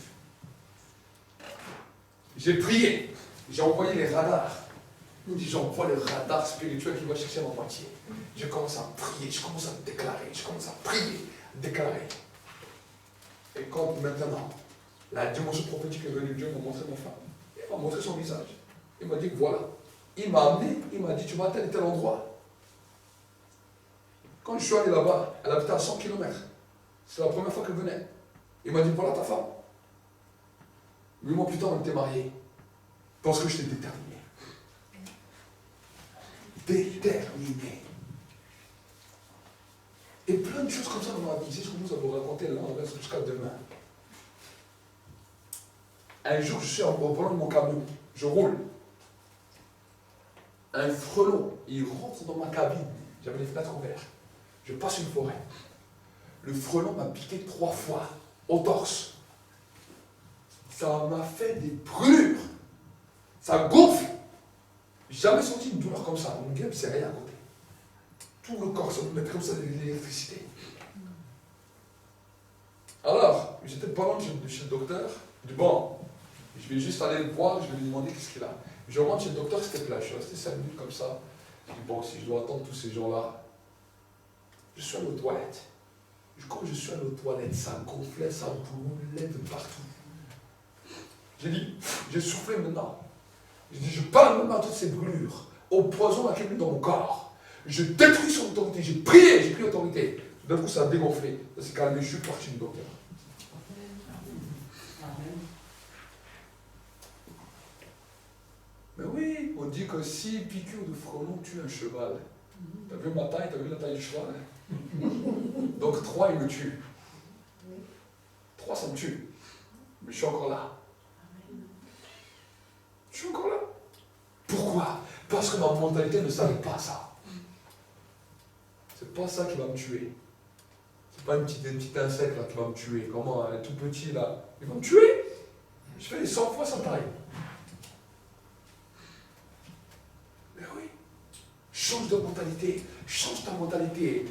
J'ai prié. J'ai envoyé les radars. Il me dit, j'envoie le radar spirituel qui va chercher ma moitié. Je commence à prier, je commence à déclarer, je commence à prier, déclarer. Et quand maintenant, La dimension prophétique est venue, Dieu m'a montré ma femme. Il m'a montré son visage. Il m'a dit, voilà. Il m'a amené, il m'a dit, tu vas à tel et tel endroit. Quand je suis allé là-bas, elle habitait à 100 km. C'est la première fois qu'elle venait. Il m'a dit, voilà ta femme. 8 mois plus tard, on était mariés. Parce que j'étais déterminé. Déterminé. Et plein de choses comme ça dans ma vie. Si je commence à vous raconter, là, on reste jusqu'à demain. Un jour, je suis au volant de mon camion. Je roule. Un frelon, il rentre dans ma cabine. J'avais les fenêtres ouvertes. Je passe une forêt. Le frelon m'a piqué 3 fois au torse. Ça m'a fait des brûlures. Ça gonfle. J'ai jamais senti une douleur comme ça. Mon gueule, c'est rien à côté. Tout le corps, ça me met comme ça de l'électricité. Alors, j'étais pas loin de chez le docteur. Je dis bon, je vais juste aller le voir, je vais lui demander qu'est-ce qu'il a. Je rentre chez le docteur, c'était plat. Je suis resté 5 minutes comme ça. Je dis bon, si je dois attendre tous ces gens-là, je suis allé aux toilettes. Quand je suis allé aux toilettes, ça gonflait, ça brûlait de partout. J'ai dit, j'ai soufflé maintenant. J'ai dit, je parle maintenant à toutes ces brûlures, au poison qui est venu dans mon corps. Je détruis son autorité. J'ai prié, j'ai pris l'autorité. Tout d'un coup, ça a dégonflé. Ça s'est calmé, je suis parti du docteur. Mais oui, on dit que si piqûre de frelon tue un cheval, t'as vu ma taille, t'as vu la taille du cheval? Donc 3, il me tue. 3, ça me tue. Mais je suis encore là. Je suis encore là. Pourquoi? Parce que ma mentalité ne savait pas ça. C'est pas ça qui va me tuer. C'est pas un petit insecte là qui va me tuer. Comment un tout petit là, il va me tuer. Je fais les 100 fois sa taille. Mais oui. Change de mentalité. Change ta mentalité.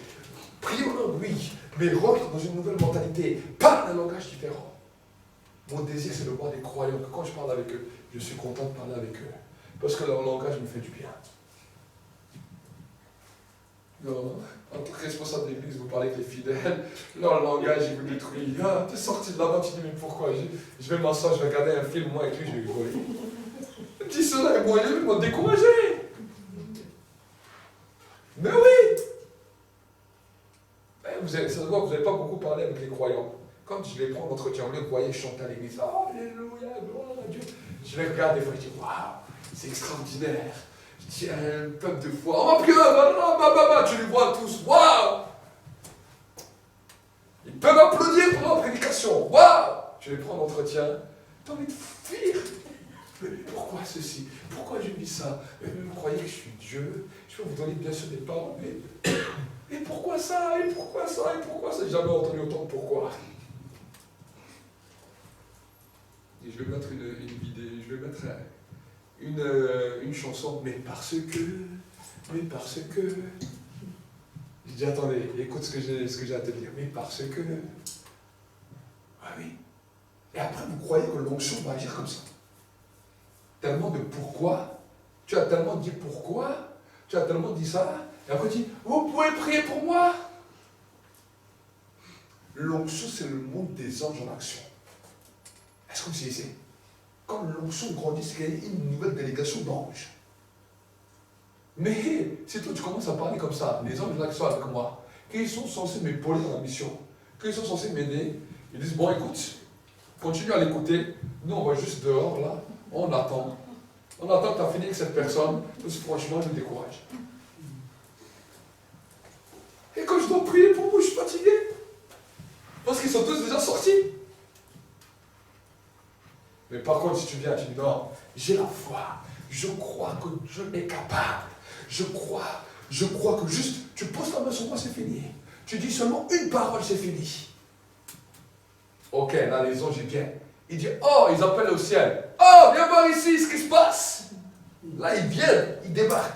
Prie au nom, oui. Mais rentre dans une nouvelle mentalité. Parle un langage différent. Mon désir, c'est de voir des croyants. Que quand je parle avec eux, je suis content de parler avec eux. Parce que leur langage me fait du bien. Non, en tant que responsable d'église, vous parlez avec les fidèles, leur langage, il vous détruit. Ah, tu es sorti de là-bas, tu dis, mais pourquoi? Je vais m'asseoir, je vais regarder un film, moi, avec lui, je vais rigoler. Dis cela, moi, ils m'ont découragé. Mais oui! Ça se voit que vous n'avez pas beaucoup parlé avec les croyants. Quand je les prends en entretien, vous les voyez chanter à l'église, oh, alléluia, gloire à Dieu. Je les regarde des fois, je dis, waouh, c'est extraordinaire. Je dis, un peuple de foi, oh Dieu, tu les vois tous, waouh. Ils peuvent applaudir pendant la prédication, waouh. Je les prends en entretien, t'as envie de fuir. Mais pourquoi ceci? Pourquoi je dis ça? Vous croyez que je suis Dieu? Je peux vous donner bien sûr des paroles, mais et pourquoi ça? Et pourquoi ça? Et pourquoi ça? J'ai jamais entendu autant de pourquoi. Et je vais mettre une vidéo, je vais mettre une chanson, mais parce que. Je dis attendez, écoute ce que j'ai à te dire, mais parce que. Ah oui. Et après vous croyez que l'onction va agir comme ça. Tellement de pourquoi, tu as tellement dit pourquoi, tu as tellement dit ça, et après tu dis, vous pouvez prier pour moi. L'onction, c'est le monde des anges en action. Est-ce que vous savez? Quand l'onction grandit, c'est qu'il y a une nouvelle délégation d'anges. Mais si toi tu commences à parler comme ça, les anges en action avec moi, qu'ils sont censés m'épauler dans la mission, qu'ils sont censés m'aider, ils disent, bon écoute, continue à l'écouter, nous on va juste dehors là, on attend. On attend que tu as fini avec cette personne, parce que franchement, je me décourage. Et quand je dois prier pour vous, je suis fatigué. Parce qu'ils sont tous déjà sortis. Mais par contre, si tu viens, tu dis non, j'ai la foi. Je crois que Dieu est capable. Je crois que juste, tu poses ta main sur moi, c'est fini. Tu dis seulement une parole, c'est fini. Ok, là, les anges, ils viennent. Il dit, oh, ils appellent au ciel. Oh, viens voir ici ce qui se passe. Là, ils viennent, ils débarquent.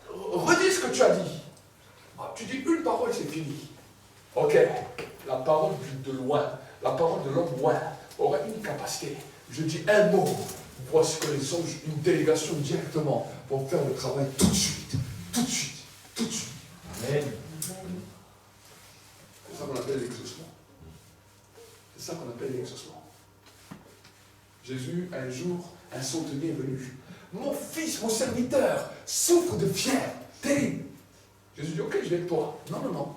Redis ce que tu as dit. Oh, tu dis une parole, c'est fini. Ok, la parole de loin, la parole de l'homme loin aurait une capacité. Je dis un mot. Voici que les anges, une délégation directement, vont faire le travail tout de suite. Tout de suite. Tout de suite. Amen. C'est ça qu'on appelle l'exaucement. C'est ça qu'on appelle l'exaucement. Jésus, un jour, un centenier est venu. Mon fils, mon serviteur, souffre de fièvre terrible. Jésus dit, ok, je vais avec toi. Non, non, non.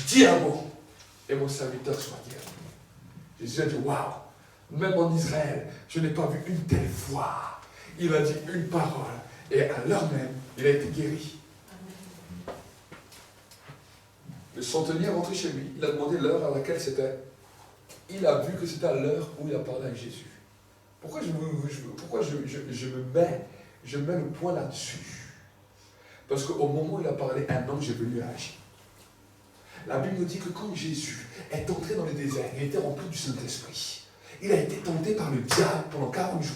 Dis un mot, et mon serviteur soit guéri. Jésus a dit, waouh, même en Israël, je n'ai pas vu une telle foi. Il a dit une parole, et à l'heure même, il a été guéri. Le centenier est rentré chez lui, il a demandé l'heure à laquelle c'était. Il a vu que c'était à l'heure où il a parlé avec Jésus. Pourquoi je mets le point là-dessus? Parce qu'au moment où il a parlé, un ange est venu agir. La Bible nous dit que quand Jésus est entré dans le désert, il était rempli du Saint-Esprit. Il a été tenté par le diable pendant 40 jours.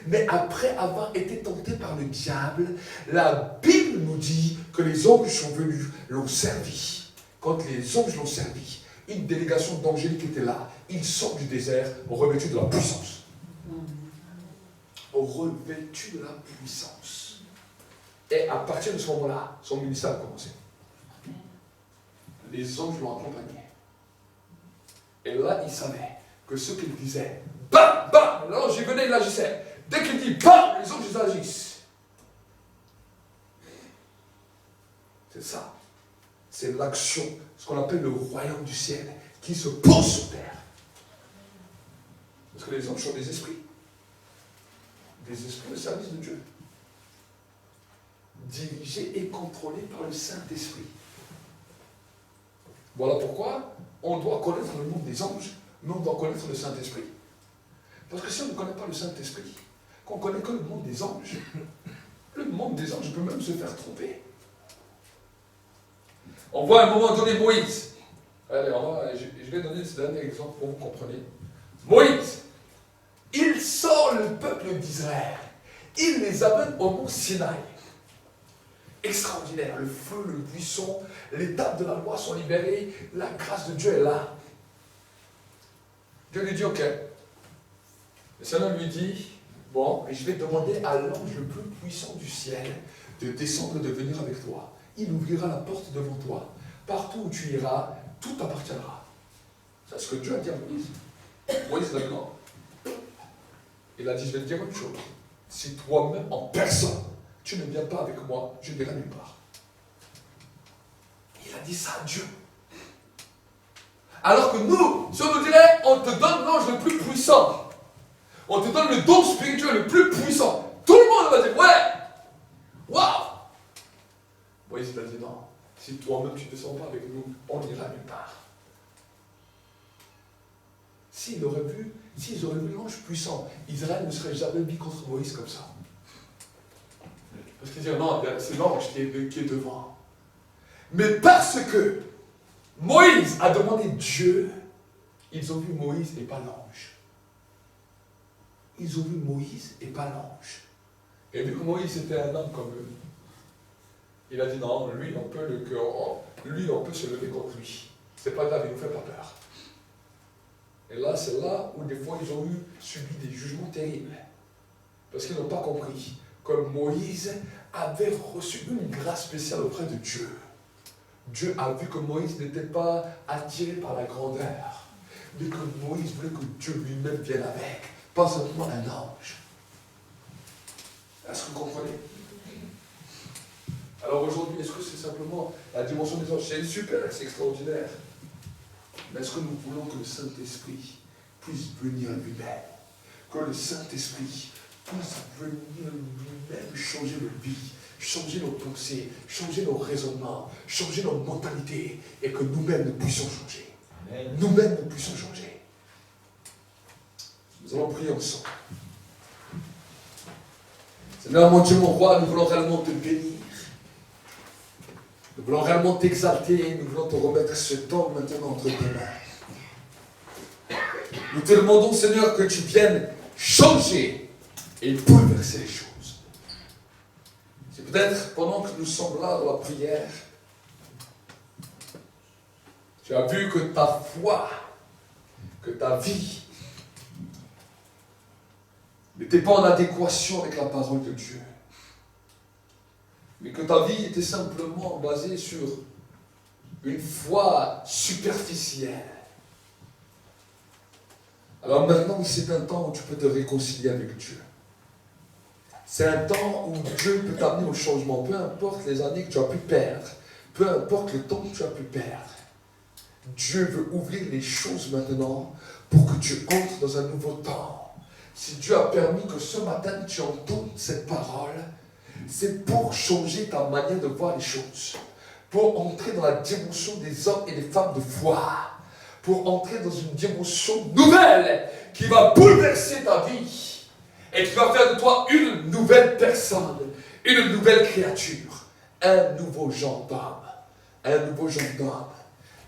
Mais après avoir été tenté par le diable, la Bible nous dit que les anges sont venus, l'ont servi. Quand les anges l'ont servi, une délégation d'angéliques était là. Ils sortent du désert revêtus de la puissance. Revêtus de la puissance. Et à partir de ce moment-là, son ministère a commencé. Les anges l'ont accompagné. Et là, il savait que ce qu'il disait, bam, bam, l'ange il venait, il agissait. Dès qu'il dit bam, les anges ils agissent. C'est ça. C'est l'action, ce qu'on appelle le royaume du ciel, qui se pose sur terre. Parce que les anges sont des esprits. Des esprits au service de Dieu. Dirigés et contrôlés par le Saint-Esprit. Voilà pourquoi on doit connaître le monde des anges, mais on doit connaître le Saint-Esprit. Parce que si on ne connaît pas le Saint-Esprit, qu'on ne connaît que le monde des anges, le monde des anges peut même se faire tromper. On voit à un moment donné Moïse. Allez, je vais donner ce dernier exemple pour que vous compreniez. Moïse, il sort le peuple d'Israël. Il les amène au mont Sinaï. Extraordinaire, le feu, le buisson, les tables de la loi sont libérées, la grâce de Dieu est là. Dieu lui dit, ok. Le Seigneur lui dit, bon, je vais demander à l'ange le plus puissant du ciel de descendre et de venir avec toi. Il ouvrira la porte devant toi. Partout où tu iras, tout t'appartiendra. C'est ce que Dieu a dit à Moïse. Moïse l'a dit non. Il a dit, je vais te dire une chose. Si toi-même, en personne, tu ne viens pas avec moi, je n'irai nulle part. Il a dit ça à Dieu. Alors que nous, si on nous dirait, on te donne l'ange le plus puissant, on te donne le don spirituel le plus puissant, tout le monde va dire, ouais, waouh. Moïse il a dit non, si toi-même tu ne descends pas avec nous, on n'ira nulle part. S'ils auraient vu l'ange puissant, Israël ne serait jamais mis contre Moïse comme ça. Parce qu'ils disent non, c'est l'ange qui est devant. Mais parce que Moïse a demandé Dieu, ils ont vu Moïse et pas l'ange. Ils ont vu Moïse et pas l'ange. Et vu que Moïse était un homme comme eux, il a dit non, lui on peut se lever contre lui. C'est pas grave, il ne nous fait pas peur. Et là, c'est là où des fois ils ont subi des jugements terribles. Parce qu'ils n'ont pas compris que Moïse avait reçu une grâce spéciale auprès de Dieu. Dieu a vu que Moïse n'était pas attiré par la grandeur, mais que Moïse voulait que Dieu lui-même vienne avec, pas simplement un ange. Est-ce que vous comprenez? Alors aujourd'hui, est-ce que c'est simplement la dimension des anges? C'est super, c'est extraordinaire. Mais est-ce que nous voulons que le Saint-Esprit puisse venir lui-même? Que le Saint-Esprit puisse venir lui-même changer nos vies, changer nos pensées, changer nos raisonnements, changer nos mentalités, et que nous-mêmes nous puissions changer. Nous-mêmes nous puissions changer. Nous allons prier ensemble. Seigneur, mon Dieu, mon roi, nous voulons réellement te bénir. Nous voulons réellement t'exalter, nous voulons te remettre ce temps maintenant entre tes mains. Nous te demandons, Seigneur, que tu viennes changer et bouleverser les choses. C'est peut-être pendant que nous sommes là dans la prière, tu as vu que ta foi, que ta vie n'était pas en adéquation avec la parole de Dieu. Mais que ta vie était simplement basée sur une foi superficielle. Alors maintenant, c'est un temps où tu peux te réconcilier avec Dieu. C'est un temps où Dieu peut t'amener au changement, peu importe les années que tu as pu perdre, peu importe le temps que tu as pu perdre. Dieu veut ouvrir les choses maintenant pour que tu entres dans un nouveau temps. Si Dieu a permis que ce matin tu entendes cette parole, c'est pour changer ta manière de voir les choses, pour entrer dans la dimension des hommes et des femmes de foi, pour entrer dans une dimension nouvelle qui va bouleverser ta vie et qui va faire de toi une nouvelle personne, une nouvelle créature, un nouveau genre d'homme, un nouveau genre d'homme.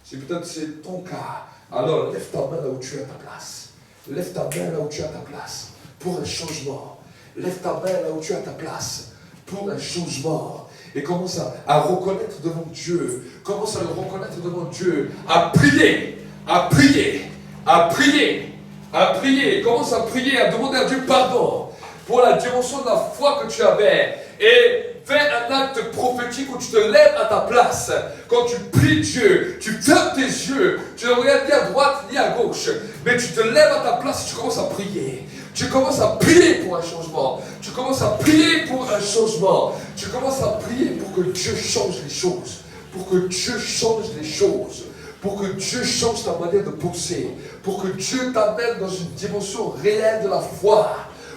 Si peut-être c'est ton cas, alors lève ta main là où tu es à ta place. Lève ta main là où tu es à ta place pour un changement. Lève ta main là où tu es à ta place pour un changement. Et commence à reconnaître devant Dieu. Commence à le reconnaître devant Dieu. À prier, à prier, à prier, à prier. Commence à prier, à demander à Dieu pardon pour la dimension de la foi que tu avais. Et fais un acte prophétique où tu te lèves à ta place. Quand tu pries Dieu, tu fermes tes yeux, tu ne regardes ni à droite ni à gauche, mais tu te lèves à ta place et tu commences à prier. Tu commences à prier pour un changement. Tu commences à prier pour un changement. Tu commences à prier pour que Dieu change les choses. Pour que Dieu change les choses. Pour que Dieu change ta manière de penser. Pour que Dieu t'amène dans une dimension réelle de la foi.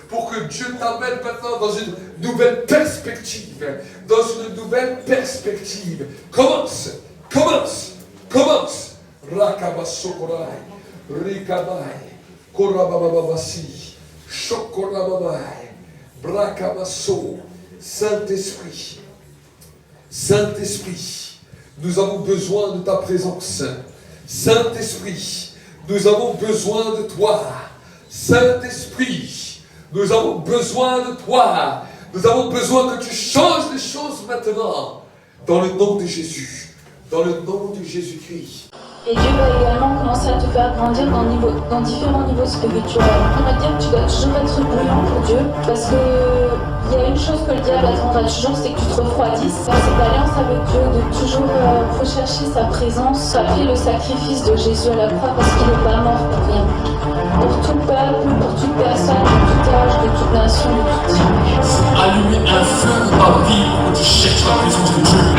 Pour que Dieu t'amène maintenant dans une nouvelle perspective. Dans une nouvelle perspective. Commence, commence, commence. Rakabasokorai, Rikabai, Korabababasi, Shokorababai, Brakabaso. Saint-Esprit, Saint-Esprit, nous avons besoin de ta présence. Saint-Esprit, nous avons besoin de toi. Saint-Esprit, nous avons besoin de toi. Nous avons besoin que tu changes les choses maintenant. Dans le nom de Jésus. Dans le nom de Jésus-Christ. Et Dieu va également commencer à te faire grandir dans différents niveaux spirituels. On va dire que tu dois toujours être brûlant pour Dieu, parce que il y a une chose que le diable attendra toujours, c'est que tu te refroidisses. Dans cette alliance avec Dieu, de toujours rechercher sa présence, appeler le sacrifice de Jésus à la croix, parce qu'il n'est pas mort pour rien. Pour tout peuple, pour toute personne, de tout âge, de toute nation, de toute tribu. Allumer un feu dans ta vie où tu cherches la présence de Dieu.